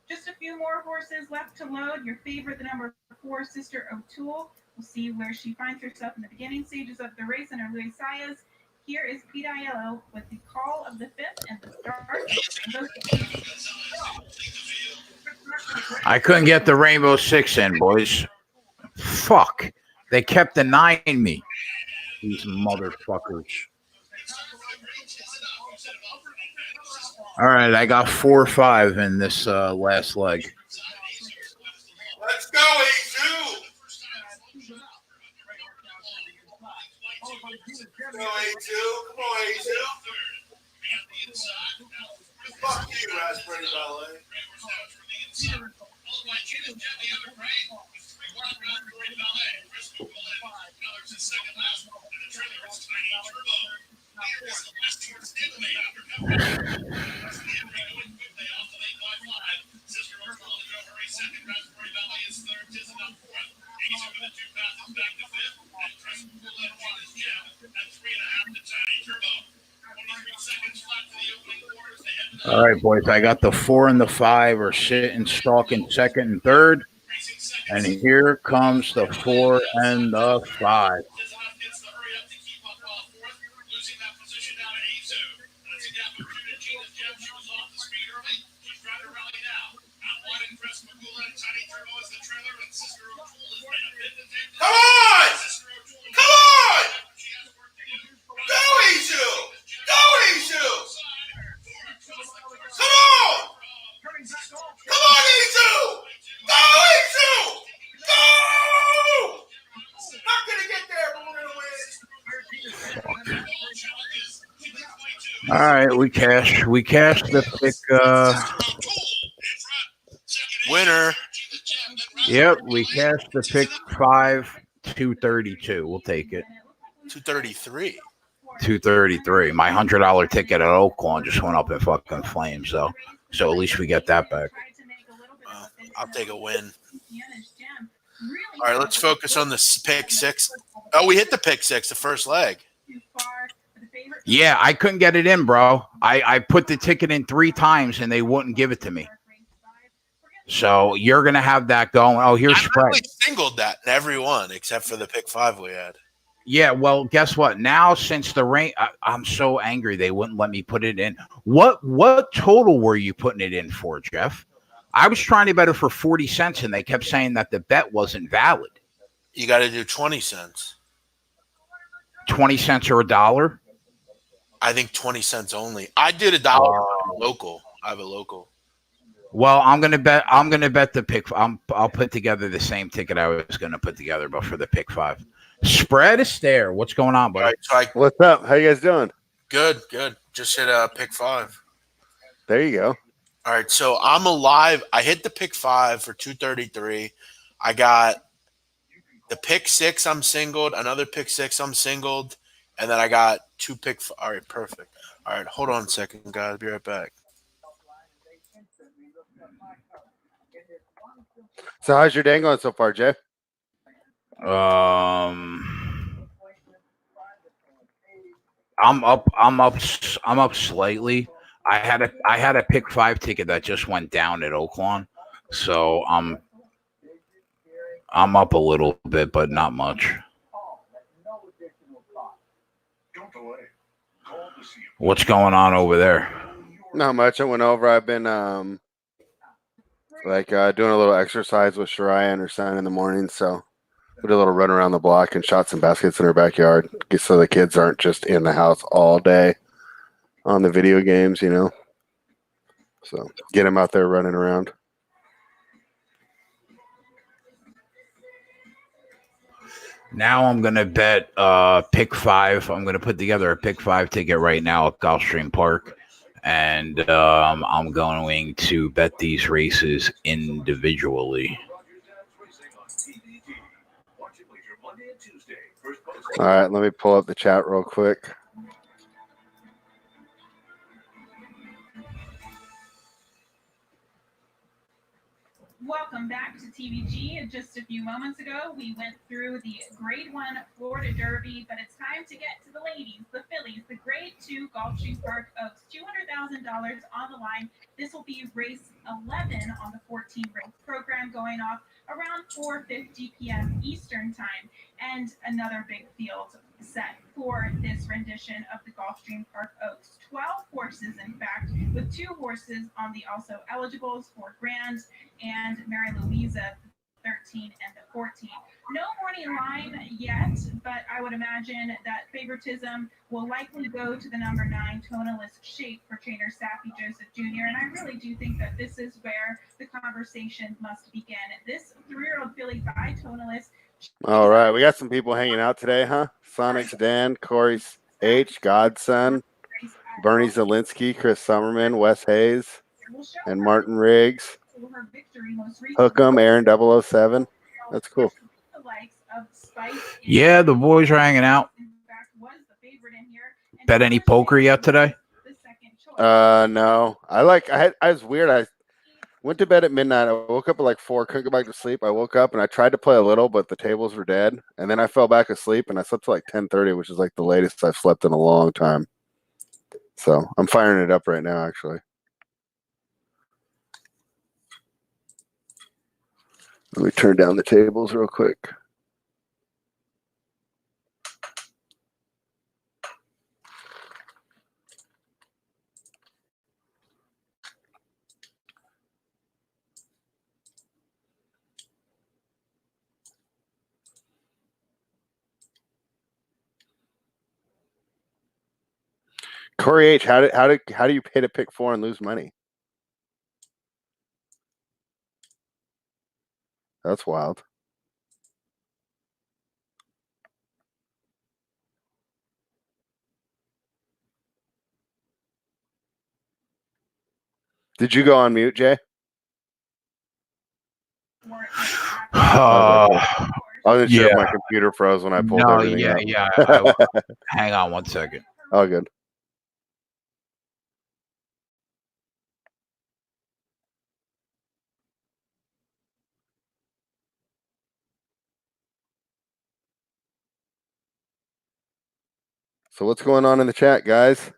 Just a few more horses left to load. Your favorite, the number 4, Sister O'Toole. We'll see where she finds herself in the beginning stages of the race and her Luis Sayas. Here is Pete Aiello with the call of the 5th and the start. I couldn't get the Rainbow 6 in, boys. Fuck. They kept denying me. These motherfuckers. All right, I got 4-5 in this last leg. Let's go, A2. Come on, A2. Come on, A2. Fuck you, Raspberry Ballet. All right, boys, I got the 4 and the 5 are sitting, stalking second and third. And here comes the 4 and the 5. Come on! Come on! Go, E2! Go, E2! Come on! Come on, E2! Go, E2! Go! Not gonna get there, but we're gonna win. All right, we cashed the pick. Winner. Yep, we cashed the pick 5, 232. We'll take it. 233. 233. My $100 ticket at Oaklawn just went up in fucking flames, though. So at least we get that back. I'll take a win. All right, let's focus on the pick 6. Oh, we hit the pick 6, the first leg. Yeah, I couldn't get it in, bro. I put the ticket in 3 times and they wouldn't give it to me. So you're gonna have that going. Oh, here's spread. I really singled that in every one except for the pick 5 we had. Yeah, well, guess what? Now since the rain, I'm so angry they wouldn't let me put it in. What total were you putting it in for, Jeff? I was trying to bet it for 40 cents, and they kept saying that the bet wasn't valid. You got to do 20 cents. 20 cents or a dollar? I think 20 cents only. I did $1 local. I have a local. Well, I'm gonna bet. I'm gonna bet the pick. I'll put together the same ticket I was gonna put together, but for the pick five. Spread is there. What's going on, All buddy? right, so I What's up? How you guys doing? good. Just hit pick 5. There you go. All right, so I'm alive. I hit the pick 5 for 233. I got the pick 6. I'm singled. Another pick 6. I'm singled, and then I got 2 pick. All right, perfect. All right, hold on a second, guys. Be right back. So how's your day going so far, Jay? I'm up. I'm up. I'm up slightly. I had a pick five ticket that just went down at Oaklawn, so I'm up a little bit, but not much. What's going on over there? Not much. I went over. I've been doing a little exercise with Shariah and her son in the morning. So we did a little run around the block and shot some baskets in her backyard, so the kids aren't just in the house all day on the video games, you know. So get them out there running around. Now I'm gonna bet pick five. I'm gonna put together a pick five ticket right now at Gulfstream Park, and I'm going to bet these races individually. All right, let me pull up the chat real quick. Welcome back to TVG. Just a few moments ago, we went through the Grade 1 Florida Derby, but it's time to get to the ladies, the fillies, the Grade 2 Gulfstream Park Oaks, $200,000 on the line. This will be race 11 on the 14-race program, going off around 4:50 p.m. Eastern Time, and another big field set for this rendition of the Gulfstream Park Oaks. 12 horses, in fact, with 2 horses on the also eligibles for Grand and Mary Louisa, 13 and the 14. No morning line yet, but I would imagine that favoritism will likely go to the number 9 Tonalist Shape for trainer Sappy Joseph Jr. And I really do think that this is where the conversation must begin. This 3-year-old filly by Tonalist. All right, we got some people hanging out today, huh? Sonic's Dan, Corey H, Godson, Bernie Zelinsky, Chris Summerman, Wes Hayes, and Martin Riggs. Hookem, Aaron 007. That's cool. Yeah, the boys are hanging out. Bet any poker yet today? No. I was weird. I went to bed at midnight. I woke up at like 4, couldn't go back to sleep. I woke up and I tried to play a little, but the tables were dead. And then I fell back asleep and I slept till like 10:30, which is like the latest I've slept in a long time. So I'm firing it up right now, actually. Let me turn down the tables real quick. Corey H, how do you pay to pick 4 and lose money? That's wild. Did you go on mute, Jay? I wasn't sure if my computer froze when I pulled everything up. Yeah. Hang on 1 second. Oh, good. So what's going on in the chat, guys?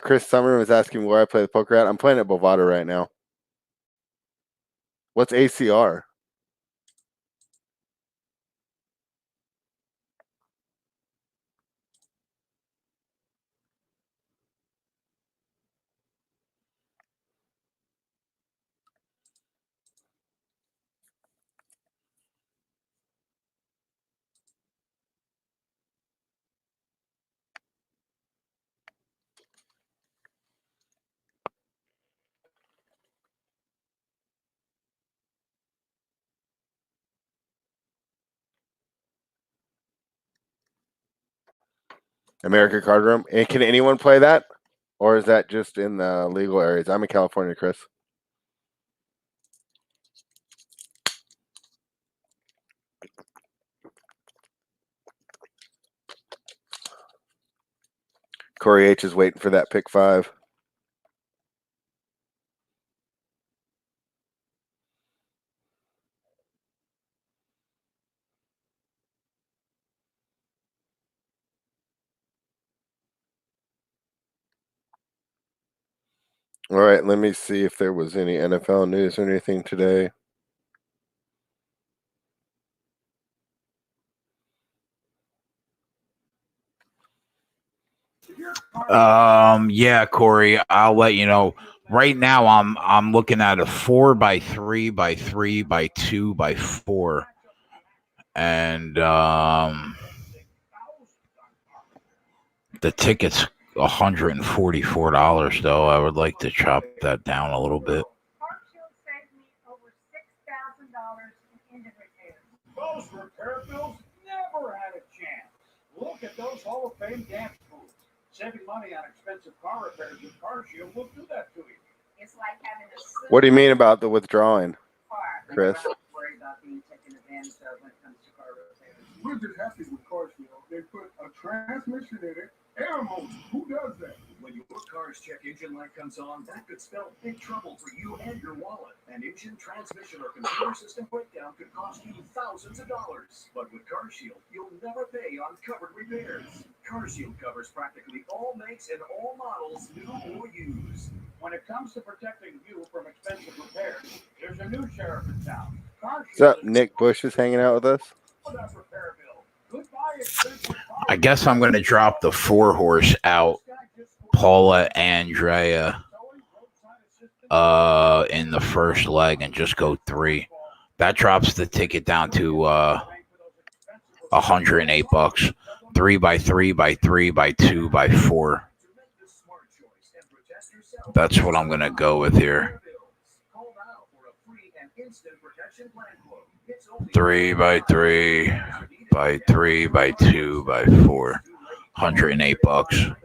Chris Summer was asking where I play the poker at. I'm playing at Bovada right now. What's ACR? American Card Room. And can anyone play that? Or is that just in the legal areas? I'm in California, Chris. Corey H is waiting for that pick 5. All right, let me see if there was any NFL news or anything today. Yeah, Corey, I'll let you know. Right now, I'm looking at a 4x3x3x2x4, and the ticket's $144. Though I would like to chop that down a little bit. Those repair bills never had a chance. Look at those Hall of Fame dance moves. Saving money on expensive car repairs with CarShield will do that to you. It's like having a What do you mean about the withdrawing, car. Chris? Worried about being taken advantage of when it comes to car repairs. We're just happy with CarShield. They put a transmission in it. Air motor. Who does that? When your car's check engine light comes on, that could spell big trouble for you and your wallet. An engine, transmission, or computer system breakdown could cost you thousands of dollars. But with CarShield, you'll never pay on covered repairs. CarShield covers practically all makes and all models, new or used. When it comes to protecting you from expensive repairs, there's a new sheriff in town. What's up? Nick Bush is hanging out with us. That repair bill. Goodbye, expensive car. I guess I'm going to drop the 4-horse out. Paula Andrea in the first leg and just go 3. That drops the ticket down to $108. 3x3x3x2x4. That's what I'm going to go with here. 3x3x3x2x4. $108.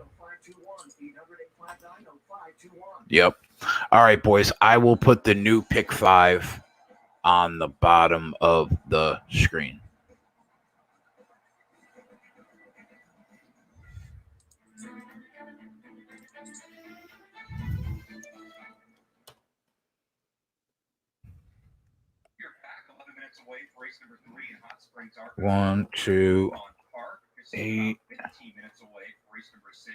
Yep. All right, boys. I will put the new pick 5 on the bottom of the screen. You're back 11 minutes away for race number 3 in Hot Springs, Arkansas. 1, 2, Park. You're 8. about 15 minutes away for race number 6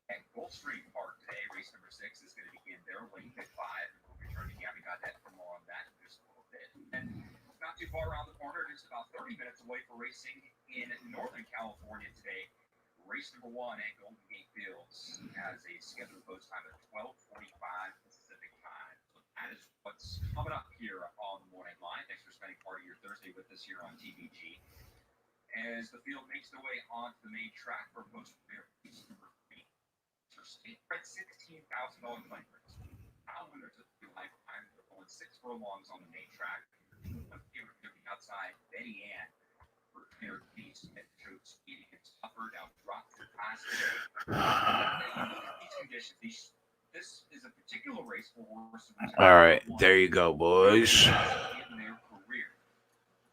at Gulfstream Park today. Race number 6 is going to begin their lane at 5. We'll return to Gabby Goddard for more on that in just a little bit. And not too far around the corner, just about 30 minutes away for racing in Northern California today. Race number 1 at Golden Gate Fields has a scheduled post time of 12:45 Pacific time. So that is what's coming up here on the morning line. Thanks for spending part of your Thursday with us here on TVG. As the field makes their way onto the main track for post race number 3. So state right $16,000 claim race. Now winners of the lifetime. They're going 6 furlongs on the main track. One favorite to the outside, Betty Ann. For Tanner Peace and showed speed against Upper. Now dropped the pass. These conditions, this is a particular race for horses. All right. There you go, boys. In their career.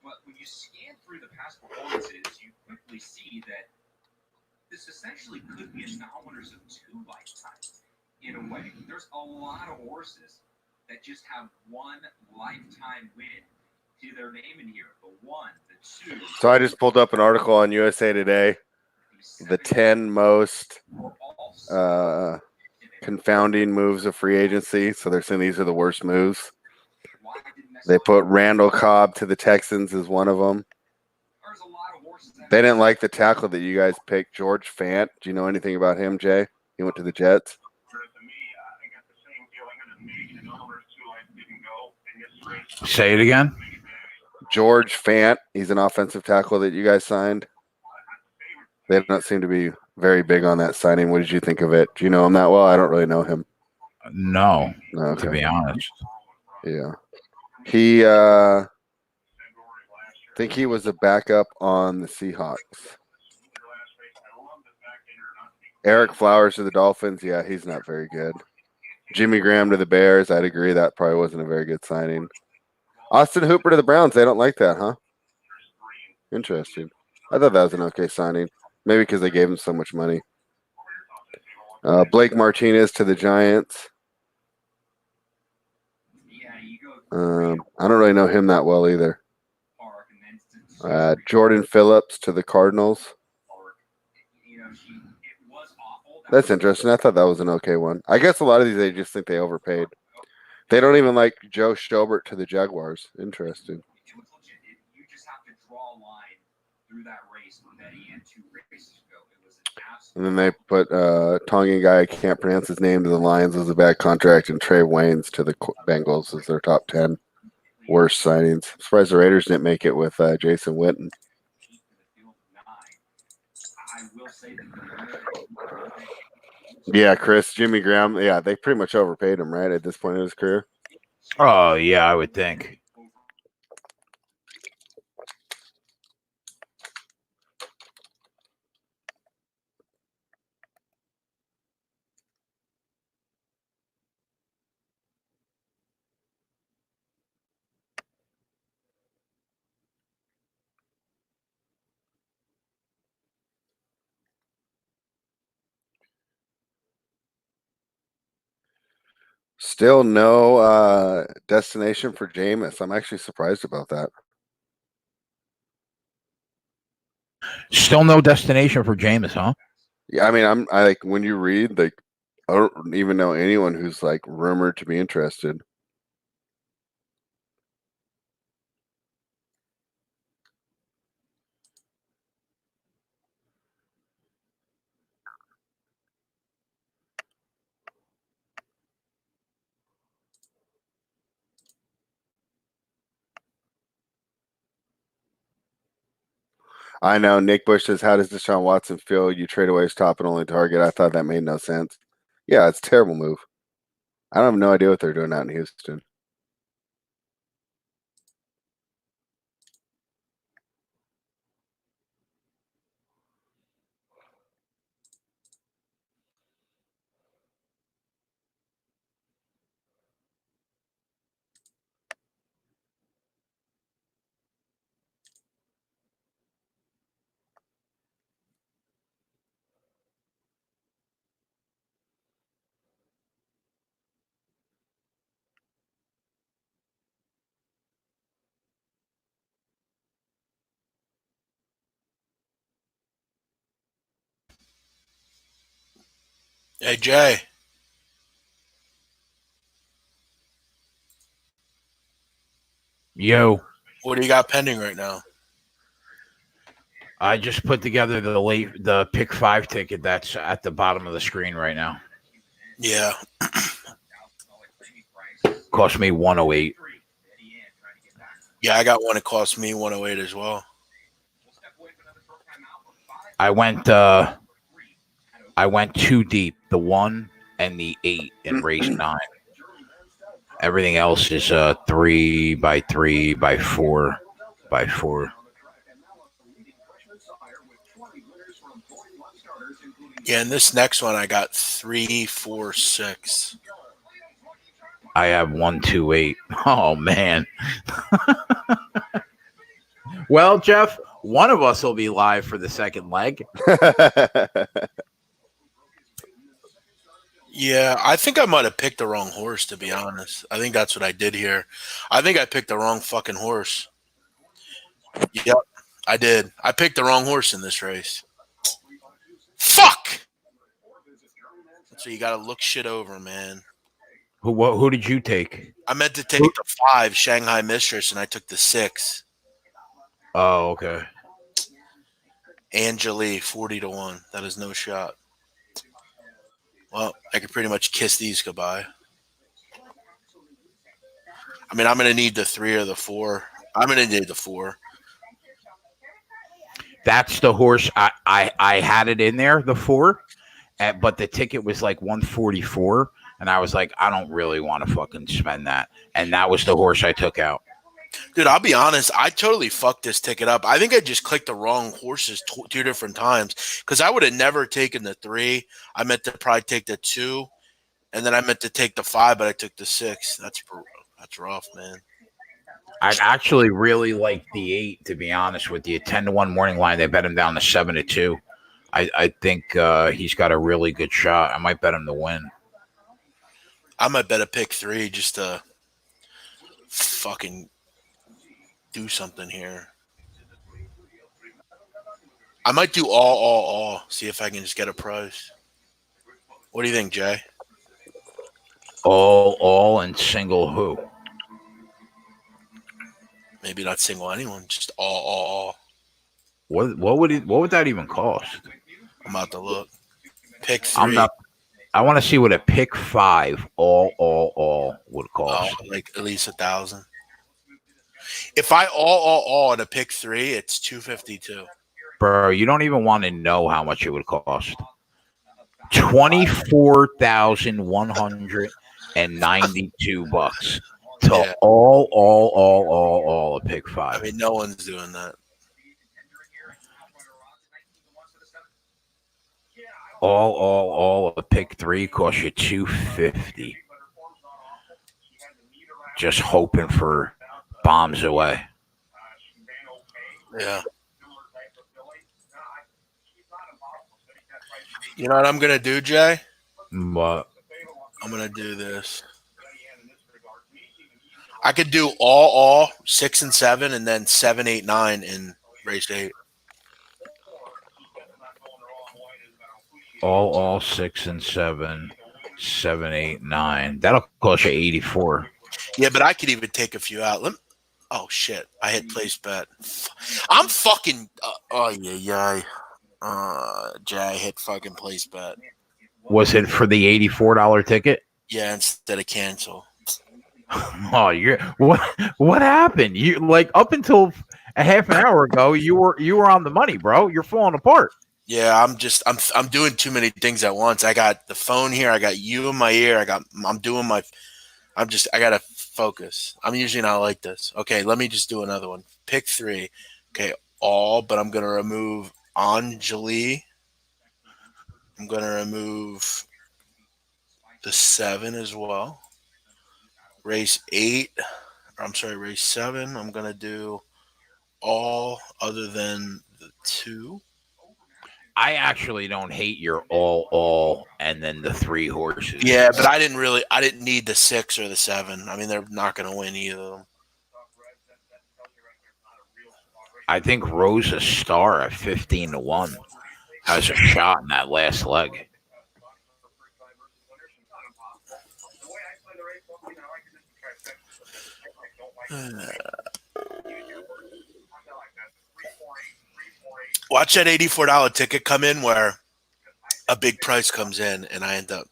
But when you scan through the past performances, you quickly see that this essentially could be a non-winners of 2 lifetimes in a way. There's a lot of horses that just have 1 lifetime win to their name in here. The 1, the 2. So I just pulled up an article on USA Today. The 10 most confounding moves of free agency. So they're saying these are the worst moves. They put Randall Cobb to the Texans as one of them. They didn't like the tackle that you guys picked, George Fant. Do you know anything about him, Jay? He went to the Jets. Say it again. George Fant. He's an offensive tackle that you guys signed. They don't seem to be very big on that signing. What did you think of it? Do you know him that well? I don't really know him. No, Okay. to be honest. Yeah. He, I think he was a backup on the Seahawks. Eric Flowers to the Dolphins. Yeah, he's not very good. Jimmy Graham to the Bears. I'd agree that probably wasn't a very good signing. Austin Hooper to the Browns. They don't like that, huh? Interesting. I thought that was an okay signing. Maybe because they gave him so much money. Blake Martinez to the Giants. I don't really know him that well either. Jordan Phillips to the Cardinals. That's interesting. I thought that was an okay one. I guess a lot of these they just think they overpaid. They don't even like Joe Schobert to the Jaguars. Interesting. You just have to draw a line through that race from Betty and 2 races ago. It was an absolute. And then they put Tongan guy, I can't pronounce his name, to the Lions as a bad contract, and Trey Waynes to the Bengals as their top 10 worst signings. I'm surprised the Raiders didn't make it with Jason Witten. Yeah, Chris, Jimmy Graham. Yeah, they pretty much overpaid him, right, at this point in his career. Oh, yeah, I would think. Still no destination for Jameis. I'm actually surprised about that. Still no destination for Jameis, huh? Yeah, I mean, I like when you read, like, I don't even know anyone who's like rumored to be interested. I know Nick Bush says, "How does Deshaun Watson feel? You trade away his top and only target." I thought that made no sense. Yeah, it's a terrible move. I have no idea what they're doing out in Houston. Hey, Jay. Yo, What do you got pending right now? I just put together the pick 5 ticket that's at the bottom of the screen right now. Yeah. Cost me 108. Yeah, I got one. It cost me 108 as well. I went too deep, the 1 and the 8 in race 9. Everything else is 3 by 3 by 4 by 4. Yeah, and this next one I got 3, 4, 6. I have 1, 2, 8. Oh man. Well, Jeff, one of us will be live for the second leg. Yeah, I think I might have picked the wrong horse, to be honest. I think that's what I did here. I think I picked the wrong fucking horse. Yep, I did. I picked the wrong horse in this race. Fuck! So you got to look shit over, man. Who did you take? I meant to take the 5, Shanghai Mistress, and I took the 6. Oh, okay. Angeli, 40 to 1. That is no shot. Well, I could pretty much kiss these goodbye. I mean, I'm going to need the 3 or the 4. I'm going to need the 4. That's the horse. I had it in there, the 4, but the ticket was like 144, and I was like, I don't really want to fucking spend that. And that was the horse I took out. Dude, I'll be honest. I totally fucked this ticket up. I think I just clicked the wrong horses two different times because I would have never taken the 3. I meant to probably take the 2, and then I meant to take the 5, but I took the 6. That's rough, man. I actually really like the 8, to be honest with you. 10-1 morning line. They bet him down to 7-2. I think he's got a really good shot. I might bet him to win. I might bet a pick 3 just to fucking do something here. I might do all. See if I can just get a price. What do you think, Jay? All, and single who? Maybe not single anyone, just all. What would that even cost? I'm about to look. Pick 3. I want to see what a pick 5 all would cost. Like at least 1,000. If I all at a pick 3, it's 252. Bro, you don't even want to know how much it would cost. $24,192 to all a pick 5. I mean, no one's doing that. All a pick 3 costs you $250. Just hoping for bombs away. Yeah. You know what I'm gonna do, Jay? What? I'm gonna do this. I could do all 6 and 7, and then 7, 8, 9 in race 8. All 6 and 7, 7, 8, 9. That'll cost you 84. Yeah, but I could even take a few out. Oh shit! I hit place bet. I'm fucking. Jay, I hit fucking place bet. Was it for the $84 ticket? Yeah, instead of cancel. Oh, what happened? You like up until a half an hour ago, you were on the money, bro. You're falling apart. Yeah, I'm doing too many things at once. I got the phone here. I got you in my ear. I gotta focus. I'm usually not like this. Okay, let me just do another one. Pick 3. Okay, but I'm gonna remove Anjali. I'm gonna remove the 7 as well. Race 7. I'm gonna do all other than the 2. I actually don't hate your all and then the 3 horses. Yeah, but I didn't need the 6 or the 7. I mean, they're not going to win either of them. I think Rosa Star at 15-1 has a shot in that last leg. Watch that $84 ticket come in where a big price comes in and I end up.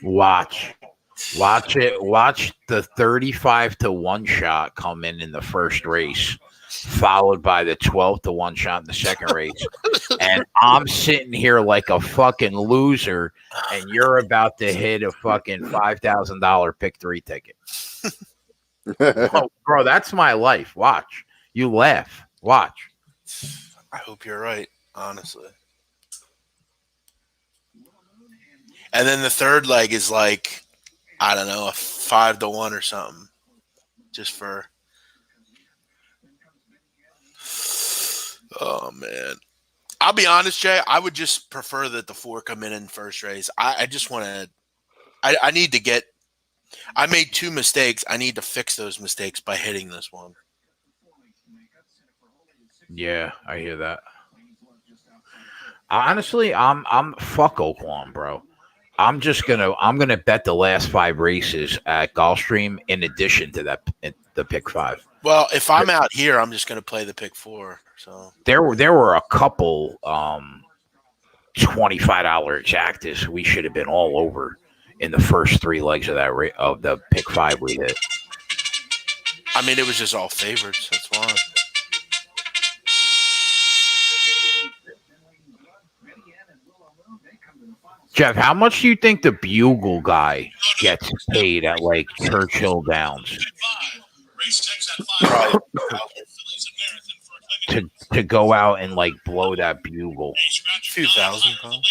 Watch it. Watch the 35-1 shot come in the first race, followed by the 12-1 shot in the second race. And I'm sitting here like a fucking loser, and you're about to hit a fucking $5,000 pick 3 ticket. Oh, bro, that's my life. Watch. You laugh. Watch. I hope you're right, honestly. And then the third leg is like, I don't know, a 5-1 or something. Just for. Oh, man. I'll be honest, Jay. I would just prefer that the 4 come in first race. I just want to. I need to get. I made 2 mistakes. I need to fix those mistakes by hitting this one. Yeah, I hear that. Honestly, I'm fuck Oaklawn, bro. I'm gonna bet the last 5 races at Gulfstream in addition to the pick 5. Well, if I'm out here, I'm just gonna play the pick 4. So there were a couple $25 exactas we should have been all over in the first 3 legs of of the pick 5 we hit. I mean, it was just all favorites. That's why. Jeff, how much do you think the Bugle guy gets paid at like Churchill Downs? Race 6 to to go out and like blow that bugle. A few thousand, probably.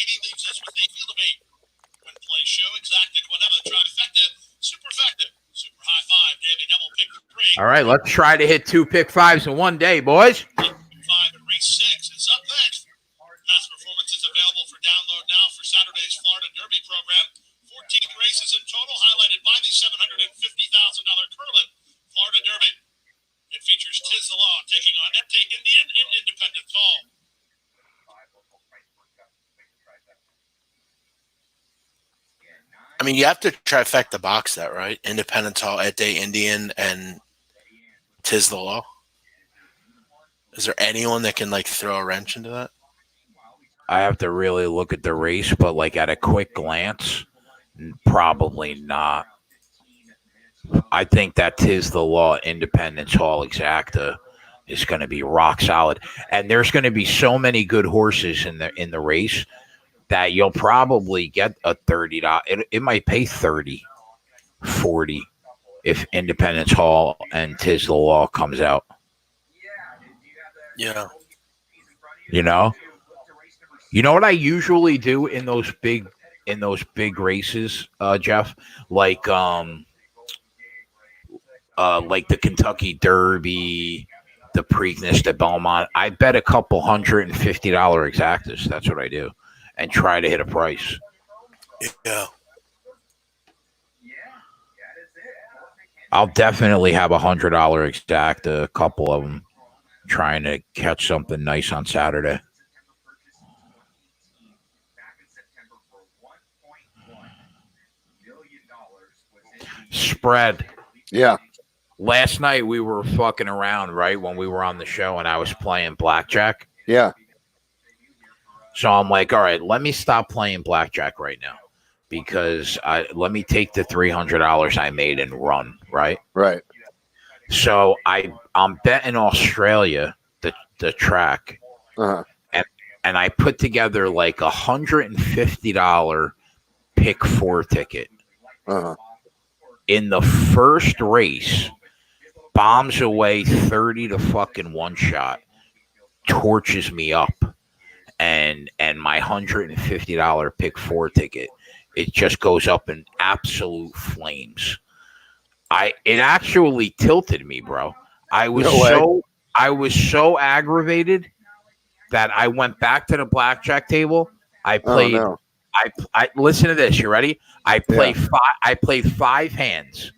All right, let's try to hit 2 pick fives in one day, boys. Race 6 is up next. Past performances available for download now for Saturday's Florida Derby program. 14 races in total, highlighted by the $750,000 Curlin Florida Derby. It features Tiz the Law taking on Ete Indian in Independence Hall. I mean, you have to trifecta box that, right? Independence Hall, Ete Indian, and Tiz the Law. Is there anyone that can like throw a wrench into that? I have to really look at the race, but like at a quick glance, probably not. I think that Tiz the Law Independence Hall Exacta is going to be rock solid, and there's going to be so many good horses in the race that you'll probably get a $30. It might pay 30, 40 if Independence Hall and Tiz the Law comes out. Yeah. You know what I usually do in those big races, Jeff? Like the Kentucky Derby, the Preakness, the Belmont. I bet a couple $150 exactas. That's what I do, and try to hit a price. Yeah. I'll definitely have $100 exacta, a couple of them, trying to catch something nice on Saturday. Spread. Yeah. Last night we were fucking around, right, when we were on the show, and I was playing blackjack. Yeah. So I'm like, all right, let me stop playing blackjack right now, because let me take the $300 I made and run, right? Right. So I'm betting Australia the track, Uh-huh. and I put together like $150 pick 4 ticket. Uh-huh. In the first race, bombs away 30 to fucking 1 shot, torches me up, and my $150 pick 4 ticket, it just goes up in absolute flames. It actually tilted me, bro. I was so aggravated that I went back to the blackjack table. I played. Oh, no. I listen to this. You ready? I played 5 hands.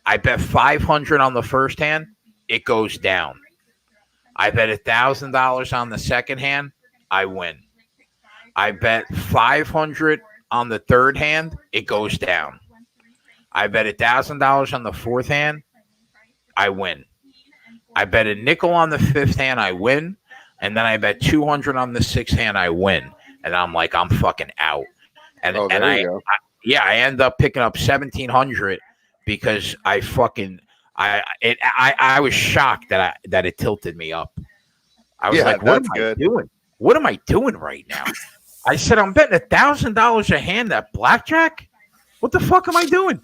I bet 500 on the first hand. It goes down. I bet $1,000 on the second hand. I win. I bet 500 on the third hand. It goes down. I bet $1,000 on the fourth hand. I win. I bet a nickel on the fifth hand. I win. And then I bet 200 on the sixth hand. I win. And I'm like, I'm fucking out. And I end up picking up 1,700 because I was shocked that it tilted me up. I was like, what am I doing? What am I doing right now? I said, I'm betting $1,000 a hand at blackjack. What the fuck am I doing?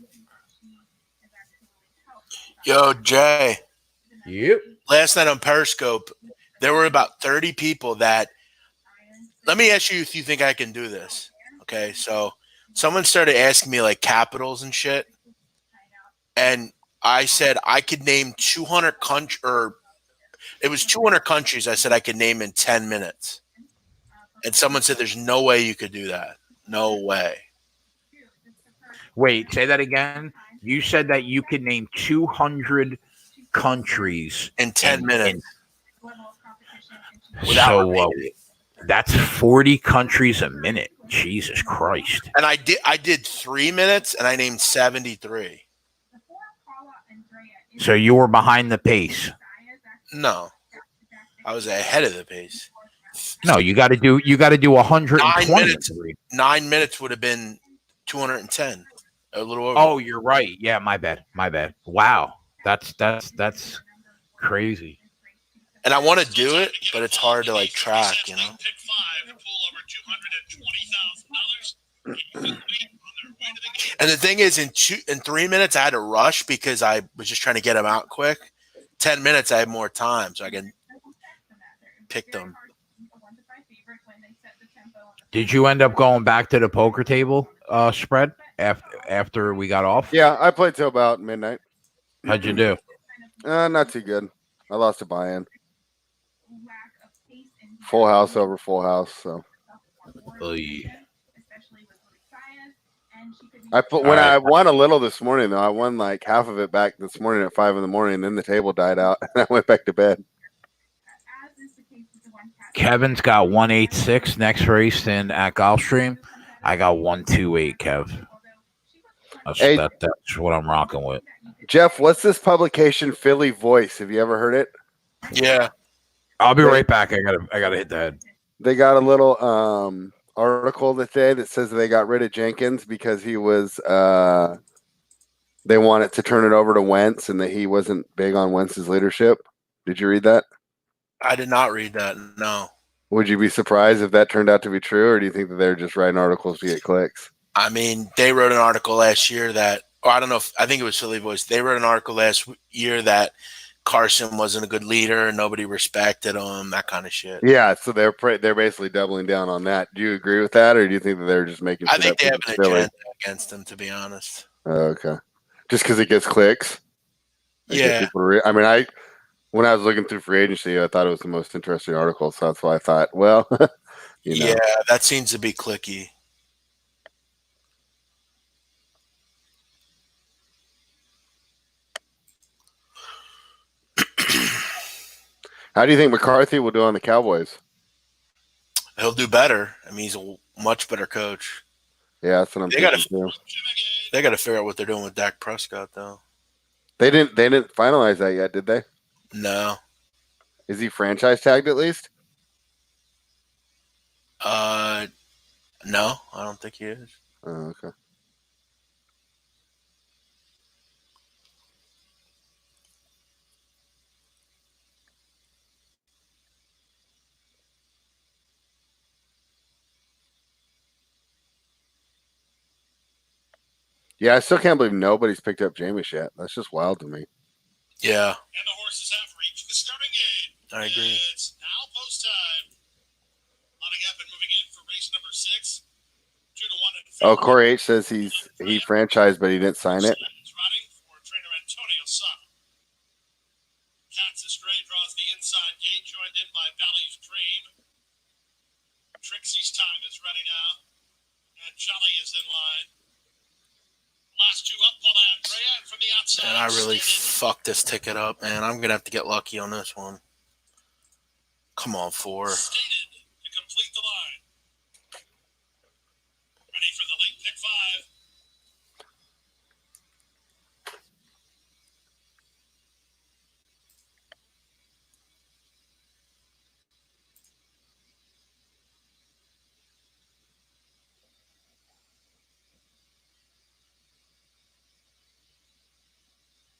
Yo, Jay. Yep. Last night on Periscope, there were about 30 people that. Let me ask you if you think I can do this. Okay, so someone started asking me like capitals and shit, and I said I could name 200 countries, or it was 200 countries. I said I could name in 10 minutes, and someone said there's no way you could do that. No way. Wait, say that again. You said that you could name 200 countries in 10 minutes. So that's 40 countries a minute. Jesus Christ. And I did 3 minutes, and I named 73. So you were behind the pace. No, I was ahead of the pace. No, you got to do 120. 9 minutes. 9 minutes would have been 210. A little over. Oh, you're right. Yeah, my bad. Wow, that's crazy. And I want to do it, but it's hard to like track, you know. And the thing is, in 3 minutes, I had to rush because I was just trying to get them out quick. 10 minutes, I have more time, so I can pick them. Did you end up going back to the poker table spread after we got off? Yeah, I played till about midnight. How'd you do? Not too good. I lost a buy-in. Full house over full house. So Oy. I won a little this morning though. I won like half of it back this morning at 5 a.m. Then the table died out, and I went back to bed. Kevin's got 186 next race in at Gulfstream. I got 128, Kev. That's what I'm rocking with. Jeff, what's this publication, Philly Voice? Have you ever heard it? Yeah. I'll be right back. I gotta hit the head. They got a little article today that says they got rid of Jenkins because he was they wanted to turn it over to Wentz and that he wasn't big on Wentz's leadership. Did you read that? I did not read that. No. Would you be surprised if that turned out to be true, or do you think that they're just writing articles to get clicks? I mean, they wrote an article last year that, or I don't know I think it was Philly Voice. They wrote an article last year that Carson wasn't a good leader and nobody respected him, that kind of shit. Yeah, so they're basically doubling down on that. Do you agree with that, or do you think that they're just making? I think they have an agenda against him, to be honest. Okay, just because it gets clicks. Yeah. When I was looking through free agency, I thought it was the most interesting article, so that's why I thought, well, Yeah, that seems to be clicky. How do you think McCarthy will do on the Cowboys? He'll do better. I mean, he's a much better coach. Yeah, that's what I'm thinking too. They got to figure out what they're doing with Dak Prescott, though. They didn't finalize that yet, did they? No. Is he franchise tagged at least? No, I don't think he is. Oh, okay. Yeah, I still can't believe nobody's picked up Jameis yet. That's just wild to me. Yeah. And the horses have reached the starting gate. I agree. It's now post time. Lining up and moving in for race number 6. 2-1. Oh, Corey H says he franchised, but he didn't sign it. Riding for trainer Antonio Sa. Cat's Astray draws the inside gate, joined in by Valley's Dream. Trixie's time is ready now. And Jolly is in line. Last two up, Paul Andrea, and from the outside. And I really fucked this ticket up, man. I'm going to have to get lucky on this one. Come on, 4. Stated to complete the line. Ready for the late pick 5.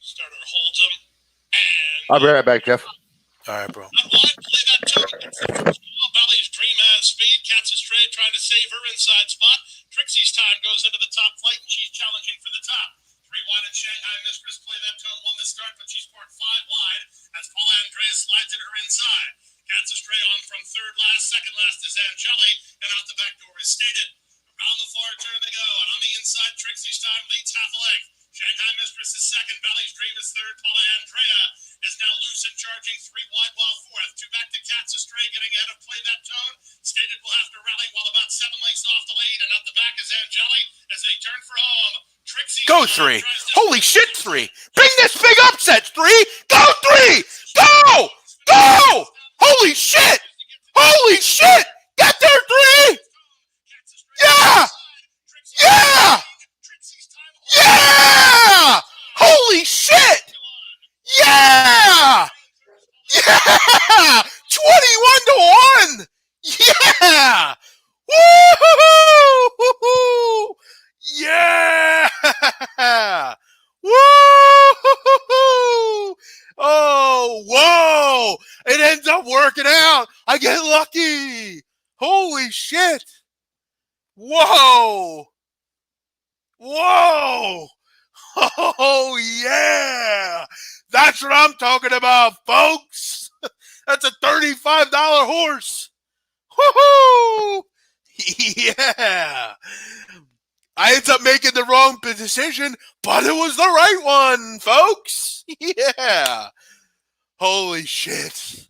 Starter holds him. And I'll be right back, Jeff. All right, bro. Wide, play that tone. Valley's Dream has speed. Cat's Astray trying to save her inside spot. Trixie's time goes into the top flight, and she's challenging for the top. 3 wide in Shanghai Mistress. Play that tone. Won the start, but she's scored 5 wide as Paul Andrea slides it her inside. Cat's Astray on from third last. Second last is Angeli, and out the back door is Stated. Around the far turn they go, and on the inside, Trixie's time leads half a length. Shanghai Mistress is second. Valley's Dream is third. Paula Andrea is now loose and charging 3 wide while fourth. 2 back to Cat's Astray getting ahead of Play That Tone. Stated will have to rally while about 7 lengths off the lead. And out the back is Angeli as they turn for home. Trixie Go 3. Holy shit, 3. Bring this big upset, 3. Go 3. Go. Go. Holy shit. Holy shit. Get there, 3. Yeah. Yeah. Yeah! Holy shit! Yeah! Yeah! 21-1! Yeah! Woo! Yeah! Woo! Oh, whoa! It ends up working out. I get lucky. Holy shit! Whoa! Whoa! Oh, yeah! That's what I'm talking about, folks. That's a $35 horse. Woohoo! Yeah. I ended up making the wrong decision, but it was the right one, folks. Yeah. Holy shit.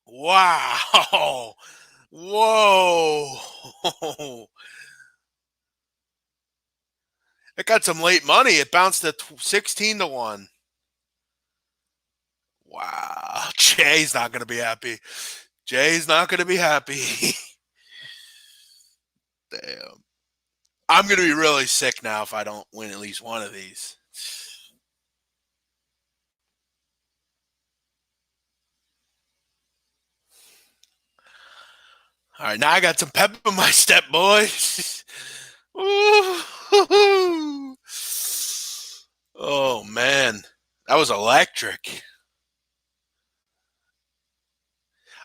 Wow. Whoa. It got some late money. It bounced to 16 to 1. Wow. Jay's not going to be happy. Jay's not going to be happy. Damn. I'm going to be really sick now if I don't win at least one of these. All right, now I got some pep in my step, boys. Ooh. Oh, man. That was electric.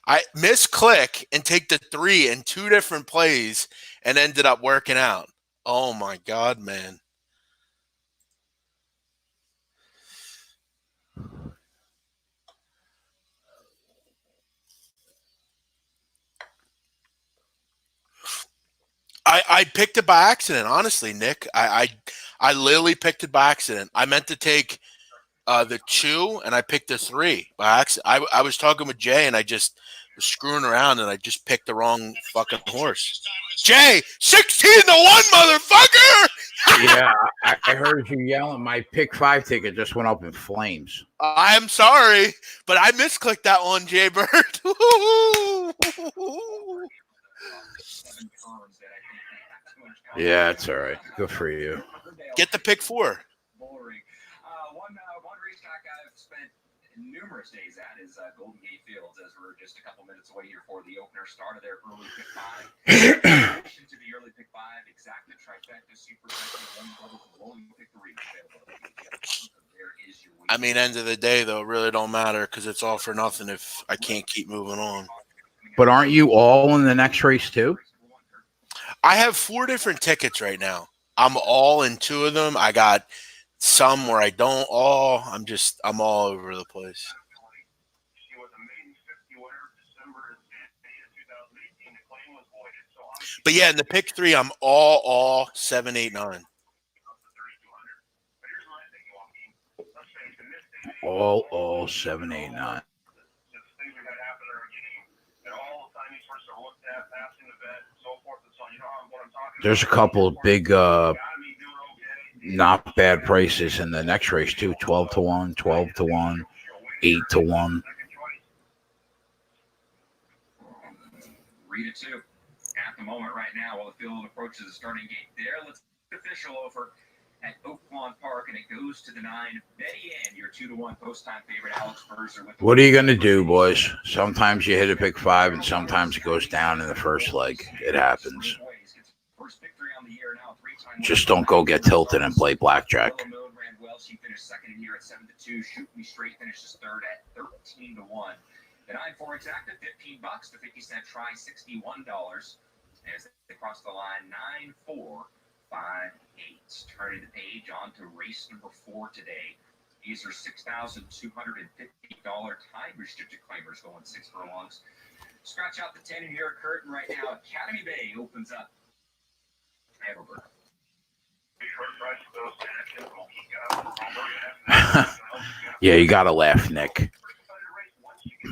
I misclick and take the 3 in 2 different plays and ended up working out. Oh, my God, man. I picked it by accident, honestly, Nick. I literally picked it by accident. I meant to take the 2, and I picked the 3 by accident. I was talking with Jay, and I just was screwing around, and I just picked the wrong fucking horse. Jay, 16 to 1, motherfucker! Yeah, I heard you yelling. My pick 5 ticket just went up in flames. I'm sorry, but I misclicked that one, Jay Bird. Yeah, it's all right. Good for you. Get the pick 4. One racetrack I've spent numerous days at is Golden Gate Fields, as we're just a couple minutes away here for the opener start of their early pick 5. In addition to the early pick 5, exactly trifecta, super rolling pick 3. There is your I mean, end of the day, though, it really don't matter because it's all for nothing if I can't keep moving on. But aren't you all in the next race too? I have 4 different tickets right now. I'm all in 2 of them. I got some where I don't all. I'm all over the place. But yeah, in the pick 3, I'm all 7, 8, 9. All 7, 8, 9. There's a couple of big, not bad prices in the next race too. 12 to 1, 12 to 1, 8 to 1. Read it too. At the moment right now, while the field approaches the starting gate there, let's get official over at Oaklawn Park, and it goes to the 9. Betty Ann, your 2 to 1 post time favorite, Alex Berzer. What are you going to do, boys? Sometimes you hit a pick 5, and sometimes it goes down in the first leg. It happens. Just don't go get tilted and play blackjack. She finished second in here at 7 to 2. Shoot Me Straight finishes third at 13 to 1. The 9-4 exacta, $15. The 50-cent try, $61. As they cross the line, 9-4, 5-8. Turning the page on to race number 4 today. These are $6,250 time restricted claimers going 6 furlongs. Scratch out the 10 in here curtain right now. Academy Bay opens up. Everberg. Yeah, you got to laugh, Nick.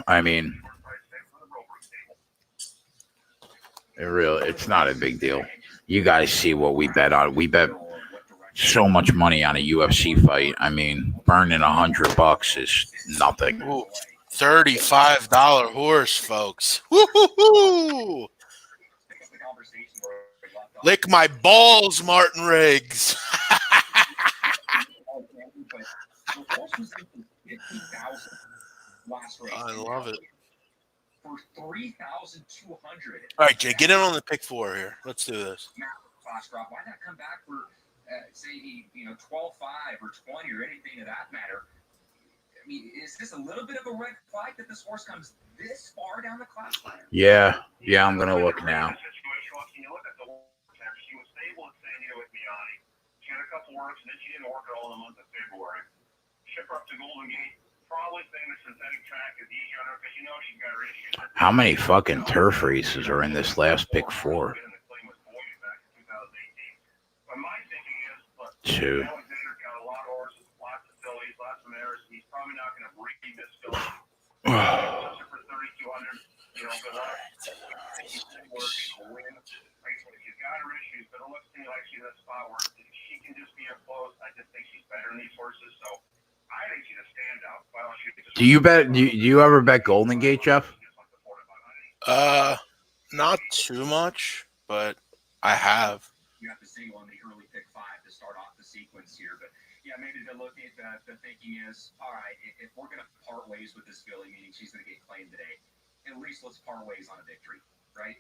I mean, it's not a big deal. You guys see what we bet on. We bet so much money on a UFC fight. I mean, burning $100 is nothing. Ooh, $35 horse, folks. Woo-hoo-hoo! Lick my balls, Martin Riggs. I love it. For 3,200. All right, Jay, get in on the pick 4 here. Let's do this. Why not come back for, say, 12-5 or 20 or anything of that matter? I mean, is this a little bit of a red flag that this horse comes this far down the class ladder? Yeah, I'm going to look now. She had a couple works, and then she didn't work at all in the month of February. Ship her up to Golden Gate. Probably thinking the synthetic track is easier on her because she's got her issues. How many fucking turf races are in this last pick 4? But my thinking is, look, 2. Alexander's got a lot of horses, lots of fillies, lots of mares. He's probably not going to breed this filly. For 3,200, good luck. She's win. She's got her issues, but it looks to me like she's in a spot where she can just be up close. I just think she's better than these horses, so I think she's a standout. Do you bet? Do you ever bet Golden Gate, Jeff? Not too much, but I have. You got the single on the early pick 5 to start off the sequence here. But yeah, maybe the look at the thinking is, all right, if we're going to part ways with this filly, meaning she's going to get claimed today, at least let's part ways on a victory, right?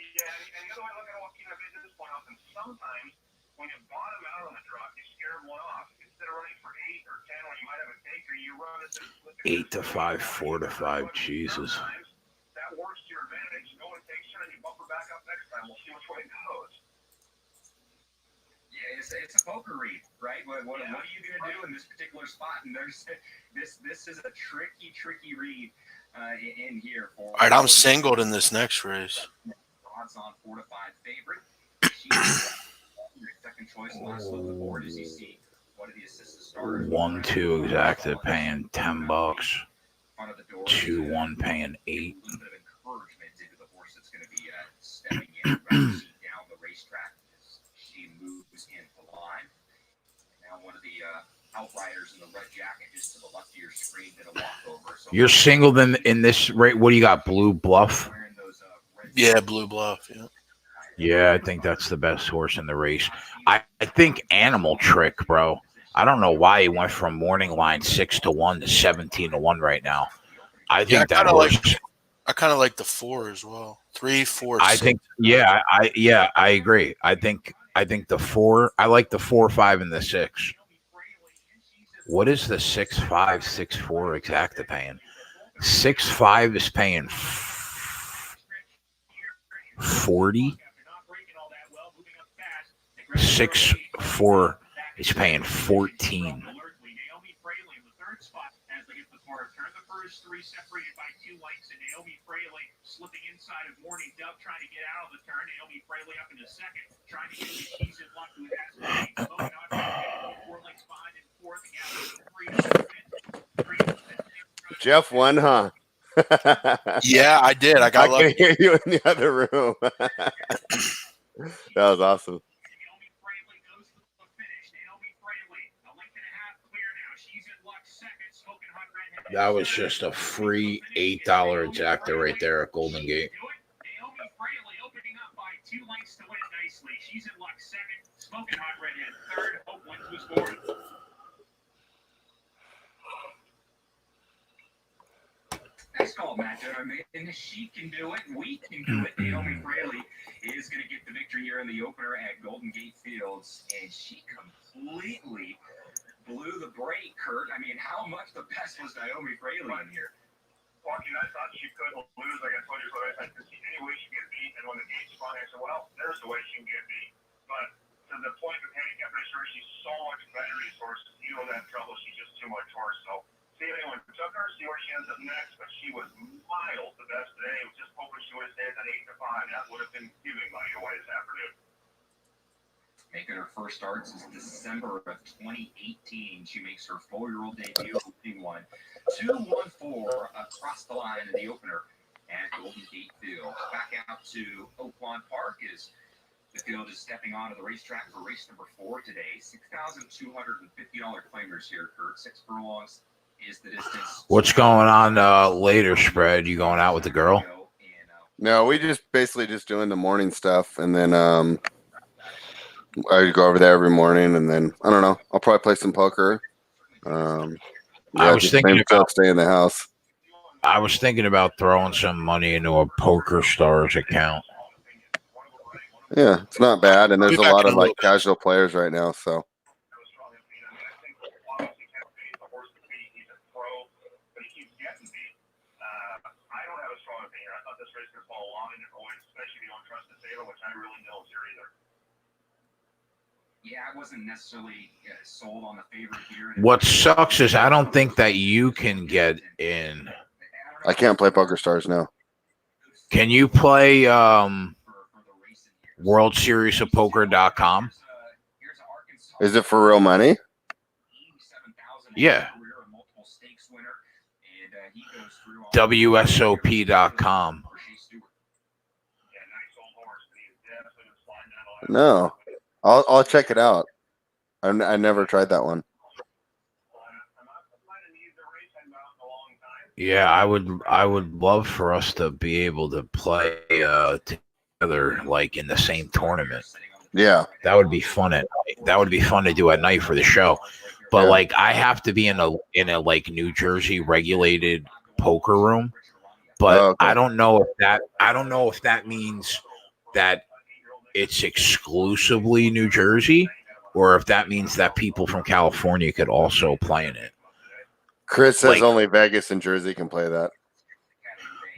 Yeah, and the other way to look at it, at this point, often sometimes when you bottom out on the drop, you scare one off. Instead of running for 8 or 10, when you might have a taker, you run it 8 to 5, 4 to 5. Jesus. That works to your advantage. Go and take her, and you bump her back up next time. We'll see which way it goes. Yeah, it's a poker read, right? What are you going to do in this particular spot? And there's this is a tricky read in here. All right, I'm singled in this next race. Odds on 4 to 5 favorite. She's your second choice last of the board as you see one of the assistant starters. 1, 2 exacted paying $10. 2, 1 paying 8. A little bit of encouragement into the horse that's going to be stepping in down the racetrack as she moves into the line. Now one of the outriders in the red jacket just to the left of your screen did a walkover. So You're singled in this rate. What do you got? Blue Bluff? Yeah, Blue Bluff. Yeah. Yeah, I think that's the best horse in the race. I think Animal Trick, bro. I don't know why he went from morning line 6 to 1 to 17 to 1 right now. I think that horse. I kind of like the 4 as well. 3, 4. I 6. think. Yeah, I agree. I think the 4. I like the 4, 5, and the 6. What is the 6, 5, 6, 4 exacta paying? 6, 5 is paying 40. 6, 4 is paying 14. Separated by 2 lengths, and Naomi Fraley slipping inside of Morning Dove, trying to get out of the turn. Naomi Fraley up in the second, trying to get the She's in Luck, who has been 4 lengths behind in fourth. Jeff won, huh? Yeah, I did. I got lucky. I can hear you in the other room. That was awesome. Naomi Fraley goes to the finish. Naomi Fraley, a length and a half clear now. She's in Luck second. Smoking Hot Redhead. That was just a free $8 exacta right there at Golden Gate. Naomi Fraley opening up by 2 lengths to win nicely. She's in Luck second. Smoking Hot Redhead third. Hope wins was fourth. Nice call, Matt. I mean, she can do it. We can do it. Naomi Fraley is going to get the victory here in the opener at Golden Gate Fields, and she completely blew the break, Kurt. I mean, how much the best was Naomi Fraley in here? Walking, I thought she could lose, like I told you, but I could see any way she could get beat. And when the gate spun, I said, well, there's the way she can get beat. But to the point of handicap racer, she's so much better these horses. You know that trouble. She's just too much horse. So see if anyone took her, see where she ends up next. But she was miles the best today. I was just hoping she would have stayed at 8 to 5. That would have been giving money away this afternoon. Making her first start since December of 2018. She makes her 4-year-old debut, opening 2-1-4 across the line in the opener at Golden Gate Field. Back out to Oaklawn Park as the field is stepping onto the racetrack for race number 4 today. $6,250 claimers here, Kurt. 6 furlongs is the distance. What's going on later, Spread? You going out with the girl? No, we just basically just doing the morning stuff, and then I go over there every morning, and then I don't know. I'll probably play some poker. I was thinking about stay in the house. I was thinking about throwing some money into a Poker Stars account. Yeah, it's not bad, and there's a lot of like casual players right now. So Yeah, I wasn't necessarily sold on the favorite here. What sucks is I don't think that you can get in. I can't play Poker Stars now. Can you play WorldSeriesOfPoker.com? Is it for real money? Yeah. WSOP.com. No. I'll check it out. I never tried that one. Yeah, I would love for us to be able to play together like in the same tournament. Yeah. That would be fun that would be fun to do at night for the show. But Yeah. like I have to be in a like New Jersey regulated poker room. But Oh, okay. I don't know if that means that it's exclusively New Jersey or if that means that people from California could also play in it. Chris says Like- only Vegas and Jersey can play that.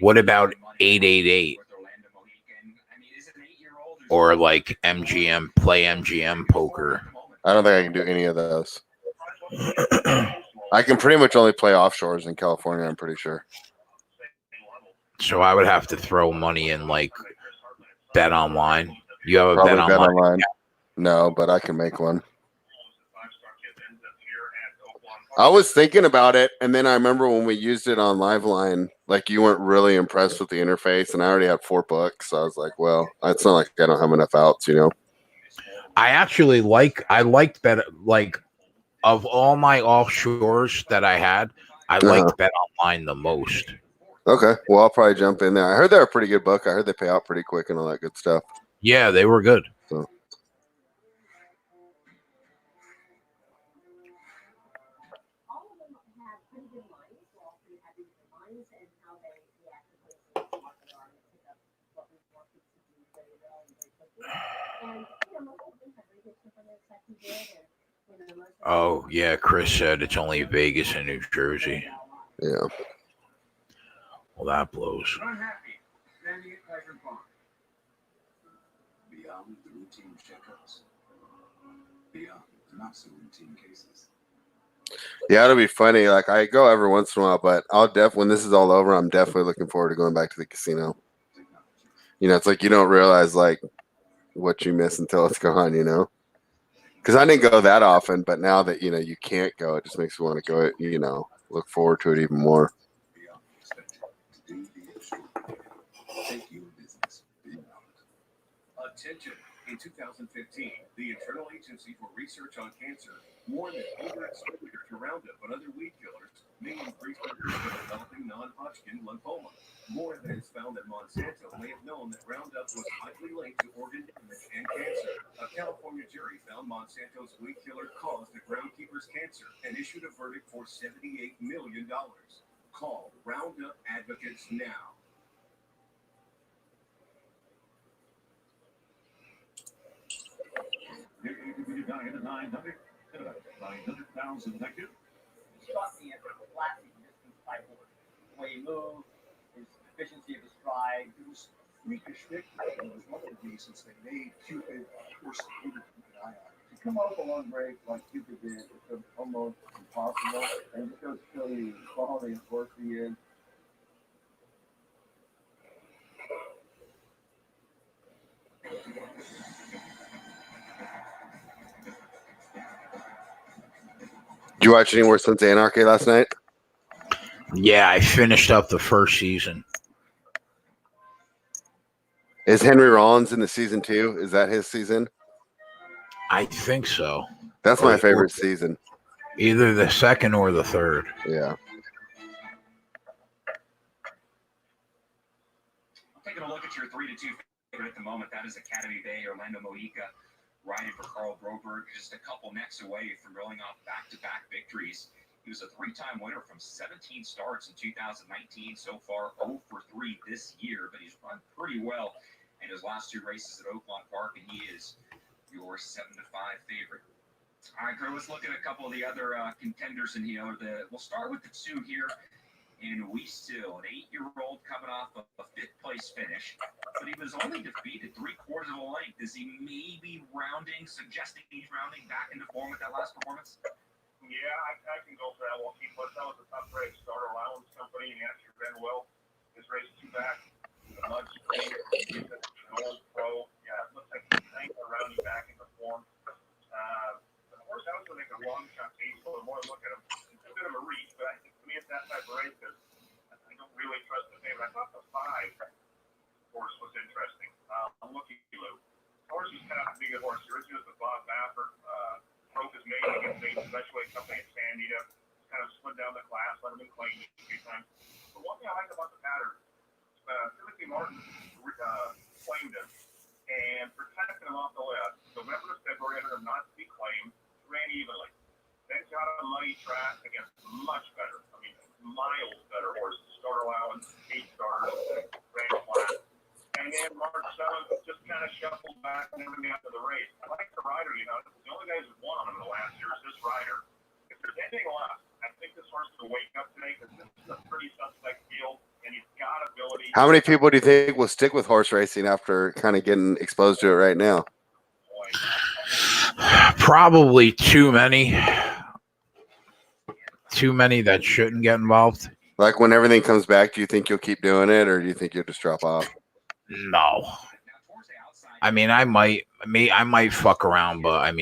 What about 888? Or like MGM, play MGM poker. I don't think I can do any of those. I can pretty much only play offshores in California, I'm pretty sure. So I would have to throw money in like Bet Online. You have a Probably Bet Bet Online? Online. No, but I can make one. I was thinking about it, and then I remember when we used it on Liveline, like you weren't really impressed with the interface, and I already had 4 books. So I was like, well, it's not like I don't have enough outs, you know? I actually liked Bet, like of all my offshores that I had, I liked Bet Online the most. Okay, well, I'll probably jump in there. I heard they're a pretty good book. I heard they pay out pretty quick and all that good stuff. Yeah, they were good. So. Oh, yeah, Chris said it's only Vegas and New Jersey. Yeah. Well, that blows. Beyond the routine checkups, beyond the not so routine cases. Yeah, it'll be funny. Like I go every once in a while, but when this is all over, I'm definitely looking forward to going back to the casino. You know, it's like you don't realize like what you miss until it's gone, you know? Because I didn't go that often, but now that you know you can't go, it just makes me want to go. You know, look forward to it even more. Attention! In 2015, the Internal Agency for Research on Cancer warned that overexposure to Roundup and other weed killers may increase the risk of developing non-Hodgkin lymphoma. More evidence found that Monsanto may have known that Roundup was highly linked to organ damage and cancer. A California jury found Monsanto's weed killer caused the groundkeeper's cancer and issued a verdict for $78 million. Call Roundup Advocates now. Struck me as a classic distance type horse. The way he moved, his efficiency of his stride. It was freakish victory. It was one of the reasons they made Cupid horse leader to come off a long break like Cupid did. It's almost impossible. And it goes to show you the quality of horse he is. Did you watch any more Sons of Anarchy last night? Yeah, I finished up the first season. Is Henry Rollins in the season 2? Is that his season? I think so. That's my favorite season. Either the second or the third. Yeah. Taking a look at your 3-2 favorite at the moment, that is Academy Bay. Orlando Mojica riding for Carl Broberg, just a couple necks away from rolling off back-to-back victories. He was a 3-time winner from 17 starts in 2019. So far, 0 for 3 this year, but he's run pretty well in his last 2 races at Oaklawn Park, and he is your 7-5 favorite. All right, Crow, let's look at a couple of the other contenders in here. We'll start with the 2 here. in Wheatstill, an 8-year-old coming off of a 5th place finish, but he was only defeated 3/4 of a length. Is he maybe suggesting he's rounding back into form with that last performance? Yeah, I can go for that one. But that was a tough race. Starter Allowance Company and Asher Benwell. This race is back. The Mud Spring, Old Pro. Yeah, it looks like he's rounding back into form. Of course, I was going to make a long shot case for the more look at him. It's a bit of a reach, but I think to me it's that type of race because I don't really trust the favorite. I thought the 5 horse was interesting. I'm looking at Lou. Horse is kind of a big horse. The original is the Bob Baffert. Broke his maiden against the Special Company at San Diego. Kind of slid down the class, let him in claim a few times. But one thing I like about the pattern, Timothy Martin claimed him and protected him off the left. November to February, under him not to be claimed, ran evenly. Then got on a muddy track against much better, miles better horses. Starter Allowance, 8 starters, ran flat. And then March 7th just kind of shuffled back and everything after the race. I like the rider, the only guys who won on him in the last year is this rider. If there's anything left, I think this horse will wake up today because this is a pretty suspect field and he's got ability. How many people do you think will stick with horse racing after kind of getting exposed to it right now? Probably too many. Too many that shouldn't get involved. Like when everything comes back, do you think you'll keep doing it or do you think you'll just drop off? No. I might fuck around, but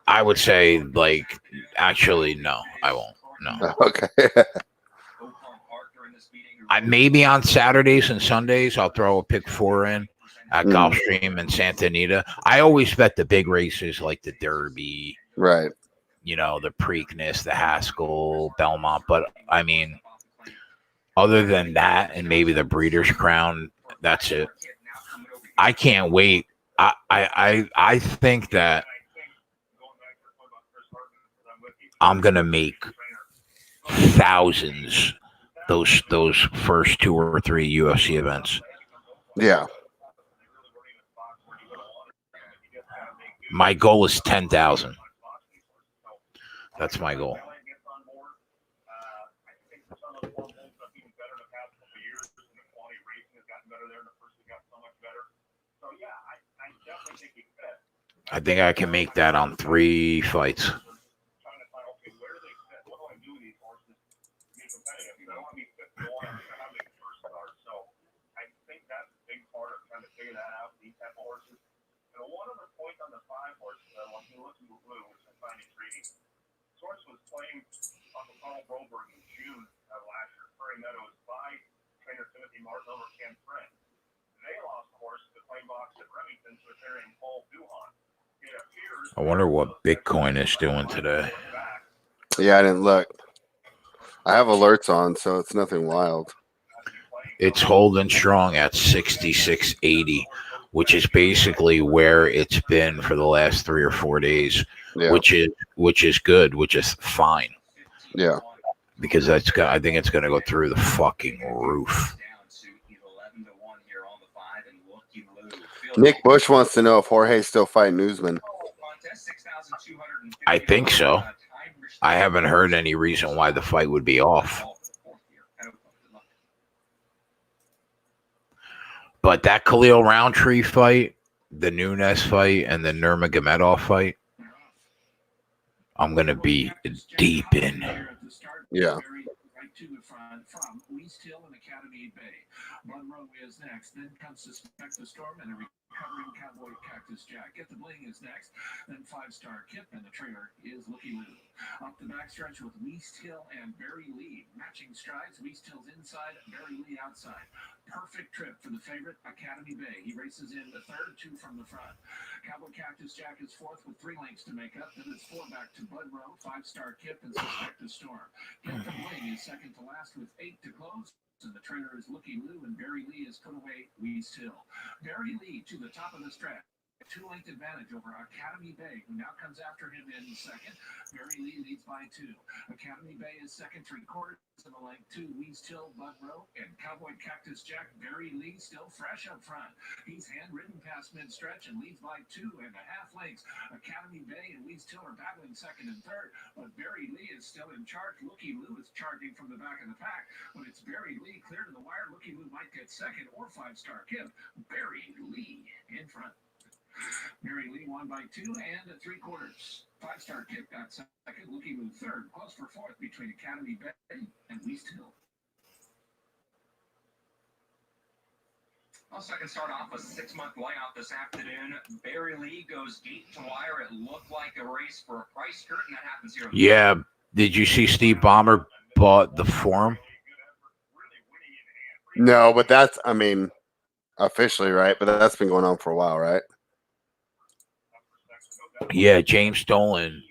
I would say actually no, I won't. No. Okay. Maybe on Saturdays and Sundays I'll throw a pick 4 in at Gulfstream and Santa Anita. I always bet the big races like the Derby, right? The Preakness, the Haskell, Belmont, but other than that, and maybe the Breeders' Crown, that's it. I can't wait. I think that I'm gonna make thousands those first 2 or 3 UFC events. Yeah. My goal is 10,000. That's my goal. I think I can make that on 3 fights. One other point on the 5 horses that I want to listen to Blue, which I find intriguing. This horse was claimed off of Paul Broberg in June of last year, Prairie Meadows, by trainer Timothy Martin over Ken Friend. They lost the horse to the claim box at Remington to a trainer named Paul Duhan. I wonder what Bitcoin is doing today. Yeah, I didn't look. I have alerts on, so it's nothing wild. It's holding strong at 66.80, which is basically where it's been for the last 3 or 4 days, which is good, which is fine. Yeah. Because I think it's going to go through the fucking roof. Nick Bush wants to know if Jorge's still fighting Usman. I think so. I haven't heard any reason why the fight would be off. But that Khalil Roundtree fight, the Nunes fight, and the Nurmagomedov fight, I'm going to be deep in. Yeah. From East Hill and Academy Bay. Monroe is next. Then comes Suspect the Storm and a recovering Cowboy Cactus Jack. Get the Bling is next. Then 5-Star Kip and the trainer is Looky Lou. Up the backstretch with East Hill and Barry Lee. Matching strides. East Hill's inside, Barry Lee outside. Perfect trip for the favorite, Academy Bay. He races in the third, 2 from the front. Cowboy Cactus Jack is 4th with 3 lengths to make up. Then it's 4 back to Bud Rowe, 5-Star Kip, and Suspect the Storm. Get the Bling is second to last with 8 to close. And the trainer is Looky Lou, and Barry Lee is put away East Hill. Barry Lee to the top of the stretch. 2-length advantage over Academy Bay, who now comes after him in second. Barry Lee leads by 2. Academy Bay is second, 3/4 of a length to Weeds Till, Monroe, and Cowboy Cactus Jack. Barry Lee still fresh up front. He's hand-ridden past mid-stretch and leads by 2.5 lengths. Academy Bay and Weeds Till are battling second and third, but Barry Lee is still in charge. Looky Lou is charging from the back of the pack. When it's Barry Lee clear to the wire, Looky Lou might get second or 5-star Kip. Barry Lee in front. Barry Lee won by 2.75. 5-star Kip got second. Looky Lou third. Close for fourth between Academy Bay and Weast Hill. Well, second start off a 6-month layout this afternoon. Barry Lee goes gate to wire. It looked like a race for a price skirt, and that happens here. Yeah. Did you see Steve Ballmer bought the Forum? No, but that's, I mean, officially, right? But that's been going on for a while, right? Yeah, James Dolan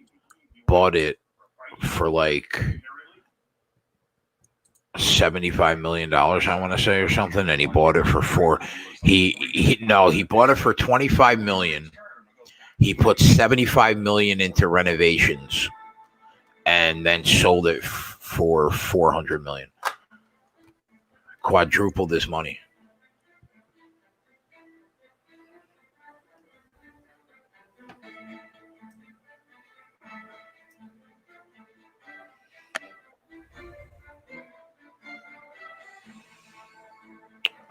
bought it for like $75 million, I want to say, or something, and he bought it for four. He bought it for $25 million. He put $75 million into renovations, and then sold it for $400 million. Quadrupled his money.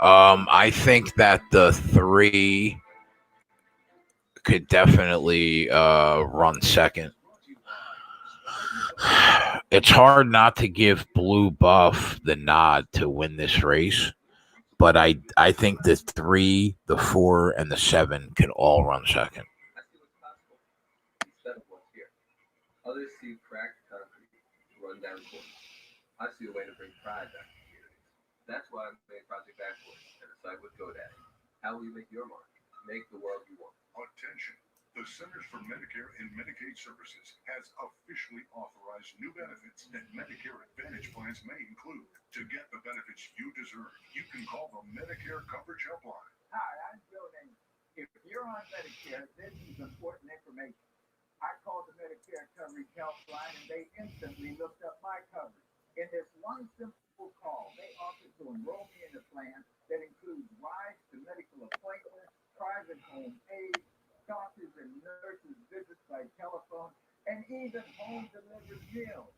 I think that the 3 could definitely run second. It's hard not to give Blue Buff the nod to win this race, but I think the 3, the 4, and the 7 can all run second. Instead of what's here. Others see cracked concrete, run down corners. I see a way to bring pride back to communities. That's why I made Project Backwards and a site with GoDaddy. How will you make your mark? Make the world you want. Attention. The Centers for Medicare and Medicaid Services has officially authorized new benefits that Medicare Advantage plans may include. To get the benefits you deserve, you can call the Medicare Coverage Helpline. Hi, I'm Joe Name. If you're on Medicare, this is important information. I called the Medicare Coverage Helpline and they instantly looked up my coverage. In this one simple call, they offered to enroll me in a plan that includes rides to medical appointments, private home aid, doctors and nurses visits by telephone, and even home-delivered meals.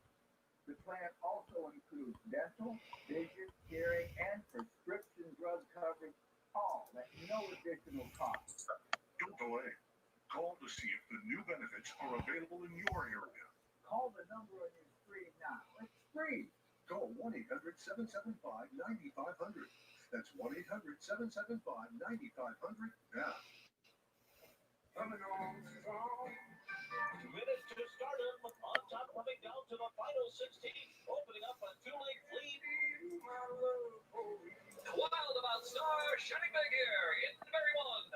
The plan also includes dental, vision, hearing, and prescription drug coverage, all at no additional cost. Don't delay. Call to see if the new benefits are available in your area. Call the number on your screen now. It's free. Call 1-800-775-9500. That's 1-800-775-9500 now. Coming on strong. 2 minutes to start him. On top, coming down to the final 16. Opening up a 2-length lead. Wild about Star, shining big here. In the very one.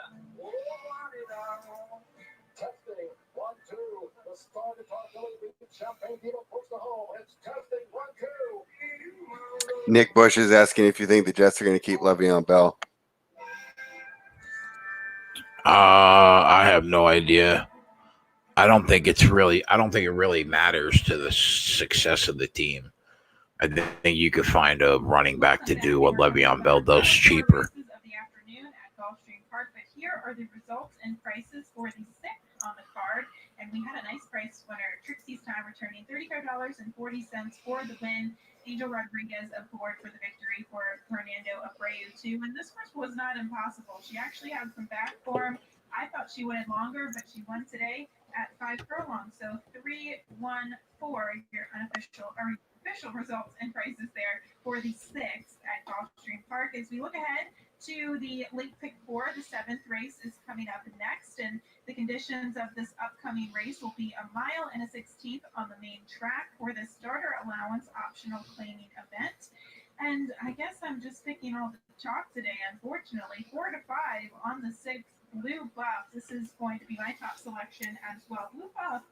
Testing. 1, 2. The Star Guitar Philly Champagne Diva push the home. It's testing. 1, 2. Nick Bush is asking if you think the Jets are going to keep Le'Veon Bell. I have no idea. I don't think it really matters to the success of the team. I think you could find a running back to do what Le'Veon Bell does cheaper. Of the afternoon at Gulfstream Park, but here are the results and prices for the 6th on the card. And we had a nice price winner, Trixie's Time, returning $35.40 for the win. Angel Rodriguez aboard for the victory for Fernando Abreu, too. And this horse was not impossible. She actually had some back form. I thought she went longer, but she won today at 5 furlongs. So 3-1-4, your official results and prices there for the 6th at Gulfstream Park. As we look ahead to the late pick 4, the 7th race is coming up next, and the conditions of this upcoming race will be a mile and a 16th on the main track for the starter allowance optional claiming event. And I guess I'm just picking all the chalk today, unfortunately. 4 to 5 on the 6th, Blue Buff. This is going to be my top selection as well. Blue Buff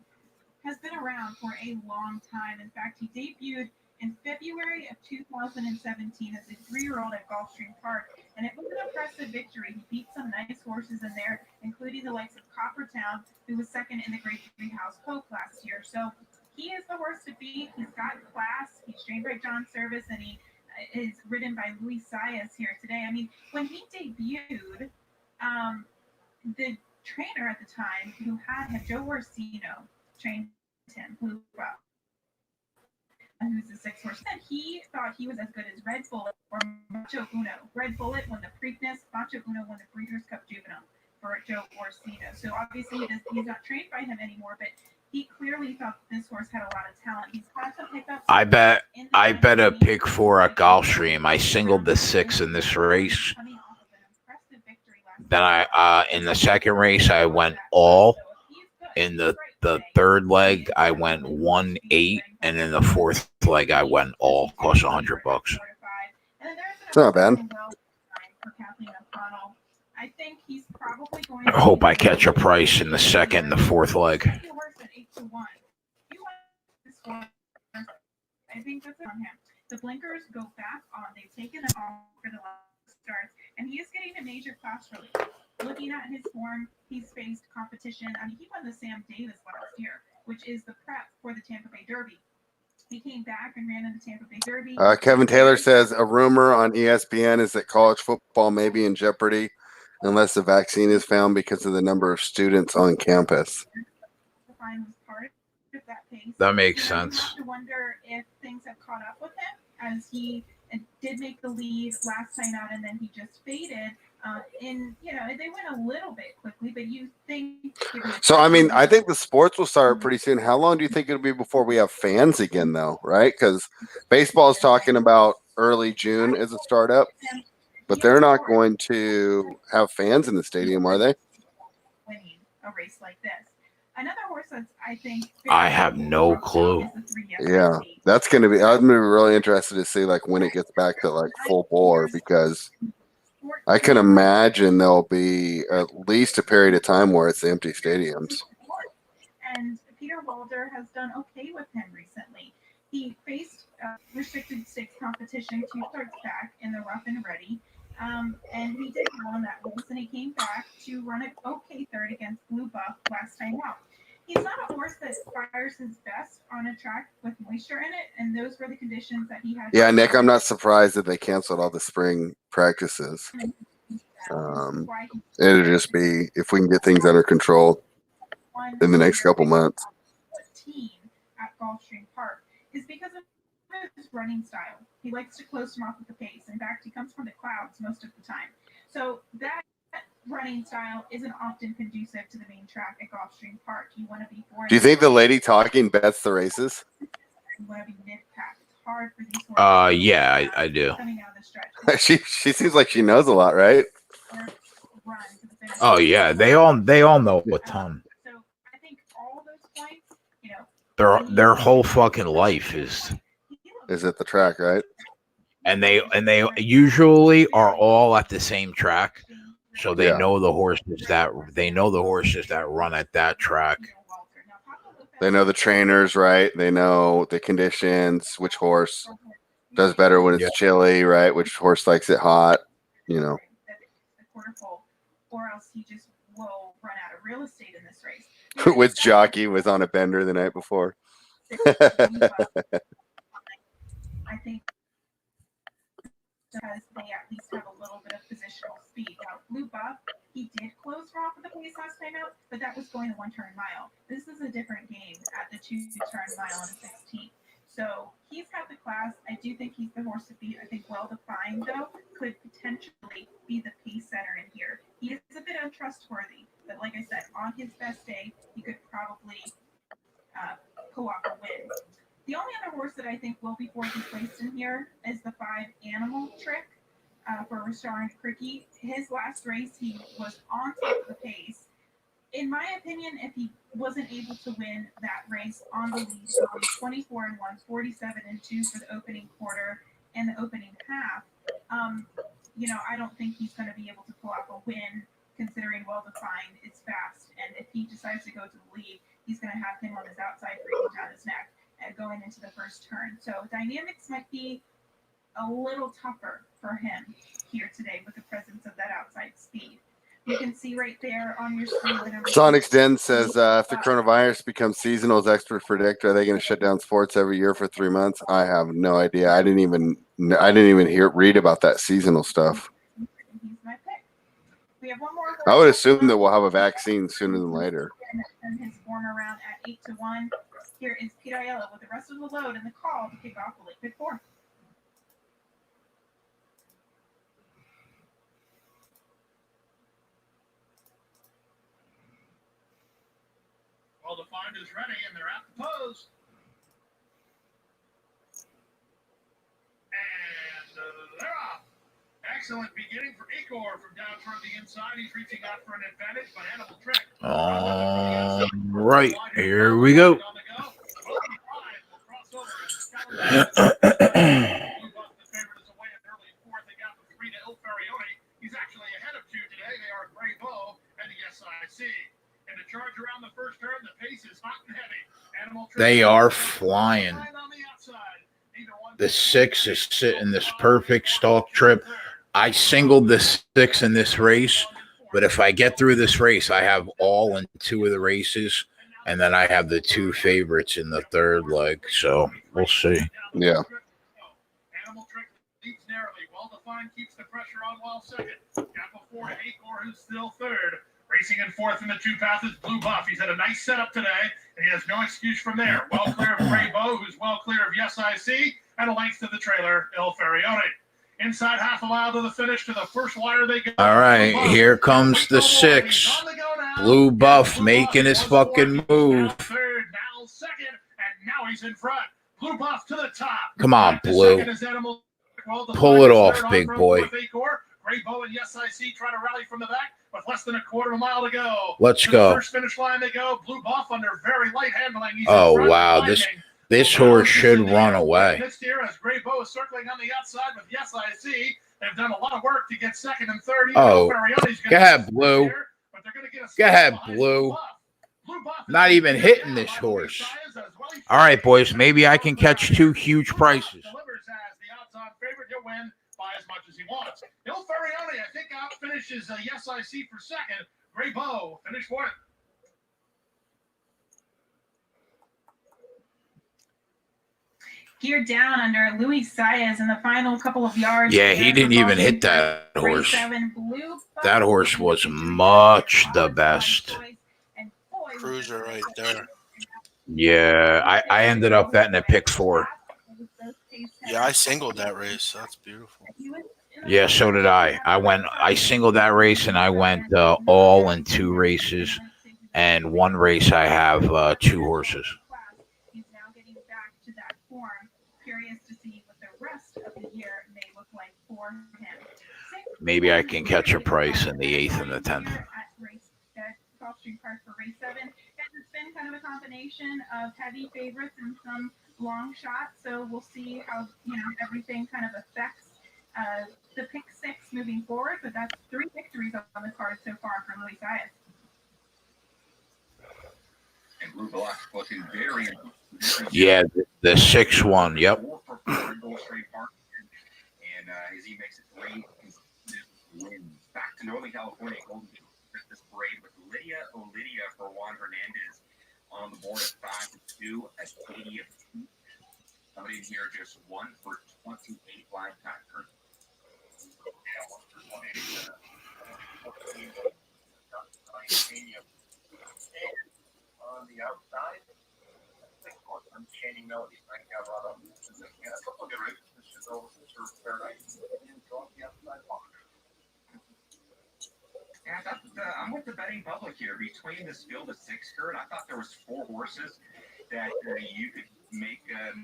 has been around for a long time. In fact, he debuted in February of 2017 as a 3-year-old at Gulfstream Park, and it was an impressive victory. He beat some nice horses in there, including the likes of Coppertown, who was second in the Great Treehouse Poke last year. So he is the horse to beat. He's got class. He's trained by John Service, and he is ridden by Luis Saez here today. I mean, when he debuted, the trainer at the time who had Joe Orsino trained him, who's a 6-horse, said he thought he was as good as Red Bullet or Macho Uno. Red Bullet won the Preakness, Macho Uno won the Breeders' Cup Juvenile for Joe Orsino. So obviously he's not trained by him anymore, but he clearly thought this horse had a lot of talent. He's had some hiccups. I bet a pick 4 at Gulfstream. I singled the 6 in this race. Then I in the second race I went all. In the third leg I went 1-8, and in the fourth leg I went all. Cost $100. It's not bad. I think he's probably going I hope I catch a price in the second and the fourth leg. I think that's on him. The blinkers go back on. They've taken them off for the last starts, and he is getting a major class release. Looking at his form, he's faced competition. I mean, he won the Sam Davis last year, which is the prep for the Tampa Bay Derby. He came back and ran in the Tampa Bay Derby. Kevin Taylor says a rumor on ESPN is that college football may be in jeopardy unless the vaccine is found because of the number of students on campus. That makes sense. You have to wonder if things have caught up with him, as he did make the lead last time out, and then he just faded. They went a little bit quickly, but you think. So, I mean, I think the sports will start pretty soon. How long do you think it'll be before we have fans again, though? Right? Because baseball is talking about early June as a startup, but they're not going to have fans in the stadium, are they? Winning a race like this. Another horse that's, I think, I have no clue. Yeah, that's going to be. I'm going to be really interested to see like when it gets back to like full bore, because I can imagine there'll be at least a period of time where it's empty stadiums. And Peter Walder has done okay with him recently. He faced restricted stakes competition 2 starts back in the Rough and Ready, and he did well in that race, and he came back to run an okay third against Blue Buff last time out. He's not a horse that fires his best on a track with moisture in it, and those were the conditions that he had. Yeah, Nick, I'm not surprised that they canceled all the spring practices. It'll just be if we can get things under control in the next couple months. At Gulfstream Park is because of his running style. He likes to close him off with the pace. In fact, he comes from the clouds most of the time. So that running style isn't often conducive to the main track at Gulfstream Park. You want to be Do you think the lady talking bets the races? You want to be mid-pack. It's hard for these horses. Yeah, I do. Coming out of the stretch. she seems like she knows a lot, right? Oh yeah, they all know a ton. So I think all those points, Their whole fucking life is at the track, right? And they usually are all at the same track, so they know the horses that run at that track. They know the trainers, right? They know the conditions, which horse does better when it's chilly, right? Which horse likes it hot, or else he just will run out of real estate in this race. Which jockey was on a bender the night before? I think because they at least have a little bit of positional speed. Now, Blue Buff, he did close off with the pace last time out, but that was going the 1-turn mile. This is a different game at the 2-turn mile and 16. So he's got the class. I do think he's the horse to beat. I think Well Defined, though, could potentially be the pace setter in here. He is a bit untrustworthy, but like I said, on his best day, he could probably pull off a win. The only other horse that I think will be fourth placed in here is the 5 Animal Trick for Rashard and Cricky. His last race, he was on top of the pace. In my opinion, if he wasn't able to win that race on the lead, 24-1, 47-2 for the opening quarter and the opening half, I don't think he's going to be able to pull off a win, considering Well Defined is fast. And if he decides to go to the lead, he's going to have him on his outside breathing down his neck and go going into the first turn. So dynamics might be a little tougher for him here today with the presence of that outside speed. You can see right there on your screen the number. Sonic's Den says if the coronavirus becomes seasonal, as experts predict, are they going to shut down sports every year for 3 months? I have no idea. I didn't even read about that seasonal stuff. He's my pick. We have one more. I would assume that we'll have a vaccine sooner than later. And his born around at 8-1. Here is Pete Aiello with the rest of the load and the call to kick off the late pick 4. Well defined is ready, and they're at the pose. And they're off. Excellent beginning for Acor from down toward the inside. He's reaching out for an advantage, but Animal Trick. All right, here we go. He's actually ahead of 2 today. They are Gray Bow and the SIC. And the charge around the first turn, the pace is hot and heavy. Animal Trick. They are flying. The 6 is sitting this perfect stalk trip. I singled the 6 in this race, but if I get through this race, I have all in 2 of the races, and then I have the 2 favorites in the third leg. So we'll see. Yeah. Animal Trick leads narrowly. Well-defined keeps the pressure on while second. Got before Acor, who's still third. Racing in fourth in the 2 path is Blue Buff. He's had a nice setup today, and he has no excuse from there. Well clear of Gray Bow, who's well clear of Yes I See, and a length to the trailer, Il Ferione. Inside half a mile to the finish, to the first wire they go. All right, here comes the 6. Blue Buff making his fucking move. Third, now second, and now he's in front. Blue Buff to the top. Come on, Blue. Pull it off, big boy. Gray Bow and Yes I See try to rally from the back with less than a quarter of a mile to go. Let's to go. The first finish line they go. Blue Buff under very light handling. He's Oh, in front, wow. lightning. This horse should run away. Next year, as Gray Bow is circling on the outside with Yes I See, they've done a lot of work to get second and third. Oh, go ahead, Blue. Go ahead, Blue. Not even hitting this horse. All right, boys. Maybe I can catch 2 huge prices. Delivers as the odds-on favorite. He'll win by as much as he wants. Il Ferione, I think, out finishes Yes I See for second. Gray Bow finished fourth. Geared down under Luis Saez in the final couple of yards. Yeah, he didn't even hit that horse. That horse was much the best. Cruiser right there. Yeah, I ended up betting at pick 4. Yeah, I singled that race. That's beautiful. Yeah, so did I. I singled that race, and I went all in 2 races. And 1 race I have 2 horses. He's now getting back to that form. Curious to see what the rest of the year may look like for him. Maybe I can catch a price in the 8th and the 10th. At Gulfstream Park for race 7. And it's been kind of a combination of heavy favorites and some long shots. So we'll see how everything kind of affects the pick 6 moving forward. But that's 3 victories on the card so far for Luis Saez. And Blue Buff looking very Yeah, the 6-1. Yep. Gulfstream Park. And as he makes it 3 wins back to Northern California, Golden Christmas Parade with Lydia for Juan Hernandez on the board at 5-2 at 80 of 2. Somebody in here just 1 for 28 lifetime turns. On the outside, Unchaining Melody, Frank Alvarado, and a couple of good races. This should go for Paradise and go up the outside box. Yeah, I'm with the betting public here. Between this field of 6, Kurt, I thought there was 4 horses that you could make a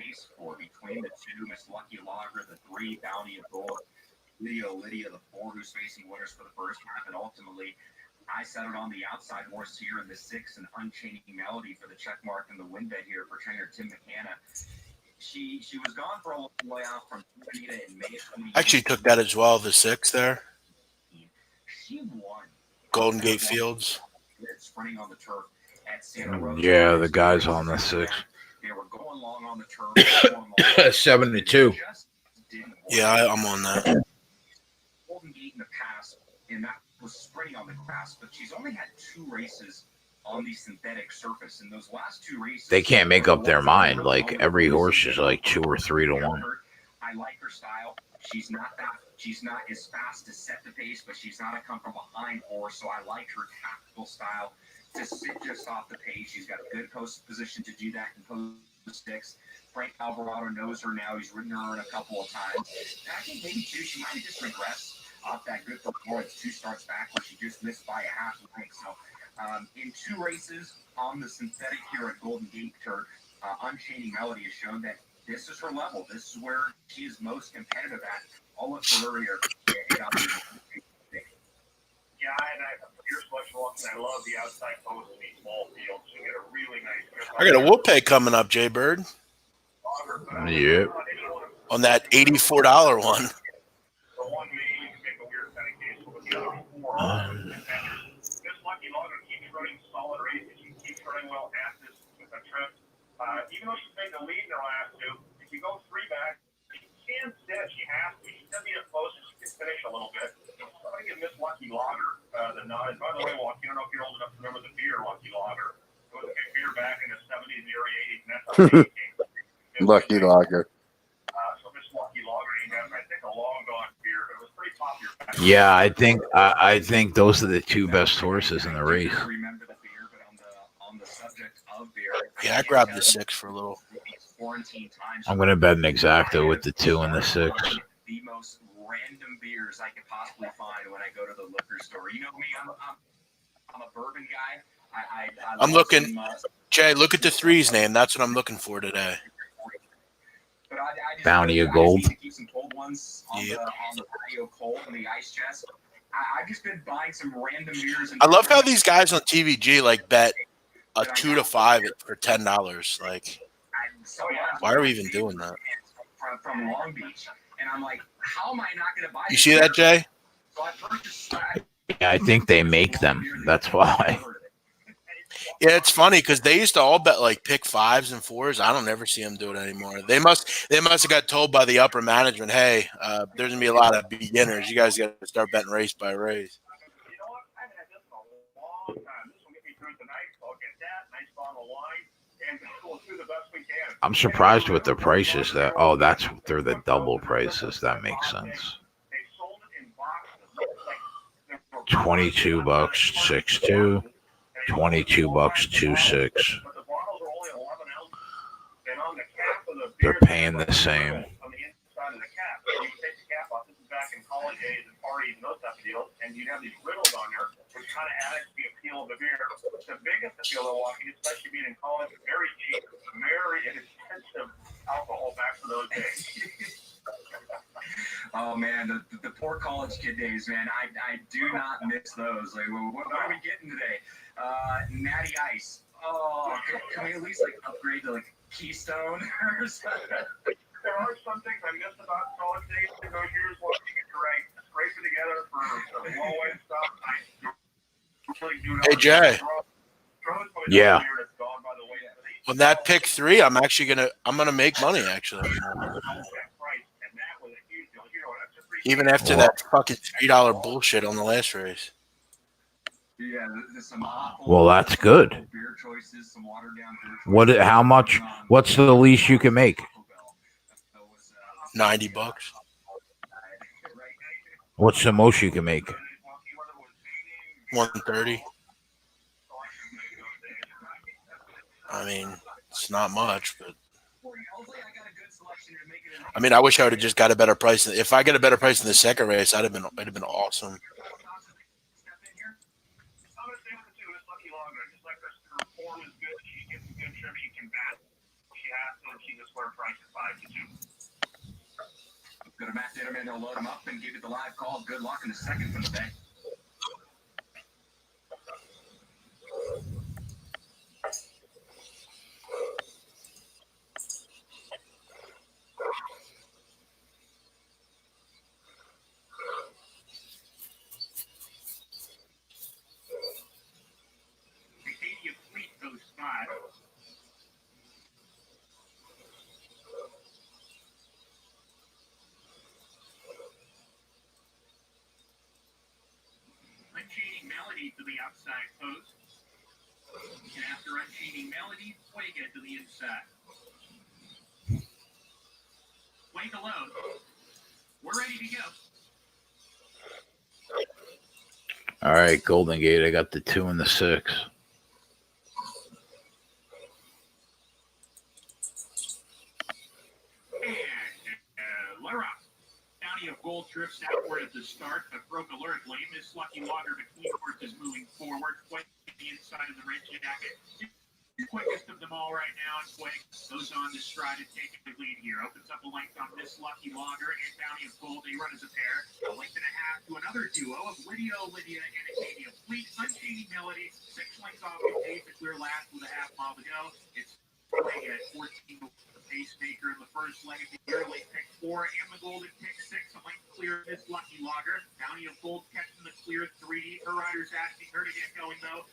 case for. Between the 2, Miss Lucky Lager, the 3, Bounty of Gold, Lydia, the 4, who's facing winners for the first half, and ultimately I settled on the outside horse here in the 6, an Unchaining Melody for the check mark and the win bet here for trainer Tim McCanna. She was gone for a long way out from Anita in May of 2018. I actually took that as well, the 6 there. She won. Golden Gate Fields. Sprinting on the turf at Santa Rosa. Yeah, the guys on the 6. They were going on the turf. 7-2. Yeah, I'm on that. Golden Gate in the past, and that was sprinting on the grass, but she's only had 2 races on the synthetic surface. And those last 2 races, They can't make up their mind. Like every horse is like 2 or 3 to 1. I like her style. She's not as fast to set the pace, but she's not a come from behind horse. So I like her tactical style to sit just off the pace. She's got a good post position to do that in post 6. Frank Alvarado knows her now. He's ridden her in a couple of times. And I think maybe too, she might have just regressed off that good performance 2 starts back where she just missed by a half length. So in 2 races on the synthetic here at Golden Gate Turf, Unchaining Melody has shown that this is her level. This is where she is most competitive at. I'll look for her here. Yeah, and here's much luck, and I love the outside post in these small fields. You get a really nice grip. I got a whoop pay coming up, Jay Bird. Yep. On that $84 one. The one may even make a weird kind of case, but the other 4 this Lucky Logger keeps running solid races. She keeps running well at this trip. Even though she's made the lead in her last 2, if you go 3 back, she instead she has to. She doesn't get close and she can finish a little bit. So I'm going to give Miss Lucky Logger the nod. By the way, Walkie, I don't know if you're old enough to remember the beer Lucky Logger. It was a big beer back in the 70s and the early 80s, and that's how it came. Lucky Lager. So Miss Lucky Logger, I think a long gone beer, but it was pretty popular. Yeah, I think those are the 2 best horses in the race. Remember the beer, but on the subject of beer, Yeah, I grabbed the 6 for a little. I'm gonna bet an exacta with the 2 and the 6. The most random beers I could possibly find when I go to the liquor store. You know me, I'm a bourbon guy. I'm looking, Jay, look at the 3's name. That's what I'm looking for today. Bounty of Gold. Keep some cold ones on the patio cold in the ice chest. I've just been buying some random beers. I love how these guys on TVG like bet a 2 to 5 for $10. Like, why are we even doing that? From Long Beach, and I'm like, how am I not going to buy? You see that, Jay? So I purchased. Yeah, I think they make them. That's why. Yeah, it's funny because they used to all bet like pick 5s and 4s. I don't ever see them do it anymore. They must have got told by the upper management, hey, there's gonna be a lot of beginners. You guys got to start betting race by race. You know what? I haven't had this in a long time. This will get me through tonight. I'll get that nice bottle of wine, and we'll do the best we can. I'm surprised with the prices. They're the double prices. That makes sense. They sold it in boxes. $22, 6.2. $22, 2.6. But the bottles are only 11 ounces, and on the cap of the They're beer, paying the same. on the inside of the cap. So you take the cap off. This is back in college days and parties and those type of deals, and you'd have these riddles on there, which kind of added to the appeal of the beer. The biggest appeal of Milwaukee, especially being in college, very cheap, very inexpensive alcohol back for those days. Oh man, the poor college kid days, man. I do not miss those. Like, what are we getting today? Natty Ice. Oh, can we at least like upgrade to like Keystone or something? There are some things I miss about college days. Those years when you get to scrape it together for the low end stuff. I really do. Hey, Jay. Yeah. On that pick 3, I'm gonna make money actually. Even after that fucking $3 bullshit on the last race. Yeah, there's some Well, that's good. beer choices, some watered down beer choices. What? How much? What's the least you can make? $90. What's the most you can make? 130. I mean, it's not much, but I mean, I wish I would have just got a better price. If I get a better price in the second race, it'd have been awesome. Go to Matt Ditterman, he'll load him up and give you the live call. Good luck in the second for the day. 30 to the outside post. And after unchaining Melody, Fuega to the inside. Wake alone. We're ready to go. All right, Golden Gate. I got the 2 and the 6. And let her out. Bounty of Gold drifts outward at the start, but broke alertly. Miss Lucky Logger between horses moving forward. Quite the inside of the red jacket. The quickest of them all right now, and Quake goes on to stride and take the lead here. Opens up a length on Miss Lucky Logger and Bounty of Gold. They run as a pair. A length and a half to another duo of Lydia, and Acadia Fleet. Unchaining Melody. 6 lengths off the pace to clear last with a half mile to go. It's Quake at 14. The pacemaker in the first leg of the year. Late pick 4 and the Golden pick 6. A length clear Miss Lucky Logger. Bounty of Gold catching the clear 3. Her rider's asking her to get going though.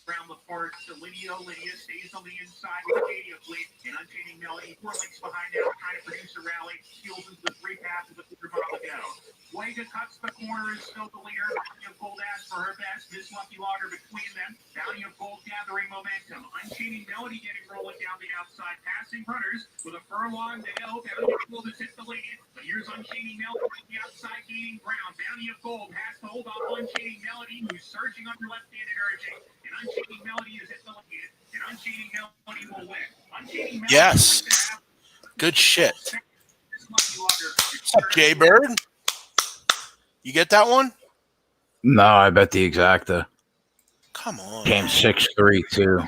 Around the far to Lydia stays on the inside with Acadia Fleet and Unchaining Melody. 4 lengths behind now, trying to produce a rally. Steals into the 3 pass with a quarter mile to go. Fuega cuts the corner, is still the leader. Bounty of Gold asks for her best. Miss Lucky Logger between them. Bounty of Gold gathering momentum. Unchaining Melody getting rolling down the outside, passing runners with a furlong to go. Bounty of Gold has hit the lead, but here's Unchaining Melody on the outside gaining ground. Bounty of Gold has to hold off Unchaining Melody, who's surging under left-handed urging. And Unchaining Melody is hit the lead, and Unchaining Melody will win. Unchaining Melody. Yes. Good shit. What's up, Jay Bird? You get that one? No, I bet the exacta. Come on. Came 6-3 too.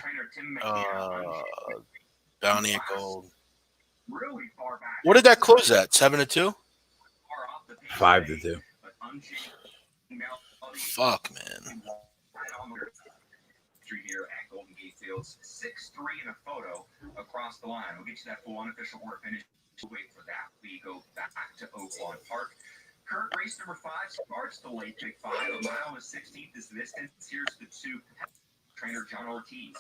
Bounty of Gold. What did that close at? 7-2? 5-2. Fuck, man. Here at Golden Gate Fields, 6-3 in a photo across the line. We'll get you that full unofficial order finish. We'll wait for that. We go back to Oaklawn Park. Current race number 5 starts the late pick 5. A mile and 16th is the distance. Here's the 2. Trainer John Ortiz.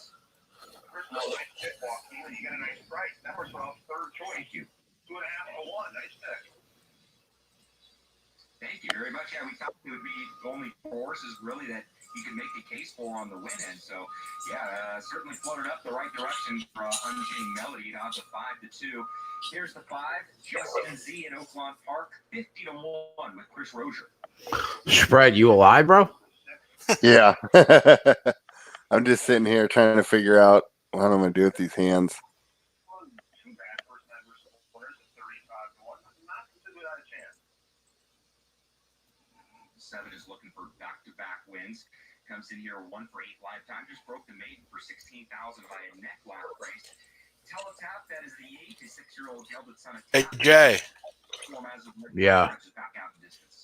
First of all, nice pick, Joaquin. You got a nice price. That was off third choice. Thank you. 2.5 to 1. Nice pick. Thank you very much. Yeah, we thought it would be only 4 horses really that you can make the case for on the win end. So, yeah, certainly floated up the right direction for Unchaining Melody. It odds of 5-2. Here's the 5, Justin Z in Oaklawn Park, 50 to 1 with Chris Rozier. Spread, you alive, bro? Yeah. I'm just sitting here trying to figure out what I'm going to do with these hands. 7 is looking for back-to-back wins. Comes in here 1 for 8 lifetime. Just broke the maiden for 16,000 by a neck last race. Teletap, that is the 86-year-old gelded son of Hey, Jay. Yeah.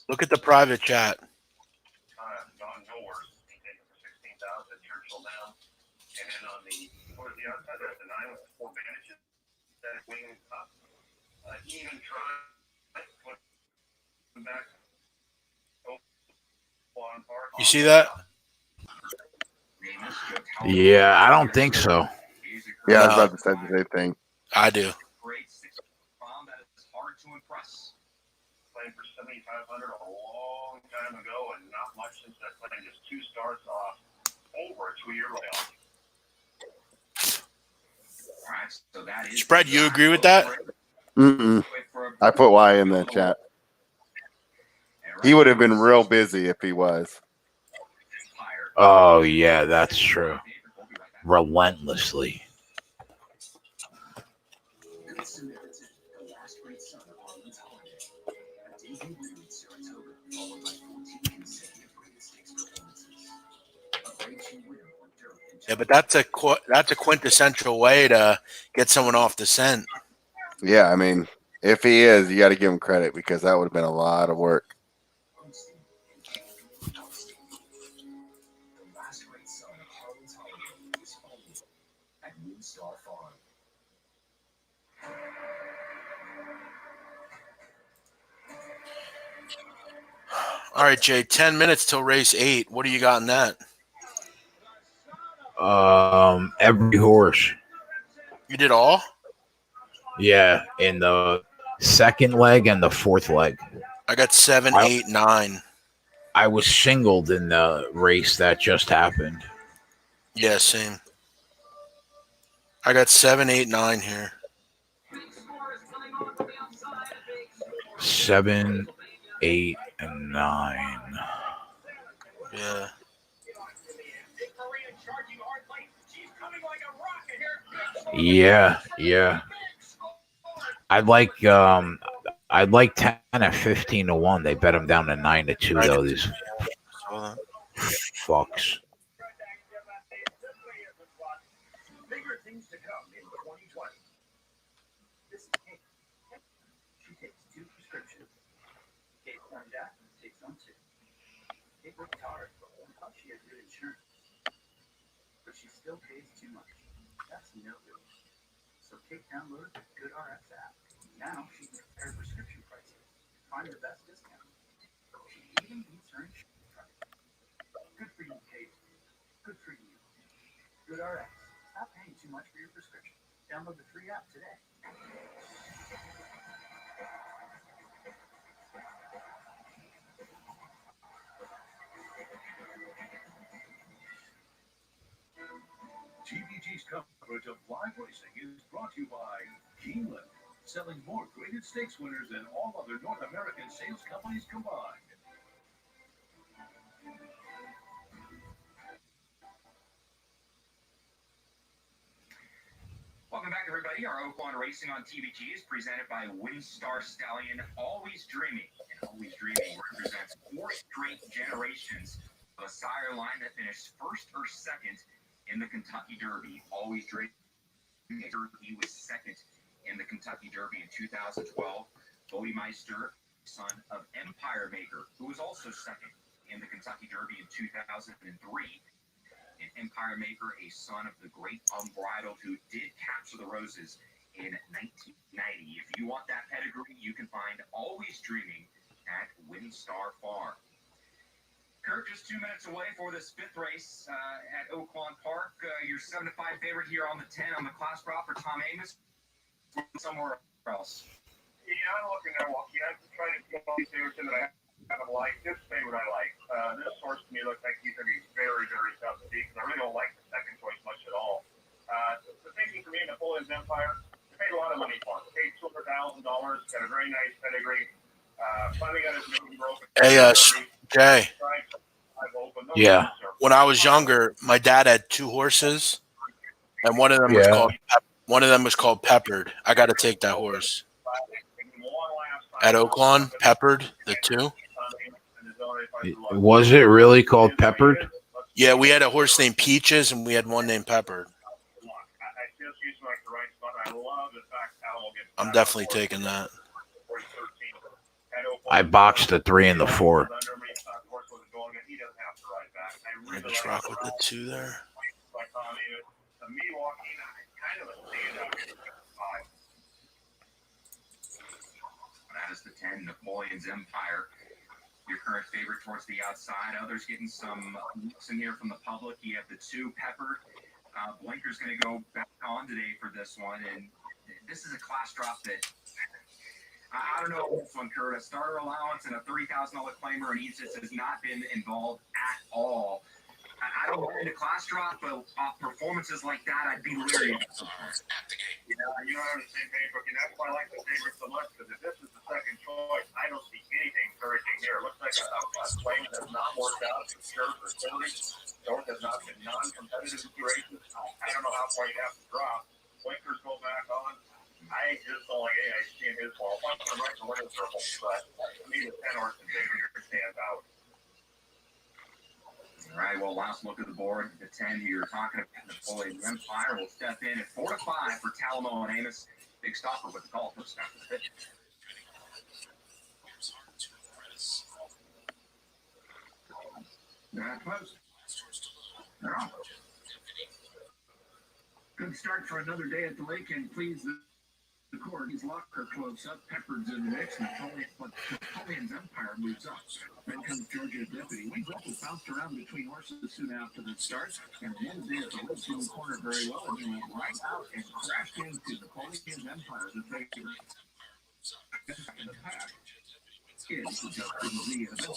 Look at the private chat. Don North, he taken for 16,000. Churchill now, and then on the towards the outside, there's the 9 with 4 bandages. That wing up. Even try put back. You see that? Yeah, I don't think so. Yeah, I was No. about to say the same thing. I do. Great 6 bomb that is hard to impress. Playing for 7,500 a long time ago, and not much since that playing. Just 2 starts off over a 2-year layoff. All right, so that is Spread, you agree with that? Mm-mm. I put Y in the chat. He would have been real busy if he was. Oh, yeah, that's true. Relentlessly. Yeah, but that's a quintessential way to get someone off the scent. Yeah, I mean, if he is, you got to give him credit because that would have been a lot of work. All right, Jay, 10 minutes till race 8. What do you got in that? Every horse. You did all? Yeah, in the second leg and the fourth leg. I got 7, 8, 9. I was singled in the race that just happened. Yeah, same. I got 7, 8, 9 here. 7, 8, and 9. Yeah. Yeah. I'd like 10 at 15 to 1. They bet them down to 9 to 2 9 to though. 2. These Saw that. fucks. Bigger things to come in 2020. This is Kate. She takes 2 prescriptions. Kate Jack takes on 2. Kate works hard, but thought she had good insurance. But she still pays too much. That's no good. So Kate downloaded the GoodRx app. Now she can compare prescription prices, find the best discount. She even beats her insurance price. Good for you, Kate. Good for you. GoodRx. Stop paying too much for your prescription. Download the free app today. TVG's coverage of live racing is brought to you by Keeneland, selling more graded stakes winners than all other North American sales companies combined. Welcome back, everybody. Our Oaklawn Racing on TVG is presented by Windstar Stallion. Always Dreaming. And Always Dreaming represents 4 straight generations of a sire line that finished first or second in the Kentucky Derby. Always Dreaming. He was second in the Kentucky Derby in 2012. Bodemeister, son of Empire Maker, who was also second in the Kentucky Derby in 2003. And Empire Maker, a son of the great Unbridled, who did capture the Roses in 1990. If you want that pedigree, you can find Always Dreaming at Windstar Farm. Kurt, just 2 minutes away for this 5th race at Oaklawn Park. Your 7 to 5 favorite here on the 10 on the class prop for Tom Amos. Somewhere else. Yeah, I'm looking there, Walkie. I'm trying to get all these favorites in that I haven't liked. This favorite I like. This horse to me looks like he's going to be very, very tough to beat because I really don't like the second choice much at all. The thinking for me, Napoleon's Empire, they paid a lot of money for him. Paid $200,000, got a very nice pedigree. Finally got his nose broken. Hey, Jay. Yeah. When I was younger, my dad had 2 horses, and one of them was called Peppered. I got to take that horse. At Oaklawn, Peppered, the 2. Was it really called Peppered? Yeah, we had a horse named Peaches, and we had one named Peppered. I'm definitely taking that. I boxed the 3 and the 4. I just rock with the 2 there. That is the 10, Napoleon's Empire. Your current favorite towards the outside. Others getting some looks in here from the public. You have the 2, Peppered. Blinker's going to go back on today for this one. And this is a class drop that I don't know this one, Kurt. A starter allowance and a $30,000 claimer, and he just has not been involved at all. I don't mind a class drop, but performances like that, I'd be leery of. You know, you're on the same page, but that's why I like the favorite so much, because if this is the second choice, I don't see anything encouraging here. It looks like a claim that has not worked out for sure for Philly. North has not been non-competitive races. I don't know how far you have to drop. Blinkers go back on. I just don't like I see in his ball. I'm going to write the winner's circle, but to me, the 10 horse and bigger stands out. All right, well, last look at the board. The 10 you're talking about, Napoleon Empire will step in at 4 to 5 for Talamo and Amos. Big stopper with the call. Puts down the 5th. Close. No. Good start for another day at the lake, and please the court. He's locker close up. Peppered's in the mix. Napoleon's Empire moves up. Then comes Georgia Deputy. Wings up was bounced around between horses soon after the start, and Wednesday at the left in the corner very well, and he went right out and crashed into Napoleon's Empire, the favorite. In the pack is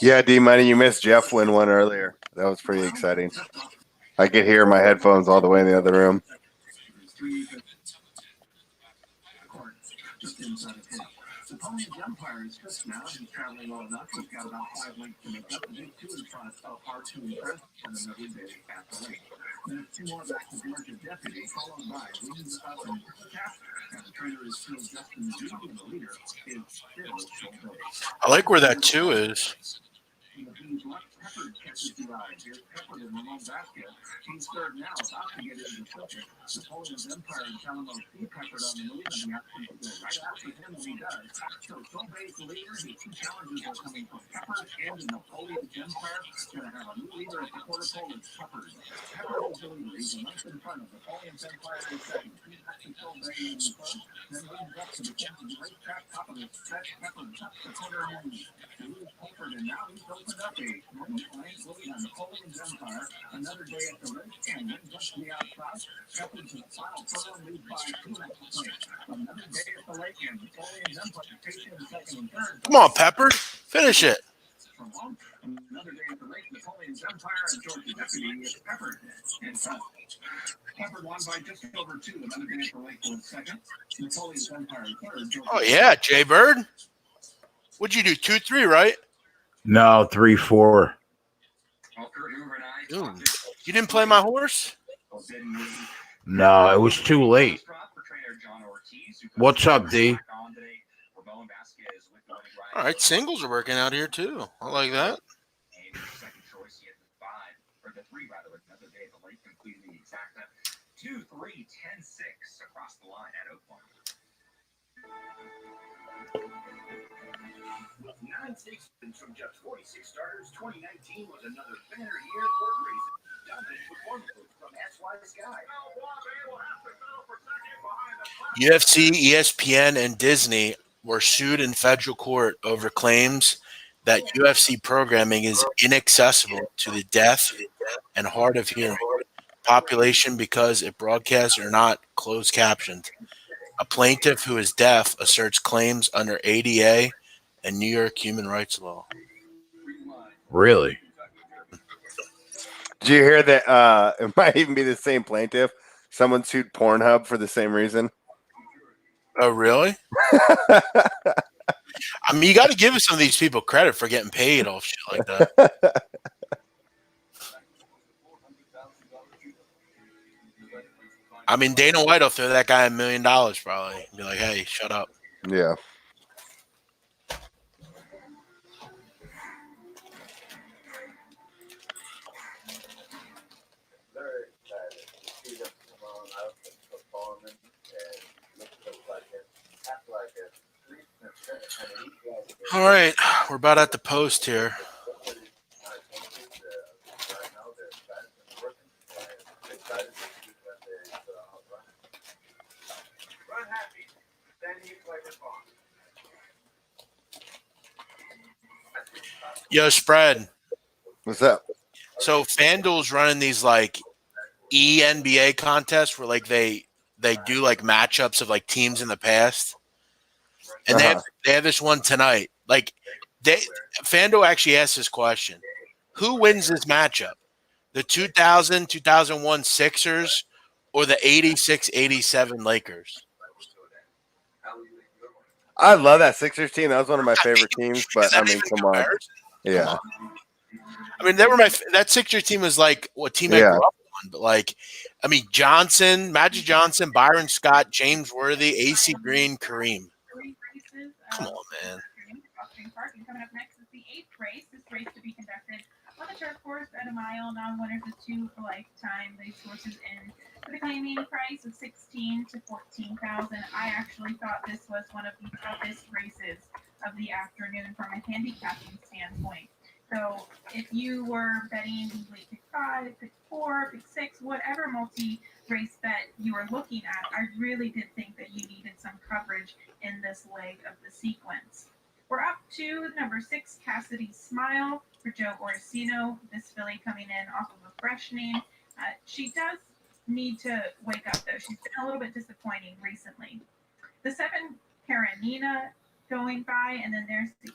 Yeah, D-Money, you missed Jeff win one earlier. That was pretty exciting. I could hear my headphones all the way in the other room. Just inside of him. Napoleon's Empire is fifth now. He's traveling well enough. He's got about 5 lengths to make up. The big two in front of Hard to Impress and another day at the lake. Then 2 more back to Georgia Deputy, followed by Wings Up and Cap. And the trainer is still Justin G, and the leader is still Soul Bay. I like where that 2 is. The Bees left Peppered catches the eye. Here's Peppered and Ramon Vasquez. He's third now, about to get into second. Napoleon's Empire and Calamo see Peppered on the move, and the action to go right after him as he does. So Soul Bay's the leader. The 2 challenges are coming from Peppered and Napoleon's Empire. Going to have a new leader at the quarter pole is Peppered. Peppered is the leader. He's a length in front of Napoleon's Empire in second. He's back to Soul Bay in the front. Then Wings Up to the end of the racetrack. Top of the stretch. Peppered up the quarter and Peppered, and now he's opened up a normal lane looking on Napoleon's Empire. Another day at the race, and Wings Up to the outside. Peppered's in the final turn, lead by 2 lengths of place. Another day at the lake, and Napoleon's Empire takes in second and third. Come on, Pepper. Finish it. Another day at the lake, Napoleon's Empire and Georgia Deputy is Peppered. And Peppered won by just over 2. Another day at the lake was second. Napoleon's Empire third. Oh, yeah, Jay Bird. What'd you do? 2-3, right? No, 3-4. Dude, you didn't play my horse? No, it was too late. What's up, D? All right, singles are working out here, too. I like that. The 3 rather, another day at the lake completing the exacta 2-3-10-6 across the line at Oaklawn. 9 stations from just 46 starters. 2019 was another banner year for racing. Dominant performances from SY Sky. UFC, ESPN, and Disney were sued in federal court over claims that UFC programming is inaccessible to the deaf and hard of hearing population because it broadcasts are not closed captioned. A plaintiff who is deaf asserts claims under ADA and New York human rights law. Really? Did you hear that? It might even be the same plaintiff. Someone sued Pornhub for the same reason. Oh, really? I mean, you got to give some of these people credit for getting paid off shit like that. I mean, Dana White will throw that guy $1 million probably. Be like, hey, shut up. Yeah. All right, we're about at the post here. Yo, Spread. What's up? So FanDuel's running these like NBA contests where like they do like matchups of like teams in the past. And they have this one tonight. Like FanDuel actually asked this question. Who wins this matchup? The 2000, 2001 Sixers or the 86-87 Lakers? I love that Sixers team. That was one of my favorite teams. But I mean, come on. Yeah. I mean, that Sixers team was like what team I grew up on. But like, I mean, Johnson, Magic Johnson, Byron Scott, James Worthy, AC Green, Kareem. Come on, man. Coming up next is the 8th race. This race to be conducted on the turf course at a mile. Non-winners of 2 for lifetime. These horses in for the claiming price of $16,000 to $14,000. I actually thought this was one of the toughest races of the afternoon from a handicapping standpoint. So if you were betting late pick 5, pick 4, pick 6, whatever multi-race that you were looking at, I really did think that you needed some coverage in this leg of the sequence. We're up to number 6, Cassidy Smile for Joe Orsino. This filly coming in off of a freshening. She does need to wake up, though. She's been a little bit disappointing recently. The 7, Karenina going by, and then there's the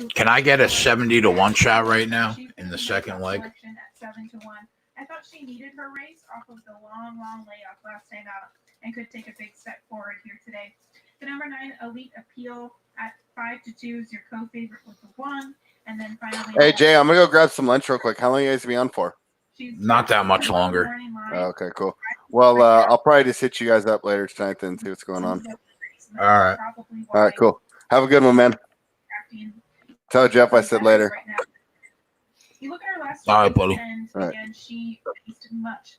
8-2. Can I get a 70-1 shot right now in the second leg? At 7-1. I thought she needed her race off of the long layoff last time out and could take a big step forward here today. The number 9 Elite Appeal at 5-2 is your co-favorite with the 1, and then finally. Hey Jay, I'm gonna go grab some lunch real quick. How long you guys be on for? Not that much longer. Oh, okay, cool. Well, I'll probably just hit you guys up later tonight then see what's going on. All right. All right, cool. Have a good one, man. Tell Jeff I said later. You look at her last All right, buddy. And All right. again, she faced much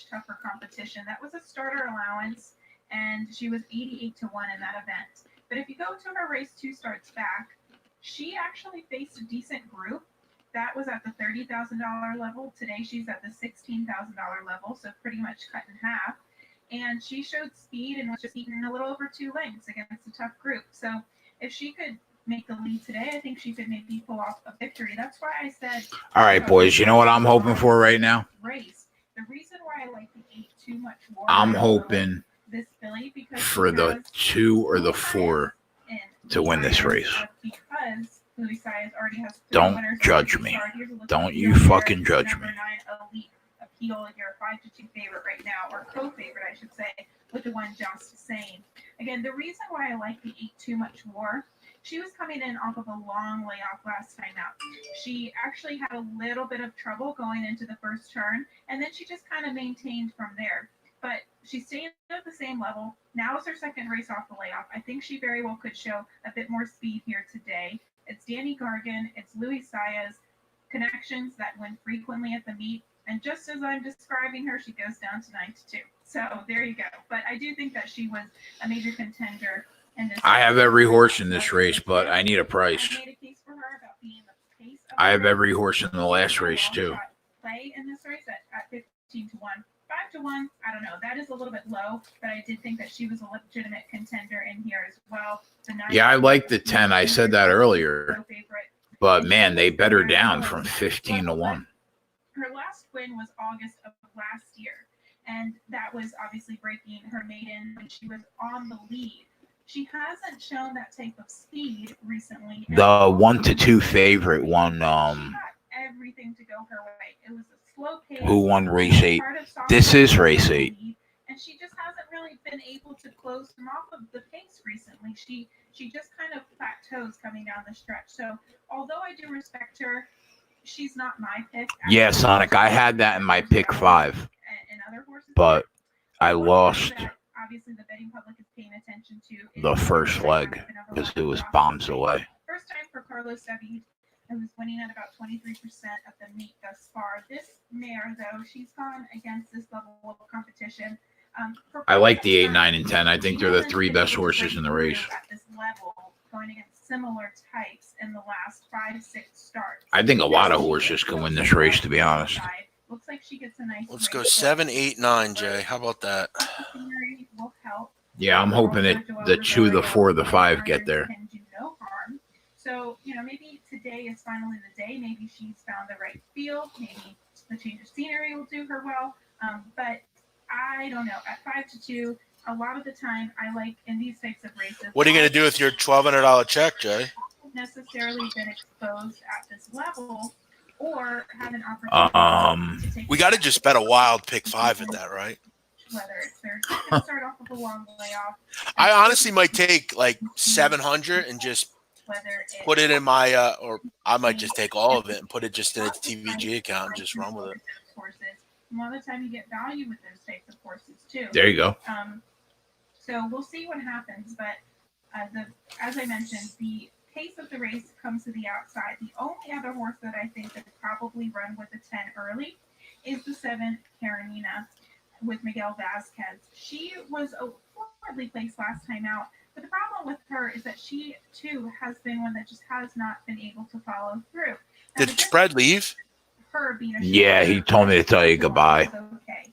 tougher competition. That was a starter allowance, and she was 88-1 in that event. But if you go to her race 2 starts back, she actually faced a decent group. That was at the $30,000 level. Today she's at the $16,000 level, so pretty much cut in half. And she showed speed and was just eating a little over 2 lengths against a tough group. So if she could make the lead today, I think she could maybe pull off a victory. That's why I said. All right, boys. You know what I'm hoping for right now? Race. The reason why I like the 8 much more. I'm hoping this filly because for the 2 or the 4 to win this race. Because Louis Saez already has 3 Don't winners judge already me. started. Here's a look Don't at you the fucking judge number me. 9 Elite Appeal, your 5-2 favorite right now, or co-favorite, I should say, with the 1 Just Saying. Again, the reason why I like the 8 much more. She was coming in off of a long layoff last time out. She actually had a little bit of trouble going into the first turn, and then she just kind of maintained from there. But she stayed at the same level. Now is her second race off the layoff. I think she very well could show a bit more speed here today. It's Danny Gargan. It's Louis Saez. Connections that win frequently at the meet. And just as I'm describing her, she goes down to 9-2. So there you go. But I do think that she was a major contender. I have every horse in this race, but I need a price. I have every horse in the last race, too. Play in this race at 15-1. 5-1, I don't know. That is a little bit low, but I did think that she was a legitimate contender in here as well. Yeah, I like the 10. I said that earlier. But, man, they bet her down from 15-1. Her last win was August of last year, and that was obviously breaking her maiden when she was on the lead. She hasn't shown that type of speed recently. The 1-2 favorite won. Everything to go her way. It was a slow pace. Who won race 8? This is race 8. And she just hasn't really been able to close them off of the pace recently. She just kind of plateaus coming down the stretch. So although I do respect her, she's not my pick. Yeah, Sonic, I had that in my pick 5. But I lost Obviously, the betting public is paying attention to the first leg because it was bombs away. First time for Carlos David, who's winning at about 23% of the meet thus far. This mare, though, she's gone against this level of competition. I like the 8, 9, and 10. I think they're the 3 best horses in the race. At this level, going against similar types in the last 5-6 starts. I think a lot of horses can win this race, to be honest. Looks like she gets a nice. Let's go 7, 8, 9, Jay. How about that? Yeah, I'm hoping that the 2, the 4, the 5 get there. Can do no harm. So, maybe today is finally the day. Maybe she's found the right field. Maybe the change of scenery will do her well. But I don't know. At 5-2, a lot of the time, I like in these types of races. What are you going to do with your $1,200 check, Jay? Necessarily been exposed at this level, or have an opportunity. We got to just bet a wild pick 5 at that, right? Whether it's their second start off of a long layoff. I honestly might take like 700 and just put it in my, or I might just take all of it and put it just in a TVG account and just run with it. A lot of the time you get value with those types of horses too. There you go. So we'll see what happens, but as I mentioned, the pace of the race comes to the outside. The only other horse that I think that probably run with the 10 early is the 7 Karenina with Miguel Vasquez. She was horribly placed last time out, but the problem with her is that she too has been one that just has not been able to follow through. Did Spread leave? Her being Yeah, he told me to tell you goodbye. Okay.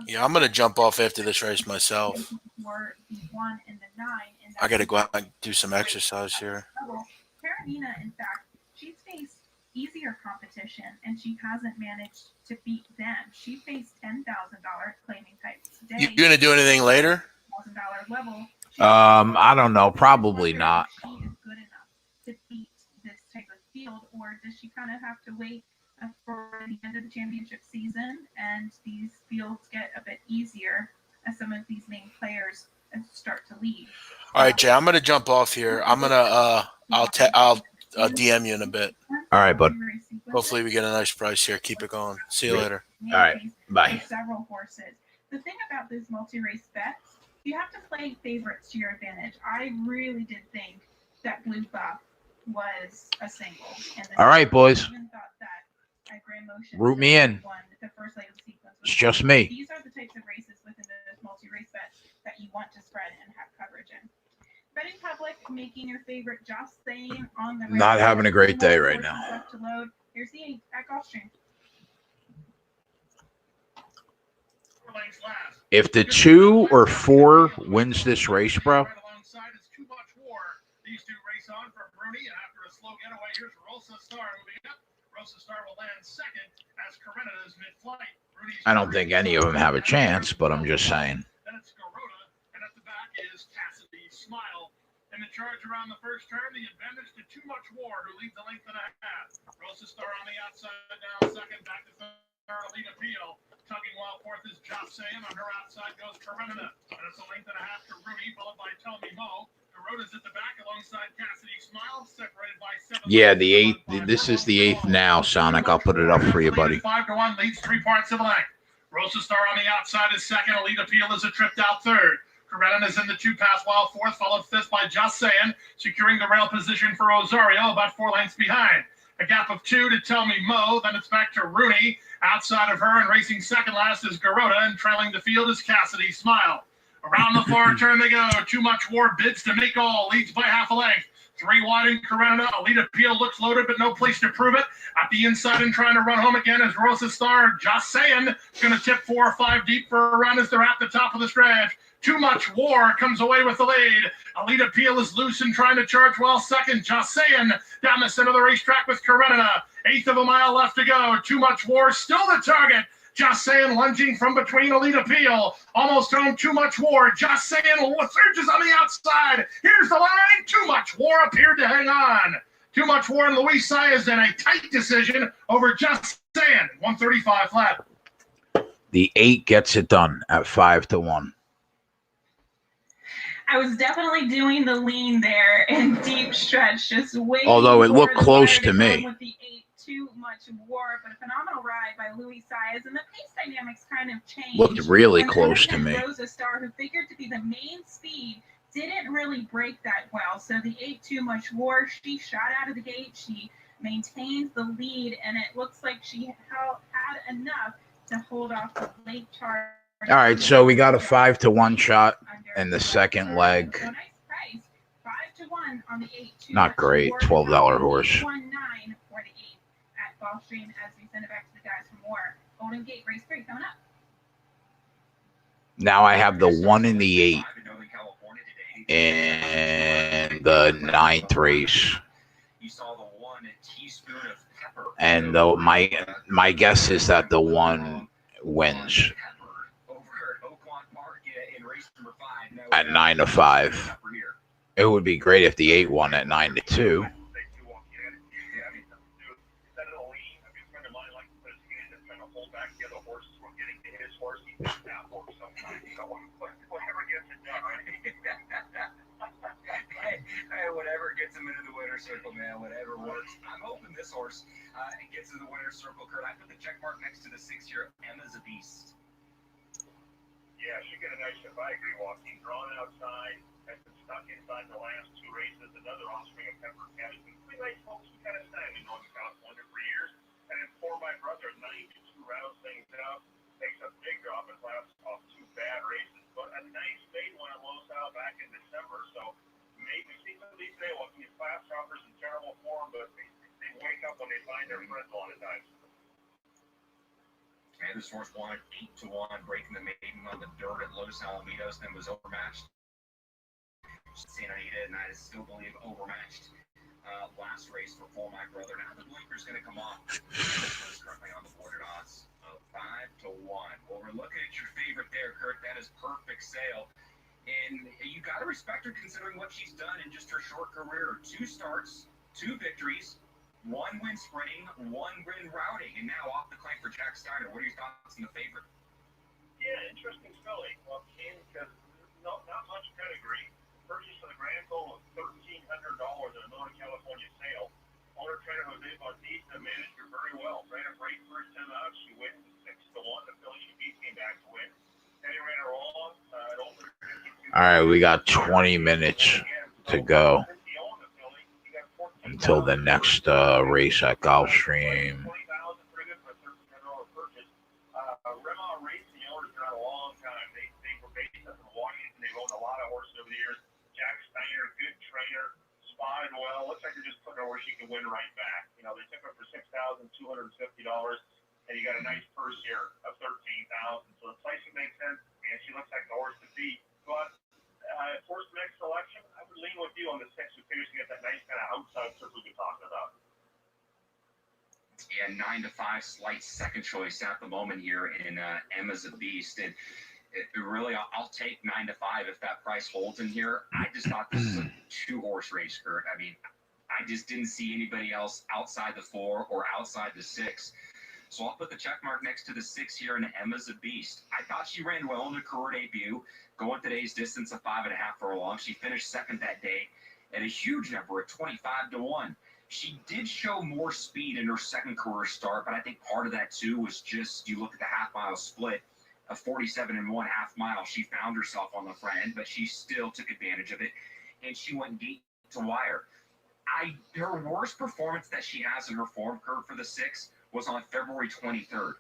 Yeah, I'm going to jump off after this race myself. For the 1 and the 9. I got to go out and do some exercise here. Karenina, in fact, she's faced easier competition, and she hasn't managed to beat them. She faced $10,000 claiming types today. You going to do anything later? $1,000 level. I don't know. Probably not. She is good you kind of have to wait for the end of the championship season, and these fields get a bit easier as some of these main players start to leave. All right, Jay, I'm gonna jump off here. I'm gonna I'll DM you in a bit. All right, bud. Hopefully we get a nice price here. Keep it going. See you later. All right, bye. Several horses. The thing about those multi-race bets, you have to play favorites to your advantage. I really did think that Blue Buff was a single. All right, boys. I even thought that Grand Motion Root me in. won the first leg of the sequence. It's just me. These are the types of races within those multi-race bets that you want to spread and have coverage in. Betting public, making your favorite just saying on the Not having a great day right now. Left to load. Here's the 8 at Gulfstream. If the 2 or 4 wins this race, bro. These two race on from Rooney, and after a slow getaway, here's Rosa Star moving up. Rosa Star will land second as Corinna is mid-flight. I don't think any of them have a chance, but I'm just saying. Then it's Garoda, and at the back is Cassidy Smile. In the charge around the first turn, the advantage to Too Much War, who leads a length and a half. Rosa Star on the outside, down second, back to third, Elite Appeal. Tugging while fourth is Jocelyn. On her outside goes Corinna, and it's a length and a half to Rooney, followed by Tell Me Mo. Garoda's at the back alongside Cassidy Smile, separated by 7. Yeah, the 8th. This is the 8th now, Sonic. I'll put it up for you, buddy. 5-1 leads 3 parts of the length. Rosa Star on the outside is second. Elite Appeal is a tripped out third. Corinna is in the 2 pass while fourth, followed fifth by Jocelyn, securing the rail position for Rosario, about 4 lengths behind. A gap of 2 to Tell Me Mo, then it's back to Rooney. Outside of her and racing second last is Garoda, and trailing the field is Cassidy Smile. Around the far turn they go. Too Much War bids to make all, leads by half a length. 3 wide in Corinna. Elite Appeal looks loaded, but no place to prove it. At the inside and trying to run home again is Rosa Star. Just saying, going to tip 4 or 5 deep for a run as they're at the top of the stretch. Too Much War comes away with the lead. Elite Appeal is loose and trying to charge well second. Just saying, down the center of the racetrack with Corinna. 1/8 of a mile left to go. Too Much War still the target. Just saying, lunging from between Elite Appeal. Almost home, Too Much War. Just saying, surges on the outside. Here's the line. Too Much War appeared to hang on. Too Much War and Luis Saez in a tight decision over Just Saying. 135 flat. The 8 gets it done at 5-1. I was definitely doing the lean there in deep stretch, just waiting. Although it looked for the close wire to me. With the 8, Too Much War, but a phenomenal ride by Luis Saez, and the pace dynamics kind of changed. Looked really When close to me. Rosa Star, who figured to be the main speed, didn't really break that well. So the 8, Too Much War, she shot out of the gate. She maintained the lead, and it looks like she had enough to hold off the late charge. All right, so we got a 5-1 shot in the second leg. So nice price, 5-1 on the 8. Not great, $12 horse. 1-9 for the 8 at Gulfstream as we send it back to the guys for more. Golden Gate Race 3 coming up. Now I have the 1 and the 8 in the 9th race. And my guess is that the 1 wins at 9-5. It would be great if the 8 won at 9-2. Whatever gets him into the winner's circle, man, whatever works. I'm hoping this horse gets in the winner's circle, Kurt. I put the check mark next to the 6-year Emma's a Beast. Yeah, she got a nice shot. I agree, walking. Drawn outside, has been stuck inside the last 2 races. Another offspring of Pepper Cat. It's been pretty nice folks who kind of time in North California for years. And then for my brother, 92 rounds things out. Takes a big drop in class off 2 bad races. But a nice big one at Los Al back in December. So maybe see what they say. Well, these class droppers in terrible form, but they wake up when they find their friends a lot of times. And this horse won 8-1, breaking the maiden on the dirt at Los Alamitos, then was overmatched. Santa Anita, and I still believe overmatched last race for my brother. Now the blinker's going to come off. Currently on the board at odds of 5-1. Well, we're looking at your favorite there, Kurt. That is Perfect Sale. And you got to respect her considering what she's done in just her short career. 2 starts, 2 victories, 1 win sprinting, 1 win routing, and now off the claim for Jack Steiner. What are your thoughts on the favorite? Yeah, interesting filly. Well, came because not much pedigree. Purchased for the grand total of $1,300 at a Northern California sale. Owner trainer Jose Bautista managed her very well. Ran a great first time out. She wins 6-1. The filly she beat came back to win. Then he ran her long. It opened her 52. All right, we got 20 minutes to go until the next race at Gulfstream. Rema Racing, the owners been out a long time. They were based up in Washington. They've owned a lot of horses over the years. Jack Steiner, good trainer, spotted well. Looks like they're just putting her where she can win right back. You know, they took her for $6,250, and you got a nice purse here of $13,000. So the pricing makes sense, and she looks like the horse to beat. But for the next selection, I would lean with you on the 6 who figures to get that nice kind of outside trip we've been talking about. Yeah, 9-5, slight second choice at the moment here in Emma's a Beast. And really, I'll take 9-5 if that price holds in here. I just thought this is a 2-horse race, Kurt. I mean, I just didn't see anybody else outside the 4 or outside the 6. So I'll put the check mark next to the 6 here in Emma's a Beast. I thought she ran well in the career debut, going today's distance of 5.5 furlongs. She finished second that day at a huge number at 25-1. She did show more speed in her second career start, but I think part of that too was just, you look at the half-mile split, a 47 and 1/2 mile. She found herself on the front end, but she still took advantage of it, and she went gate to wire. Her worst performance that she has in her form curve for the 6 was on February 23rd.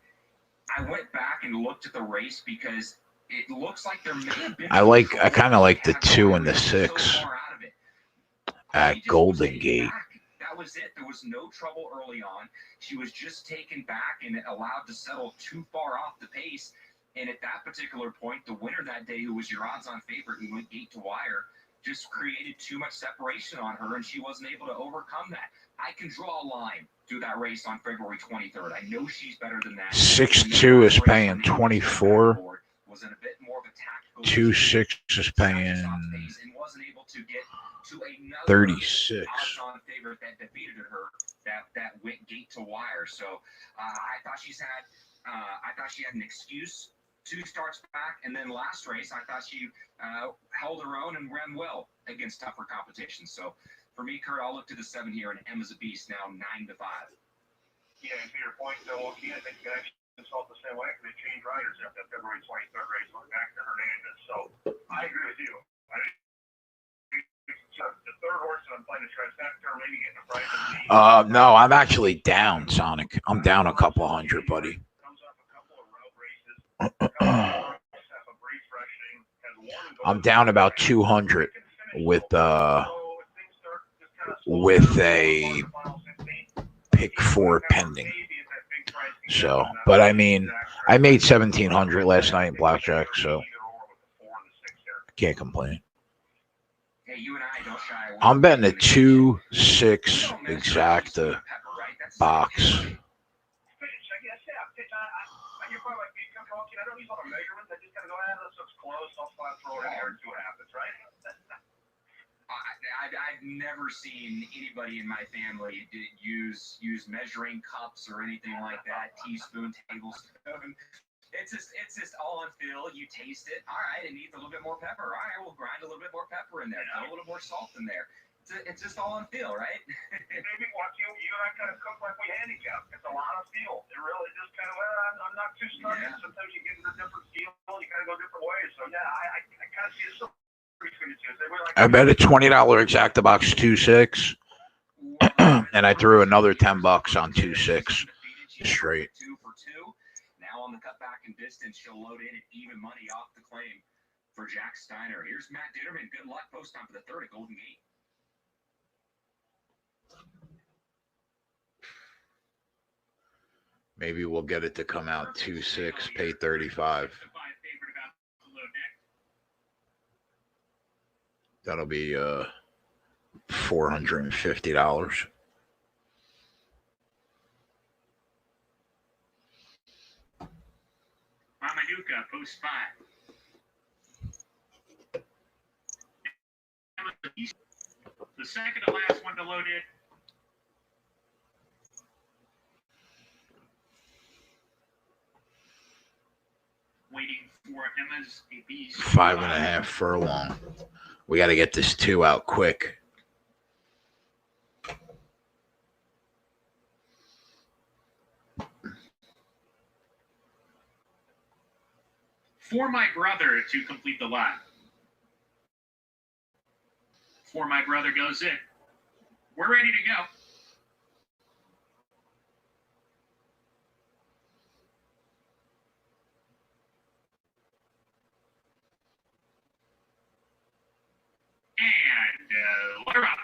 I went back and looked at the race because it looks like there may have been. I kind of like the 2 and the 6 at Golden Gate. That was it. There was no trouble early on. She was just taken back and allowed to settle too far off the pace. And at that particular point, the winner that day, who was your odds-on favorite and went gate to wire, just created too much separation on her, and she wasn't able to overcome that. I can draw a line through that race on February 23rd. I know she's better than that. 6-2 is paying 24. 2-6 is paying 36. Odds-on favorite that defeated her, that went gate to wire. So I thought she had an excuse. 2 starts back, and then last race, I thought she held her own and ran well against tougher competition. So for me, Kurt, I'll look to the 7 here, and Emma's a Beast now 9-5. Yeah, and to your point, though, I think you can actually consult the same way because they changed riders after that February 23rd race, went back to Hernandez. So I agree with you. The 3rd horse that I'm playing the trifecta, maybe getting a price. No, I'm actually down, Sonic. I'm down a couple hundred, buddy. I'm down about 200 with a pick 4 pending. So, but I mean, I made 1,700 last night in blackjack, so can't complain. I'm betting a 2-6 exacta box. I've never seen anybody in my family use measuring cups or anything like that. Teaspoon, tablespoon. It's just all on feel. You taste it. All right, it needs a little bit more pepper. All right, we'll grind a little bit more pepper in there. Put a little more salt in there. It's just all on feel, right? Maybe what you and I kind of cook like we handicap. It's a lot of feel. It really just kind of, I'm not too stuck. Yeah. Sometimes you get into different feel. You kind of go different ways. So yeah, I kind of see it. I bet a $20 exacta box 2-6, and I threw another $10 on 2-6 straight. 2 for 2. Now on the cutback and distance, she'll load in at even money off the claim for Jack Steiner. Here's Matt Ditterman. Good luck. Post time for the 3rd at Golden Gate. Maybe we'll get it to come out 2-6, pay 35. That'll be $450. Mamaduka, post 5. The second to last one to load in. waiting for Emma's Beast. 5.5 furlong. We got to get this 2 out quick. For My Brother to complete the line. For My Brother goes in. We're ready to go. And let her up.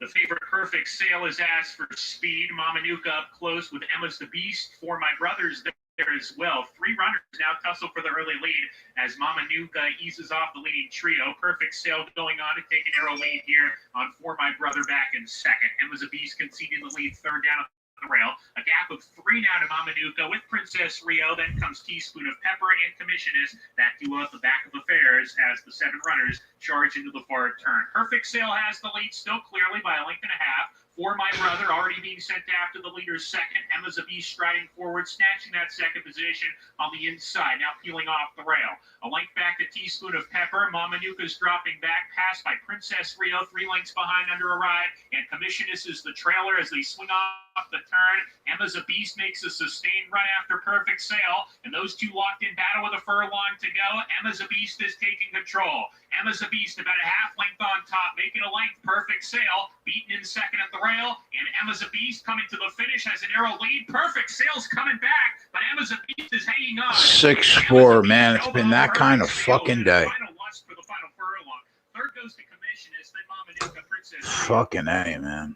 The favorite Perfect Sale is asked for speed. Mamanuka up close with Emma's the Beast. For My Brothers there as well. 3 runners now tussle for the early lead as Mamanuka eases off the leading trio. Perfect Sale going on to take an arrow lead here on For My Brother back in second. Emma's the Beast conceding the lead third down the rail. A gap of 3 now to Mamanuka with Princess Rio. Then comes Teaspoon of Pepper and Commissionist. That duo at the back of affairs as the 7 runners charge into the far turn. Perfect Sale has the lead still clearly by a length and a half. For My Brother already being sent after the leader's second. Emma's a Beast striding forward, snatching that second position on the inside, now peeling off the rail. A length back to Teaspoon of Pepper. Mamanuka's dropping back, passed by Princess Rio, 3 lengths behind under a ride. And Commissionist is the trailer as they swing off the turn. Emma's a Beast makes a sustained run after Perfect Sale. And those 2 locked in battle with a furlong to go. Emma's a Beast is taking control. Emma's a Beast about a half length on top, making a length. Perfect Sale beaten in second at the rail. And Emma's a Beast coming to the finish has an arrow lead. Perfect Sale's coming back, but Emma's a Beast is hanging on. 6-4, man. It's been that kind of fucking day. Final lust for the final furlong. Third goes to Commissionist, then Mamanuka, Princess. Fucking A, man.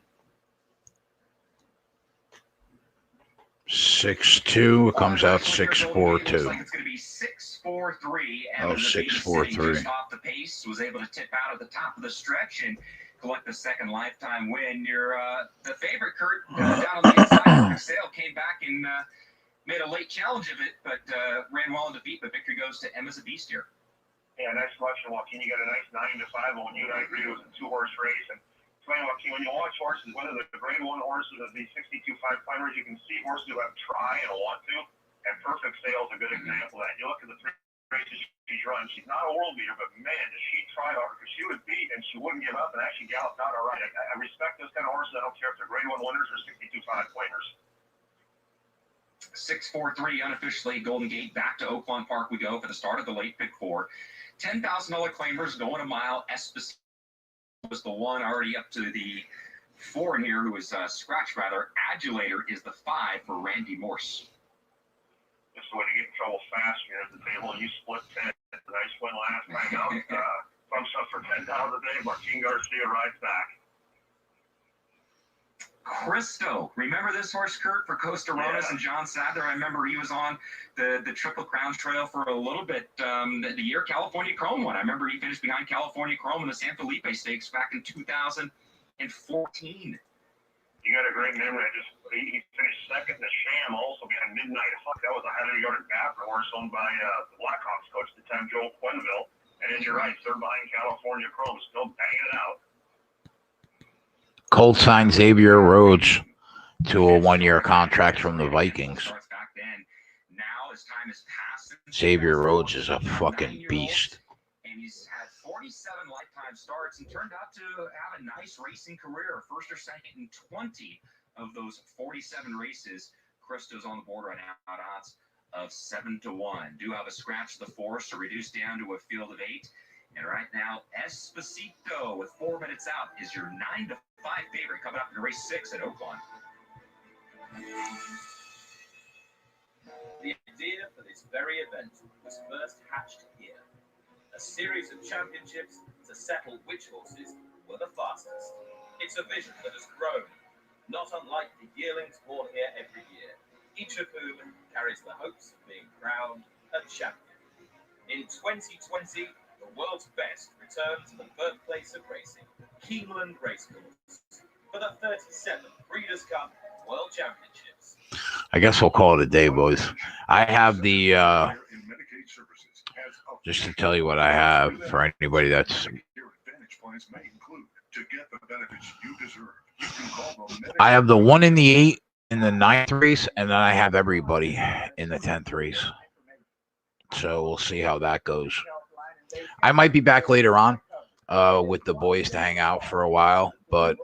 6-2. It comes out 6-4-2. Like it's going to be 6-4-3. Oh, 6-4-3. Just off the pace, was able to tip out at the top of the stretch and collect the second lifetime win. You're the favorite, Kurt, down on the inside. Perfect Sale came back and made a late challenge of it, but ran well in defeat. But victory goes to Emma's a Beast here. Yeah, nice selection, Joaquin. You got a nice 9-5 on you, and I agree it was a 2-horse race. And Joaquin, when you watch horses, whether the grade 1 horses or the 62.5 climbers, you can see horses who have try and want to. And Perfect Sale is a good example of that. You look at the 3 races she's run. She's not a world beater, but man, does she try hard because she would beat and she wouldn't give up and actually galloped out all right. I respect those kind of horses. I don't care if they're grade 1 winners or 62.5 winners. 6-4-3 unofficially. Golden Gate back to Oaklawn Park we go for the start of the late pick 4. $10,000 claimers going a mile. Espacito was the one already up to the 4 here, who was scratched rather. Adulator is the 5 for Randy Morse. Just the way to get in trouble fast here at the table. You split 10. Nice win last time out. Thumbs up for $10 a day. Martin Garcia rides back. Cristo. Remember this horse, Kurt, for Costa Ronas and John Sadler? I remember he was on the Triple Crown Trail for a little bit. The year California Chrome won. I remember he finished behind California Chrome in the San Felipe Stakes back in 2014. You got a great memory. He finished second in the Sham, also behind Midnight Huck. That was a highly regarded Gaffer horse owned by the Blackhawks coach at the time, Joel Quenneville. And then you're right, third behind California Chrome, still banging it out. Colt signed Xavier Rhodes to a 1-year contract from the Vikings. Now, as time has passed, Xavier Rhodes is a fucking beast. And he's had 47 lifetime starts and turned out to have a nice racing career. First or second in 20 of those 47 races. Cristo's on the board right now at odds of 7-1. Do have a scratch of the force to reduce down to a field of 8. And right now, Espacito with 4 minutes out is your 9-5 favorite coming up in race 6 at Oaklawn. The idea for this very event was first hatched here. A series of championships to settle which horses were the fastest. It's a vision that has grown, not unlike the yearlings born here every year, each of whom carries the hopes of being crowned a champion. In 2020, the world's best returned to the birthplace of racing, Keeneland Racecourse, for the 37th Breeders' Cup World Championships. I guess we'll call it a day, boys. I have the, just to tell you what I have for anybody that's, I have the 1 in the 8 in the 9th race, and then I have everybody in the 10th race. So we'll see how that goes. I might be back later on with the boys to hang out for a while, but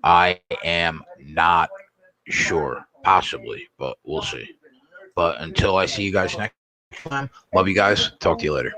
I am not sure. Possibly, but we'll see. But until I see you guys next time, love you guys. Talk to you later.